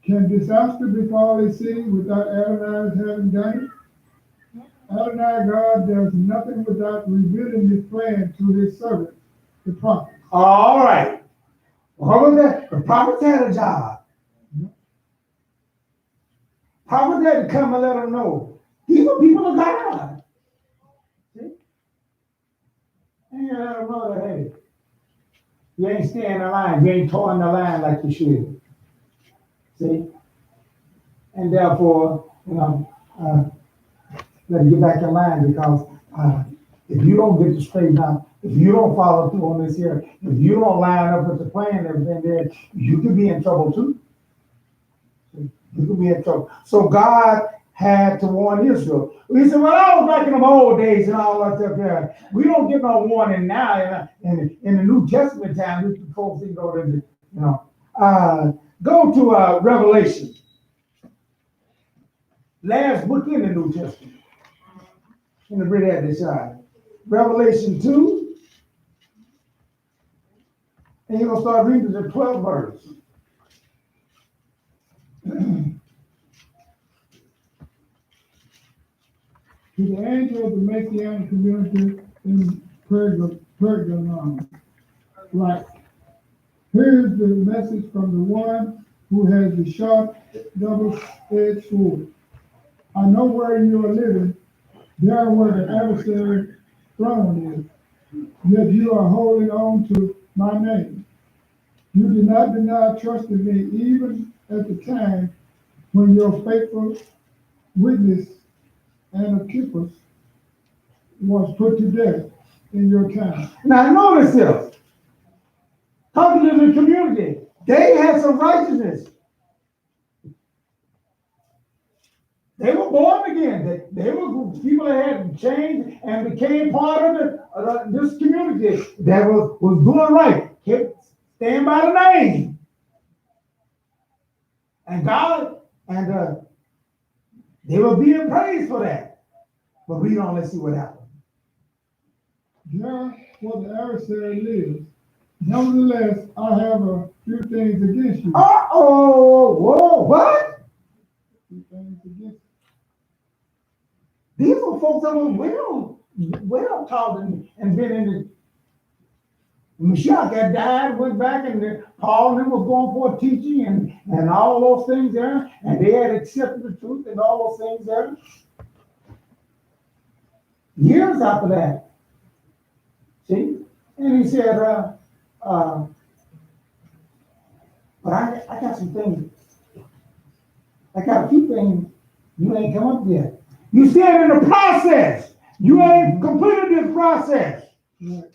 Can disaster befall a city without Adonai having done it? Adonai God does nothing without revealing his plan to his servant, the prophet. All right. What was that? The prophet had a job. Prophet had to come and let them know. These are people of God. See? And you let them know that, hey, you ain't staying the line, you ain't towing the line like you should. See? And therefore, let get back in line because if you don't get it straightened out, if you don't follow through on this here, if you don't line up with the plan and everything there, you could be in trouble too. You could be in trouble. So God had to warn Israel. He said, well, I was back in the old days and all that stuff there. We don't get no warning now in the New Testament time. These folks can go to, go to Revelation. Last book in the New Testament. In the read at this side. Revelation 2. And you're going to start reading the 12th verse. To the angel of the Messianic community in Pergamum, right. Here's the message from the one who has the sharp, double-edged sword. I know where you are living, there where the adversary throne is, yet you are holding on to my name. You did not deny trusting me even at the time when your faithful witness and Archippus was put to death in your time. Now notice this. Talking to the community, they had some righteousness. They were born again. They were people that had changed and became part of this community that was doing right, kept staying by the name. And God, they were being praised for that. But read on, let's see what happened. There where the adversary lives. Nevertheless, I have a few things against you. Whoa, what? Few things against you. These were folks that were well taught and been in the Messiah had died, went back, and Paul and them was going for teaching and all those things there, and they had accepted the truth and all those things there. Years after that, see, and he said, but I got some things. I got a few things you ain't come up yet. You still in the process. You ain't completed this process. Right.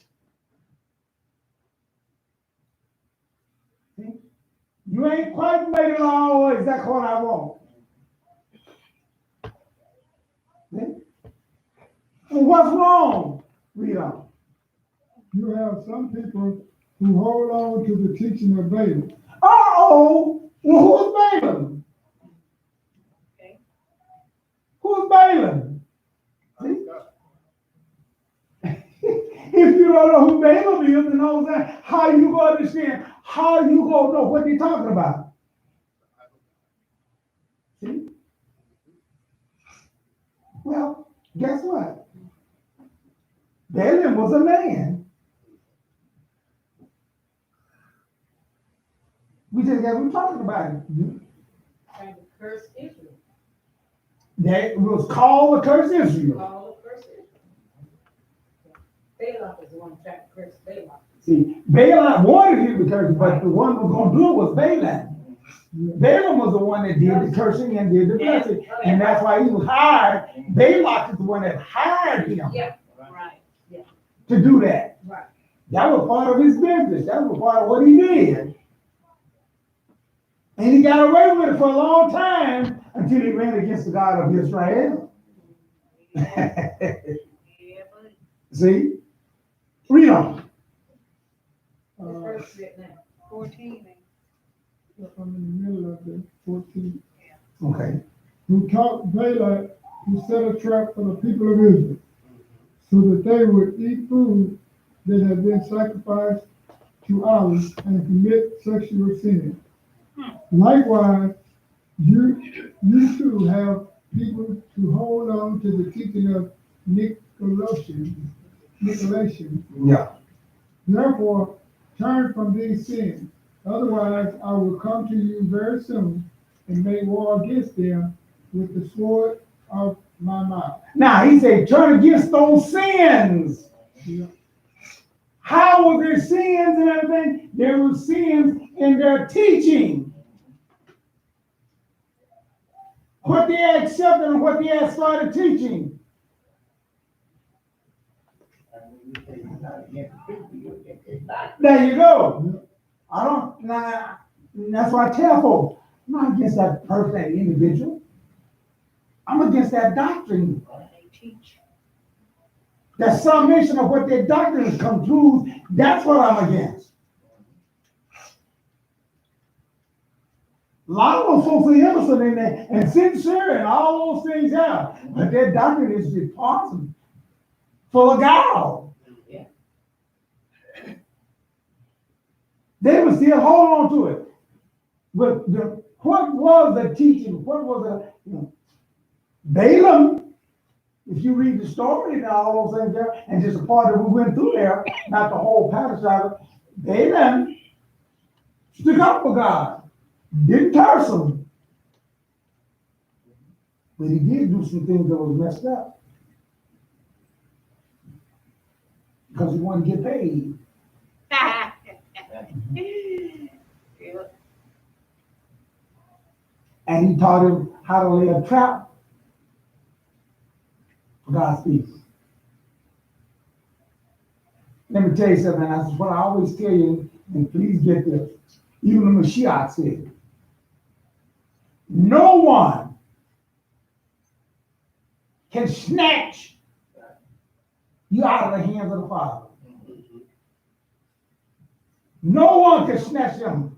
You ain't quite made it all exactly what I want. And what's wrong? Read on. You have some people who hold on to the teaching of Balak. Well, who's Balaam? Okay. Who's Balaam? If you don't know who Balaam is, then all that, how you gonna understand? How you gonna know what they're talking about? See? Well, guess what? Balaam was a man. We just got to talking about it. Trying to curse Israel. That was called to curse Israel. Call to curse Israel. Balak is the one trying to curse Balak. See, Balak wanted him to curse, but the one who was going to do it was Balak. Balaam was the one that did the cursing and did the blessing, and that's why he was hired. Balak is the one that hired him Right. to do that. Right. That was part of his business. That was part of what he did. And he got away with it for a long time until he ran against the God of Israel. See? Read on. Verse 14. I'm in the middle of the 14. Okay. Who taught Balak to set a trap for the people of Israel, so that they would eat food that had been sacrificed to idols and commit sexual sin. Likewise, you too have people to hold on to the teaching of Nicolaitan. Yeah. Therefore, turn from these sins. Otherwise, I will come to you very soon and make war against them with the sword of my mouth. Now he said, turn against those sins. Yeah. How was their sins and everything? There were sins in their teaching. What they had accepted and what they had started teaching. There you go. I don't, nah, that's why I tell folks, I'm not against that person, that individual. I'm against that doctrine. That summation of what their doctrine concludes, that's what I'm against. A lot of those folks are innocent in there and sincere and all those things out, but their doctrine is just awesome, full of gall. They were still holding on to it. But what was the teaching? What was the Balaam? If you read the story and all those things there, and just a part that we went through there, not the whole Parashah, Balaam stood up for God, didn't curse him, but he did do some things that was messed up because he wanted to get paid. And he taught him how to lay a trap for God's people. Let me tell you something, that's what I always tell you, and please get this. Even the Mashiach said, no one can snatch you out of the hands of the Father. No one can snatch them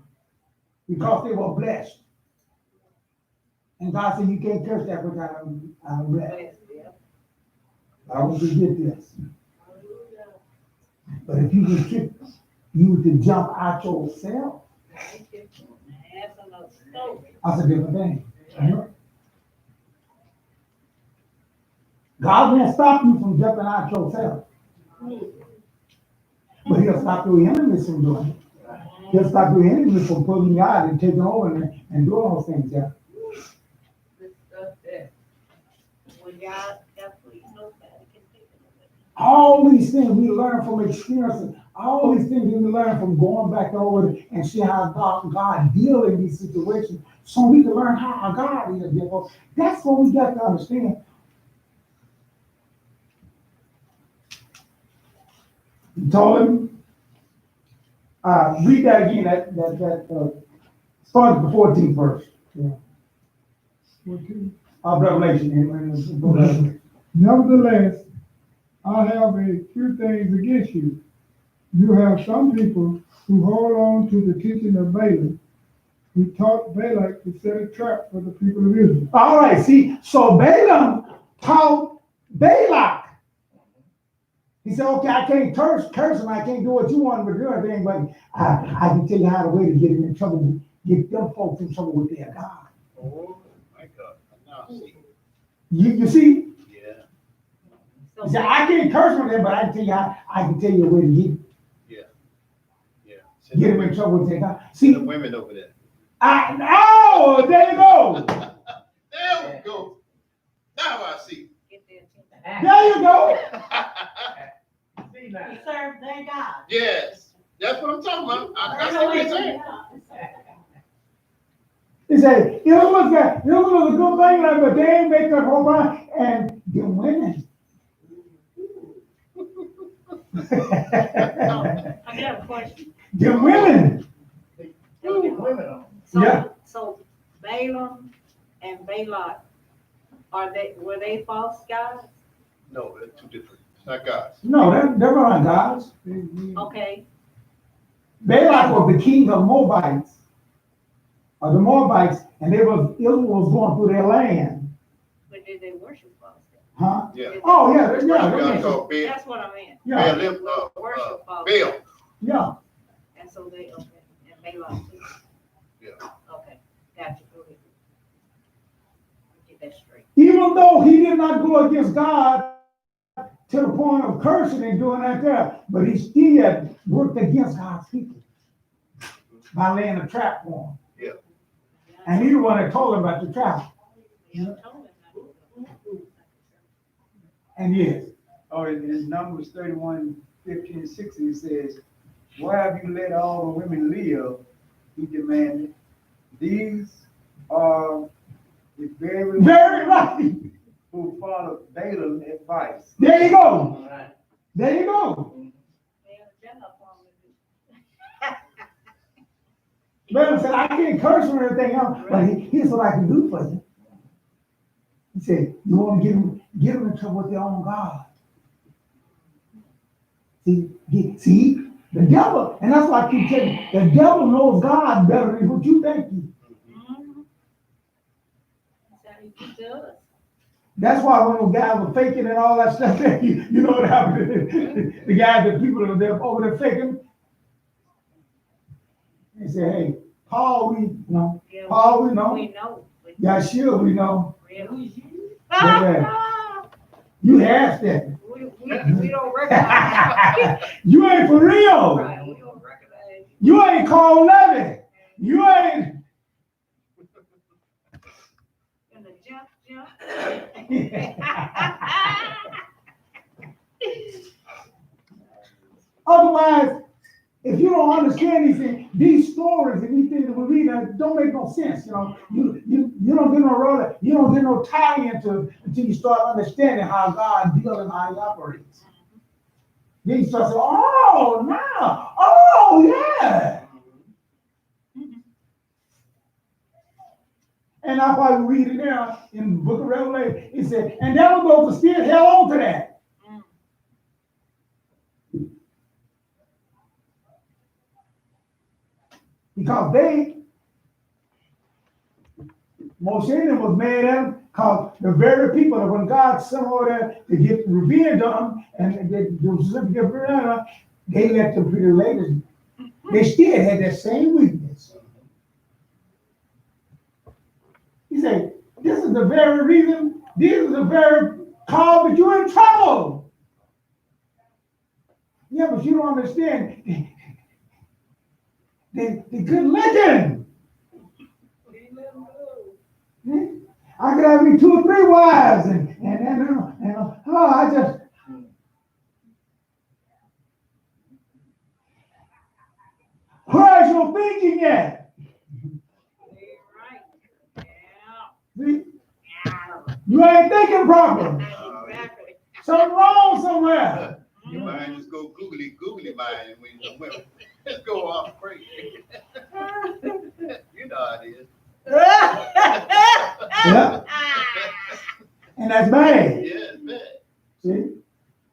because they were blessed. And God said, you can't curse that which I'm blessed. But I want you to get this. But if you can kick you to jump out yourself, that's a different thing. God won't stop you from jumping out yourself. But he'll stop your enemies from doing it. He'll stop your enemies from pulling you out and taking over and doing those things there. All these things we learn from experiences. All these things we learn from going back over and see how God deals in these situations, so we can learn how God is. That's what we got to understand. He told him, read that again. That start at the 14th verse. Yeah. 14. Of Revelation. Nevertheless, I have a few things against you. You have some people who hold on to the teaching of Balaam, who taught Balak to set a trap for the people of Israel. All right, see, so Balaam taught Balak. He said, okay, I can't curse him, I can't do what you want him to do, everything, but I can tell you how to way to get him in trouble, get them folks in trouble with their God. Oh, my God. Now, see. You see? Yeah. He said, I can't curse with them, but I can tell you a way to get him in trouble with their God. See, the women over there. There you go. There we go. Now I see. There you go. You serve their God. Yes. That's what I'm talking about. I see what you're saying. He said, it was a good thing, like, but they ain't make that whole run. And the women. I got a question. The women. Yeah. So Balaam and Balak, were they false gods? No, they're two different. It's not gods. No, they're not gods. Okay. Balak was the king of Moabites. Or the Moabites, and Israel was going through their land. But did they worship false gods? Huh? Yeah. Oh, yeah. God called Baal. That's what I meant. Yeah. Worship false Baal. gods. Yeah. And so they, okay, and Balak too. Yeah. Okay, gotcha. Go ahead. Get that straight. Even though he did not go against God to the point of cursing and doing that there, but he still worked against God's people by laying a trap for him. Yeah. And he's the one that told him about the trap. And yes. Oh, in Numbers 31, 15:60, it says, "Why have you let all the women live?" He demanded. "These are the very Very right. who followed Balaam's advice." There you go. There you go. Balaam said, I can't curse or anything else, but here's what I can do for you. He said, you want to get them in trouble with their own God. See, the devil, and that's why I keep telling you, the devil knows God better than what you think he. That's why when those guys were faking and all that stuff, you know what happened? The guys, the people that were over there faking, they said, hey, Paul, we know. Paul, we know. We know. Yeah, sure, we know. Really? Yeah. You asked that. We don't recognize. You ain't for real. Right, we don't recognize. You ain't called nothing. You ain't. In the jump. Otherwise, if you don't understand these things, these stories and these things that we read don't make no sense. You know, you don't get no roller, you don't get no tie into until you start understanding how God deals and how He operates. Then you start saying, "Oh, now, oh yeah." And that's why we read it there in the book of Revelation. It said, and devil goes to still held on to that. Because Moshe was mad at them, because the very people that when God sent over there to get revenge on them, and they let the pretty ladies, they still had that same weakness. He said, this is the very reason, this is the very cause that you're in trouble. Yeah, but you don't understand. They couldn't listen. I could have me 2 or 3 wives, and I just. Where's your thinking at? See? You ain't thinking properly. Something wrong somewhere. Your mind just go googly mind when you women. Just go off crazy. You know how it is. Yeah. And that's bad. Yeah, it's bad. See?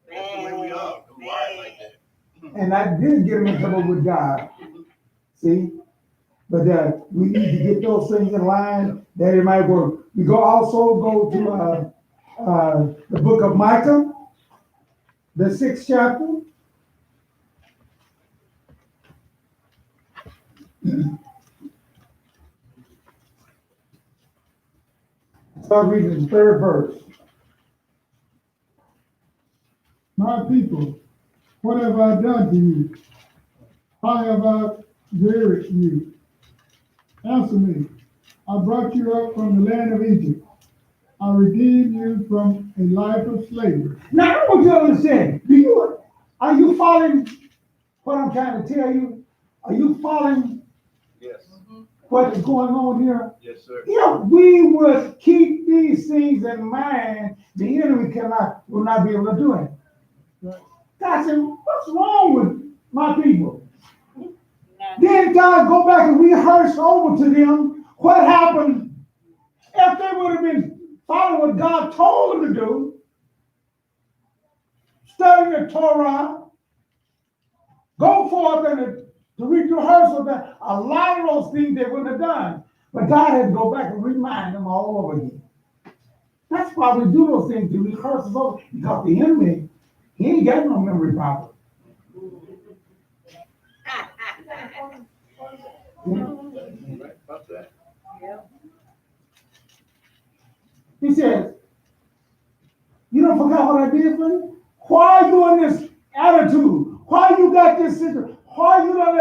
That's the way we are. We're wired like that. And that did get him in trouble with God. See? But we need to get those things in line that it might work. We also go to the book of Micah, the 6th chapter. Start reading the 3rd verse. My people, what have I done to you? How have I wearied you? Answer me. I brought you up from the land of Egypt. I redeemed you from a life of slavery. Now, I want you to understand. Are you following what I'm trying to tell you? Are you following Yes. what is going on here? Yes, sir. If we would keep these things in mind, the enemy will not be able to do it. God said, what's wrong with my people? Then God go back and rehearse over to them what happened if they would have been following what God told them to do, studying the Torah, go forth and to rehearse that a lot of those things they wouldn't have done. But God had to go back and remind them all over again. That's why we do those things, to rehearse us over, because the enemy, he ain't got no memory problem. About that. He says, you don't forget what I did for you? Why are you in this attitude? Why you got this situation? Why you don't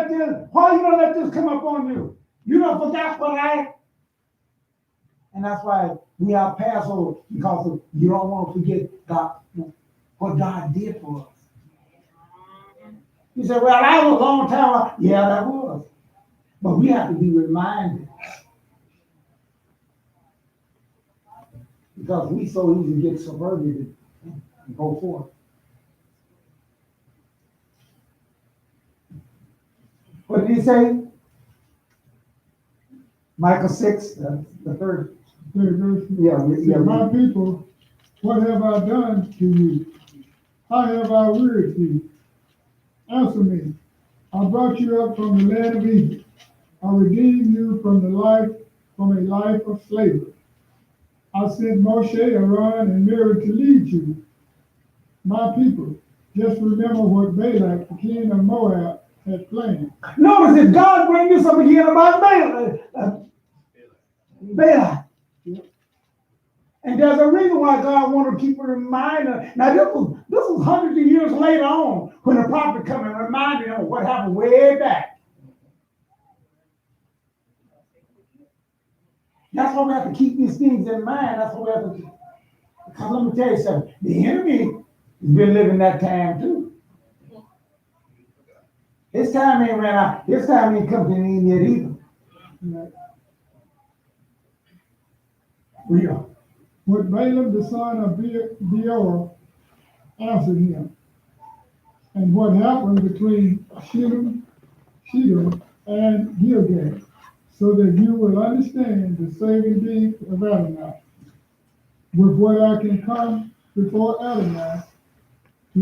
let this come up on you? You don't forget what and that's why we have Passover, because you don't want to forget God, what God did for us. You say, well, that was a long time ago. Yeah, that was. But we have to be reminded. Because we so easily get subverted and go forth. What did he say? Micah 6, the third. Yeah, My people, what have I done to you? How have I wearied you? Answer me. I brought you up from the land of Egypt. I redeemed you from a life of slavery. I sent Moshe, Aaron, and Miriam to lead you. My people, just remember what Balak, the king of Moab, had planned. Notice that God bring this up again about Balak. And there's a reason why God wanted to keep a reminder. Now this was hundreds of years later on when the prophet come and reminded him of what happened way back. That's why we have to keep these things in mind. That's why we have to. Because let me tell you something. The enemy has been living that time too. His time ain't ran out. His time ain't come to an end yet either. We are. What Balaam, the son of Beor, answered him, and what happened between Shittim and Gilgal, so that you will understand the saving deed of Adonai, with what I can come before Adonai to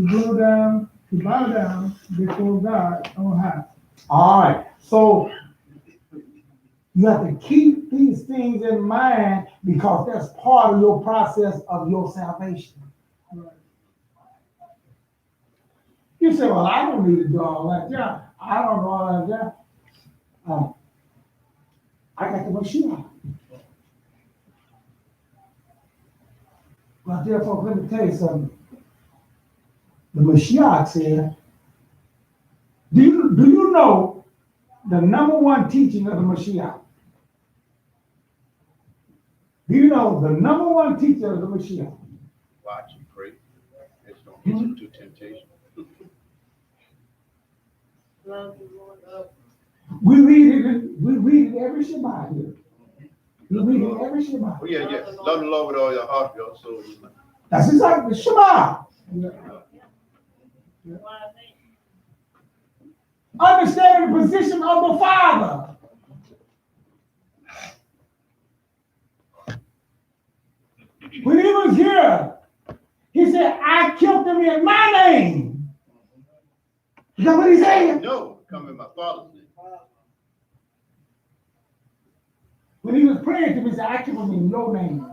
bow down before God on high. All right. So you have to keep these things in mind because that's part of your process of your salvation. Right. You say, well, I don't need to do all that. Yeah, I don't know all that. I got the Mashiach. Well, therefore, let me tell you something. The Mashiach said, do you know the number one teaching of the Mashiach? Do you know the number one teacher of the Mashiach? Watch and pray. It's don't get you into temptation. We read it every Shabbat here. We read it every Shabbat. Oh, yeah, yes. Love the Lord with all your heart, your soul, and mind. That's exactly the Shabbat. Understanding the position of the Father. When he was here, he said, I killed them in my name. Is that what he said? No, come in my Father's name. When he was praying to me, he said, I killed them in your name.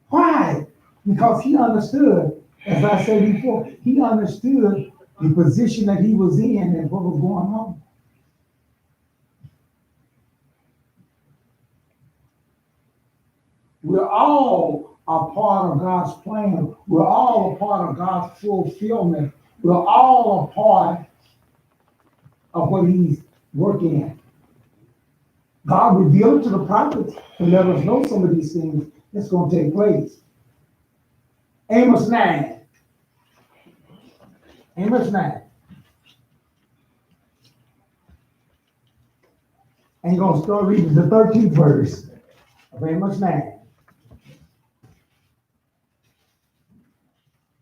Why? Because he understood, as I said before, he understood the position that he was in and what was going on. We're all a part of God's plan. We're all a part of God's fulfillment. We're all a part of what he's working at. God revealed to the prophets to let us know some of these things that's going to take place. Amos 9. Amos 9. And you're going to start reading the 13th verse of Amos 9.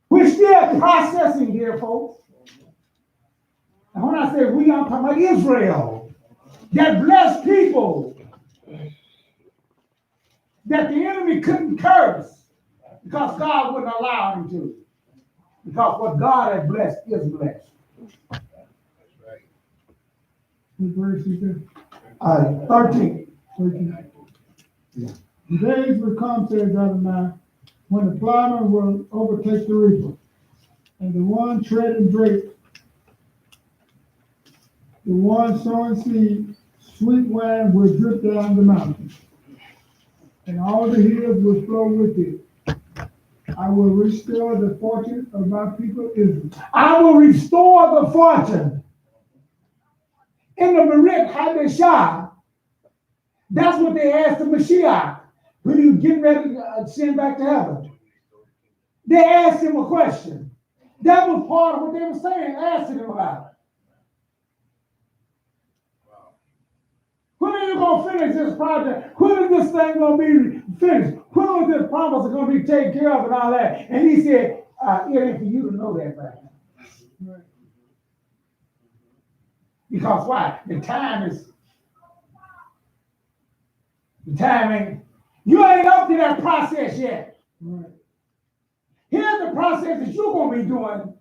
We're still processing here, folks. And when I say we, I'm talking about Israel. That blessed people that the enemy couldn't curse because God wouldn't allow him to. Because what God has blessed is blessed. That's right. What verse is that? 13. 13. Yeah. The days will come, says Adonai, when the plowman will overtake the reaper, and the one treading grape, the one sowing seed, sweet wine will drip down the mountain, and all the hills will flow with it. I will restore the fortune of my people Israel. I will restore the fortune. In the Merit Hadashah, that's what they asked the Mashiach. when he was getting ready to ascend back to heaven, they asked him a question. That was part of what they were saying, asking him about. When are you going to finish this project? When is this thing going to be finished? When is this promise going to be taken care of and all that? And he said, it ain't for you to know that right now. Because why? The time ain't, you ain't up to that process yet. Right. Here's the process that you're going to be doing.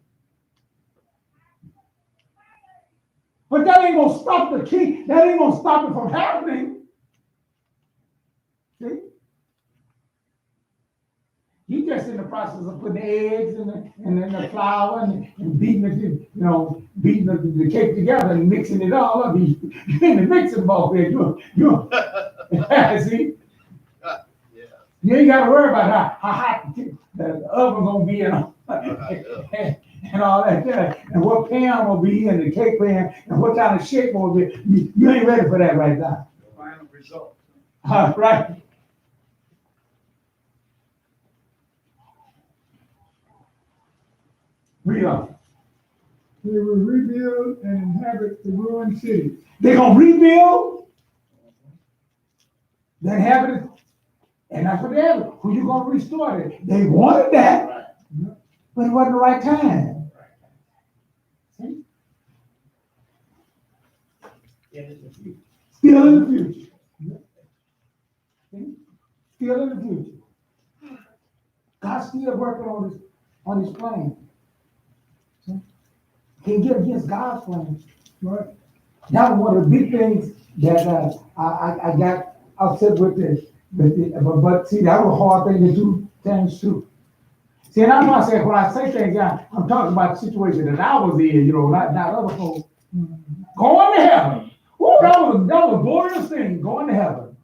But that ain't going to stop the key. That ain't going to stop it from happening. See? You just in the process of putting the eggs and the flour and beating it, beating the cake together and mixing it all up. You in the mixing bowl there. See? You ain't got to worry about how hot the oven gonna be and all that, and what pan will be in the cake pan and what kind of shape will be. You ain't ready for that right now. Final result. Right. Read on. They will rebuild and inhabit the ruined cities. They're gonna rebuild, they inhabit it. And that's what they have. Who you gonna restore it? They wanted that, but it wasn't the right time. See? Still in the future. See? Still in the future. God's still working on his plan. See? Can't get against God's plan. Right? That was one of the big things that I got upset with this. But see, that was a hard thing to do things too. See, and I'm not saying when I say things, I'm talking about the situation that I was in, not other folks. Going to heaven. Ooh, that was a glorious thing, going to heaven.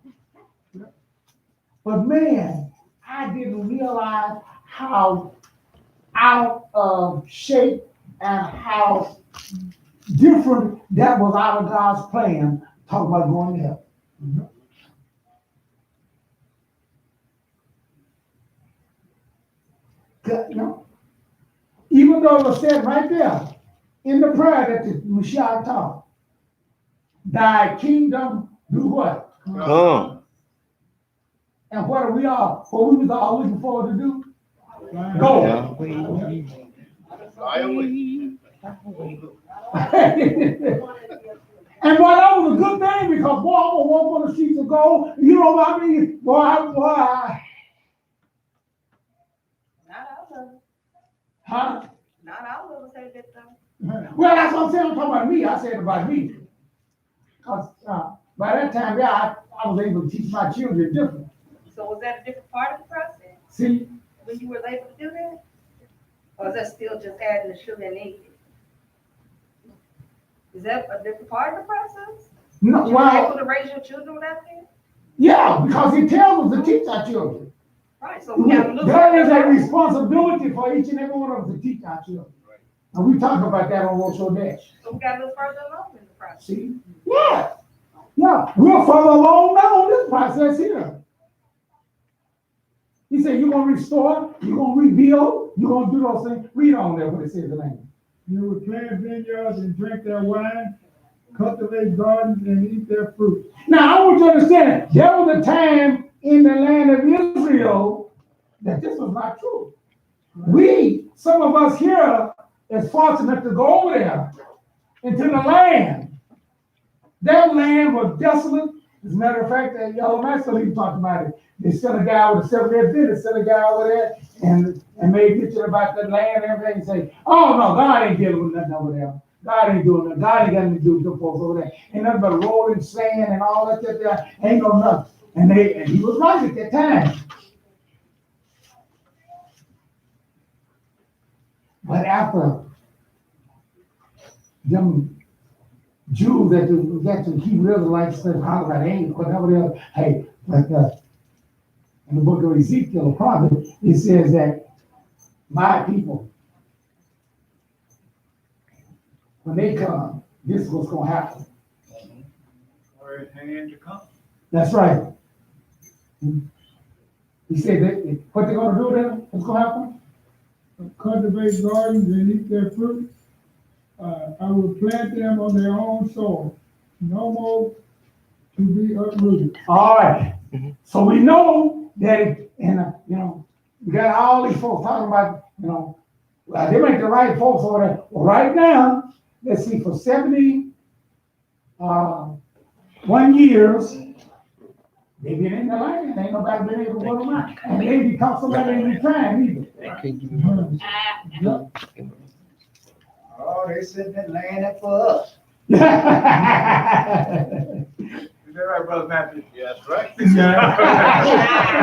But man, I didn't realize how out of shape and how different that was out of God's plan, talking about going to heaven. Even though it was said right there in the prayer that the Messiah taught, thy kingdom do what? Come. And what are we all? What we was all looking forward to do? Go. And boy, that was a good thing because boy, I'm gonna walk on the streets of gold. You know what I mean? Boy. Not all of us. Huh? Not all of us had that though. Well, that's what I'm saying. I'm talking about me. I said about me. Because by that time, I was able to teach my children different. So was that a different part of the process? See? When you were able to do that? Or is that still just adding the sugar and egg? Is that a different part of the process? No, You were able to raise your children without that? yeah, because he tells us to teach our children. Right, so we got to look There is a responsibility for each and every one of us to teach our children. Right. And we talk about that on Roadshow Dash. So we got to look further along in the process. See? Yeah. Yeah, we're further along now in this process here. He said, you're going to restore, you're going to rebuild, you're going to do those things. Read on there what it says in the name. You will plant vineyards and drink their wine, cultivate gardens and eat their fruit. Now, I want you to understand, there was a time in the land of Israel that this was not true. Some of us here, is fortunate to go over there into the land. That land was desolate. As a matter of fact, that Yellow Master even talked about it. They sent a guy with a 7-day bid, sent a guy over there and made a picture about the land and everything and say, oh no, God ain't dealing with nothing over there. God ain't doing nothing. God ain't got nothing to do with them folks over there. Ain't nothing but rolling sand and all that there. Ain't no nothing. And he was right at that time. But after them Jews that got to Hebrew Israelites said, how about ain't whatever else, hey, like in the book of Ezekiel, the prophet, it says that my people, when they come, this is what's going to happen. Or hand to come. That's right. He said that, what they gonna do then? What's gonna happen? Cultivate gardens and eat their fruit. I will plant them on their own soil, no more to be uprooted. All right. Mhm. So we know that, we got all these folks talking about, they make the right folks over there. Well, right now, let's see, for 1 years, they been in the land, ain't nobody been able to put them out. And maybe because somebody ain't trying either. Can't give me one. Oh, they sitting there laying it for us. Is that right, Brother Matthew? Yeah, that's right. No,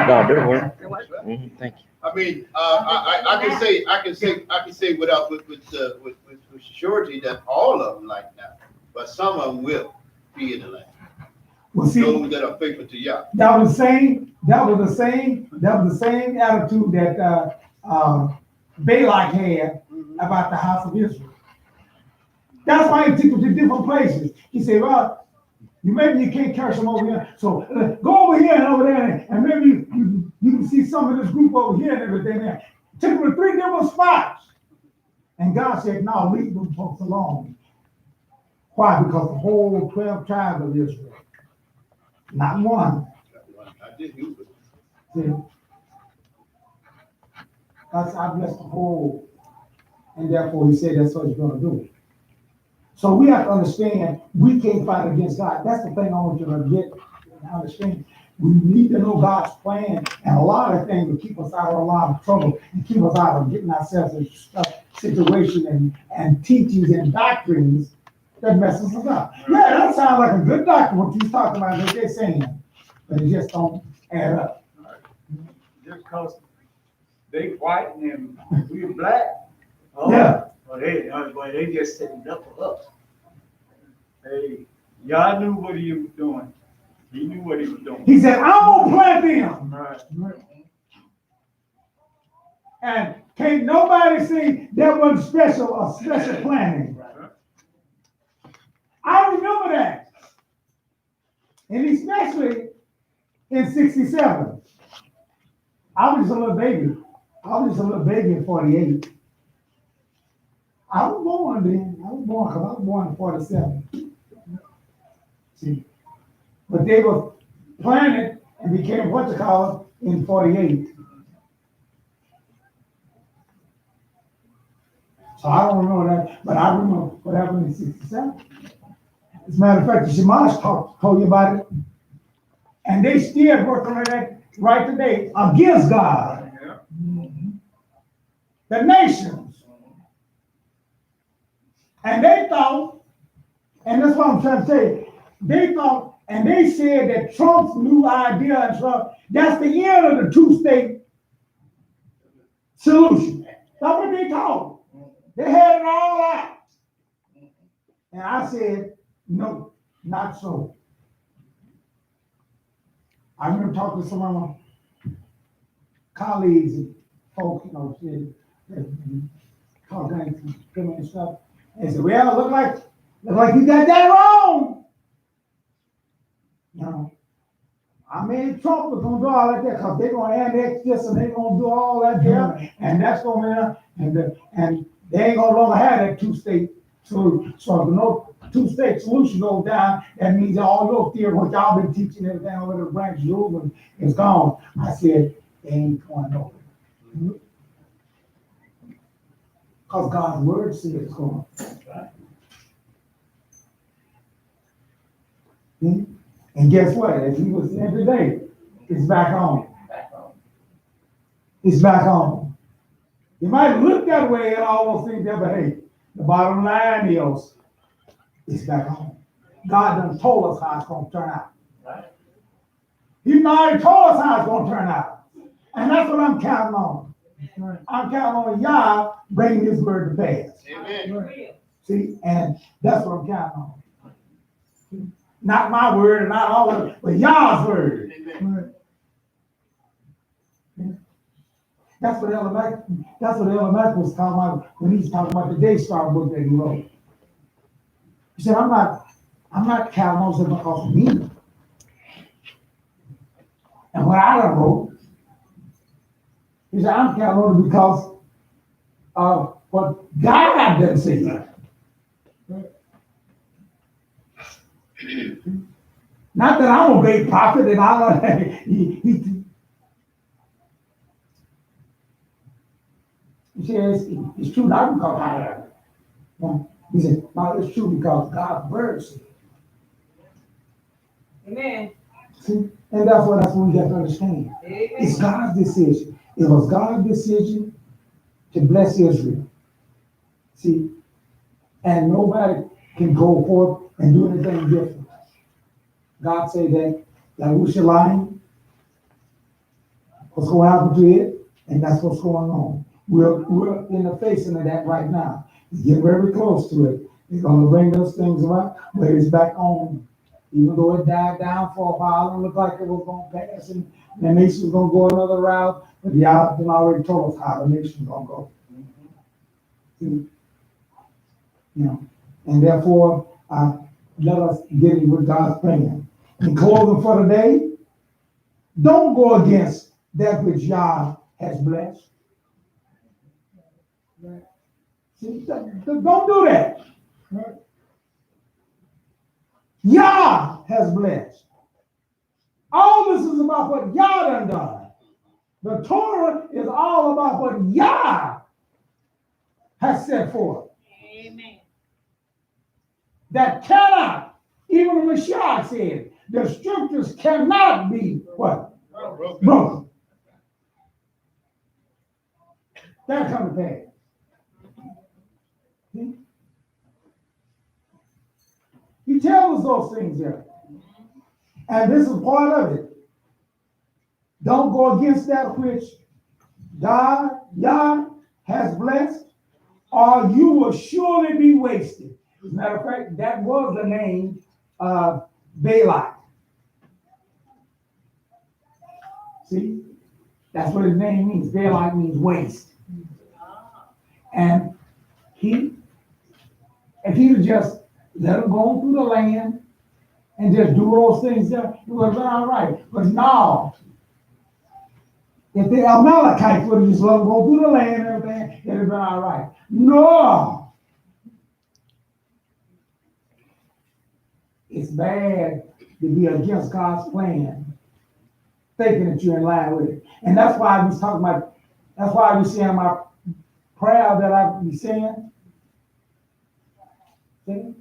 that'll work. Mhm, thank you. I mean, I can say without, with surety that all of them like that, but some of them will be in the land. Well, see, Those that are faithful to Yah. that was the same attitude that, Balak had about the house of Israel. That's why he took them to different places. He said, well, maybe you can't curse them over here. So go over here and over there, and maybe you can see some of this group over here and everything there. Took them to 3 different spots. And God said, no, leave them folks alone. Why? Because the whole 12 tribes of Israel, not one. I did use it. See? God said, I bless the whole. And therefore he said that's what he's going to do. So we have to understand we can't fight against God. That's the thing I want you to get and understand. We need to know God's plan, and a lot of things will keep us out of a lot of trouble and keep us out of getting ourselves in situations and teachings and doctrines that messes us up. Yeah, that sounds like a good doctrine, what you're talking about, what they're saying, but it just don't add up. Just cause they white and we black. Oh, Yeah. Well, they just setting up for us. Hey, y'all knew what he was doing. He knew what he was doing. He said, I'm gonna plant them. Right. And can't nobody say that wasn't a special planning. I remember that. And especially in 67. I was just a little baby in 48. I was born then. I was born in 47. See, but they were planted and became what you call it in 48. So I don't remember that, but I remember what happened in 67. As a matter of fact, the Shemash told you about it. And they still working on that right today against God. Yeah. The nations. And they thought, and that's what I'm trying to say, they thought, and they said that Trump's new idea and Trump, that's the end of the two-state solution. That's what they thought. They had it all out. And I said, no, not so. I remember talking to some of my colleagues and folks, talking and stuff. They said, well, look like you got that wrong. I mean, Trump was gonna do all that because they're gonna annex this and they're gonna do all that there, and that's gonna and they ain't gonna longer have that two-state solution. So if no two-state solution goes down, that means all your theory, what y'all been teaching everything over the branch rules is gone. I said, they ain't going over. Because God's word says it's going. And guess what? As he was saying today, it's back on. It's back on. You might look that way and all those things there, but hey, the bottom line is, it's back on. God done told us how it's going to turn out. He already told us how it's going to turn out. And that's what I'm counting on. I'm counting on Yah bringing his word to pass. Amen. See, and that's what I'm counting on. Not my word and not all of it, but Yah's word. Amen. That's what Ellen Mack was talking about when he was talking about the Daystar book that he wrote. He said, I'm not counting on something because of me. And what I done wrote, He said, I'm counting on it because of what God done said. Not that I'm a great prophet and he says, it's true not because I heard it. No, he said, no, it's true because God's word said. Amen. See? And that's what we have to understand. Amen. It's God's decision. It was God's decision to bless Israel. See? And nobody can go forth and do anything different. God said that Yerushalayim was going to happen to it, and that's what's going on. We're in the facing of that right now. We get very close to it. They're going to bring those things about, but it's back on. Even though it died down for a while, it looked like it was going to pass, and the nation was going to go another route, but y'all have already told us how the nation's going to go. See? You know, and therefore, let us get in with God's plan. In closing for the day, don't go against that which Yah has blessed. See, don't do that. Yah has blessed. All this is about what Yah done. The Torah is all about what Yah has set forth. Amen. That cannot, even the Mashiach said, the scriptures cannot be what? Broken. That'll come to pass. See? He tells us those things there. And this is part of it. Don't go against that which God, Yah, has blessed, or you will surely be wasted. As a matter of fact, that was the name of Balak. See? That's what his name means. Balak means waste. And if he would just let them go through the land and just do those things there, it would have been all right. But now, if the Amalekites would have just let them go through the land and everything, it would have been all right. No! It's bad to be against God's plan, thinking that you're in line with it. And that's why I was talking about, that's why I was saying my prayer that I be saying. See?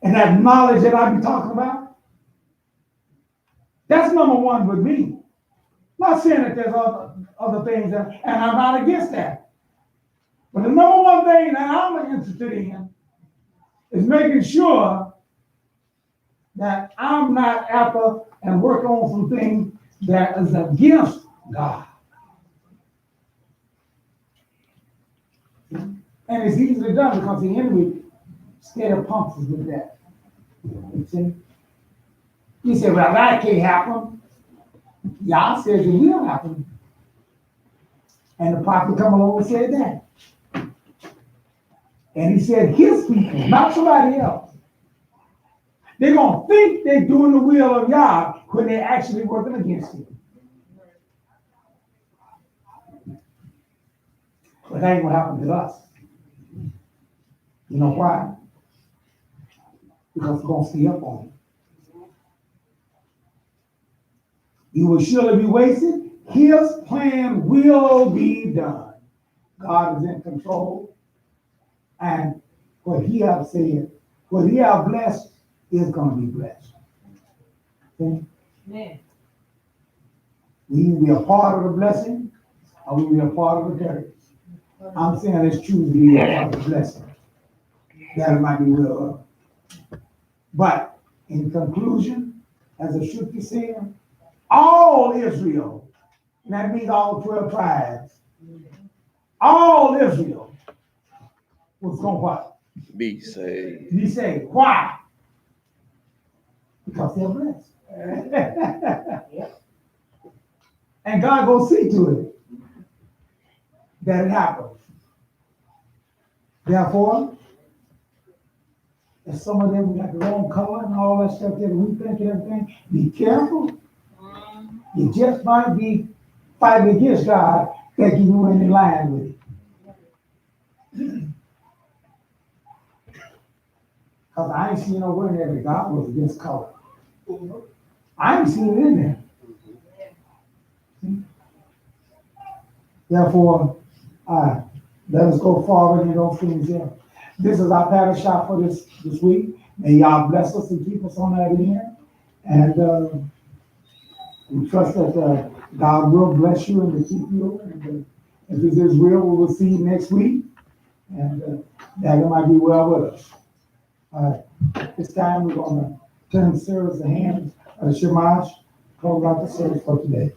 And that knowledge that I be talking about, that's number one with me. Not saying that there's other things, and I'm not against that. But the number one thing that I'm interested in is making sure that I'm not after and working on some things that is against God. And it's easily done because the enemy scared pumps us with that. You see? You say, well, that can't happen. Yah says it will happen. And the prophet come along and said that. And he said his people, not somebody else. They're going to think they're doing the will of Yah when they're actually working against it. But that ain't what happened to us. You know why? Because we're going to stay up on it. You will surely be wasted. His plan will be done. God is in control. And what he has said, what he has blessed is going to be blessed. Okay? Amen. We either be a part of the blessing or we be a part of the curse. I'm saying let's choose to be a part of the blessing. That it might be well of. But in conclusion, as the scripture said, all Israel, and that means all 12 tribes, all Israel was going to what? Be saved. Be saved. Why? Because they're blessed. And God will see to it that it happens. Therefore, if some of them got the wrong color and all that stuff that we think and everything, be careful. You just might be fighting against God, thinking you in line with it. Cause I ain't seen nowhere in there that God was against color. I ain't seen it in there. Therefore, let us go forward in those things here. This is our Parashah for this week. May y'all bless us and keep us on that end. And we trust that God will bless you and to keep you. And if it's His will, we will see you next week. And that it might be well with us. At this time, we're going to turn the service to hands of Shamash, close out the service for today.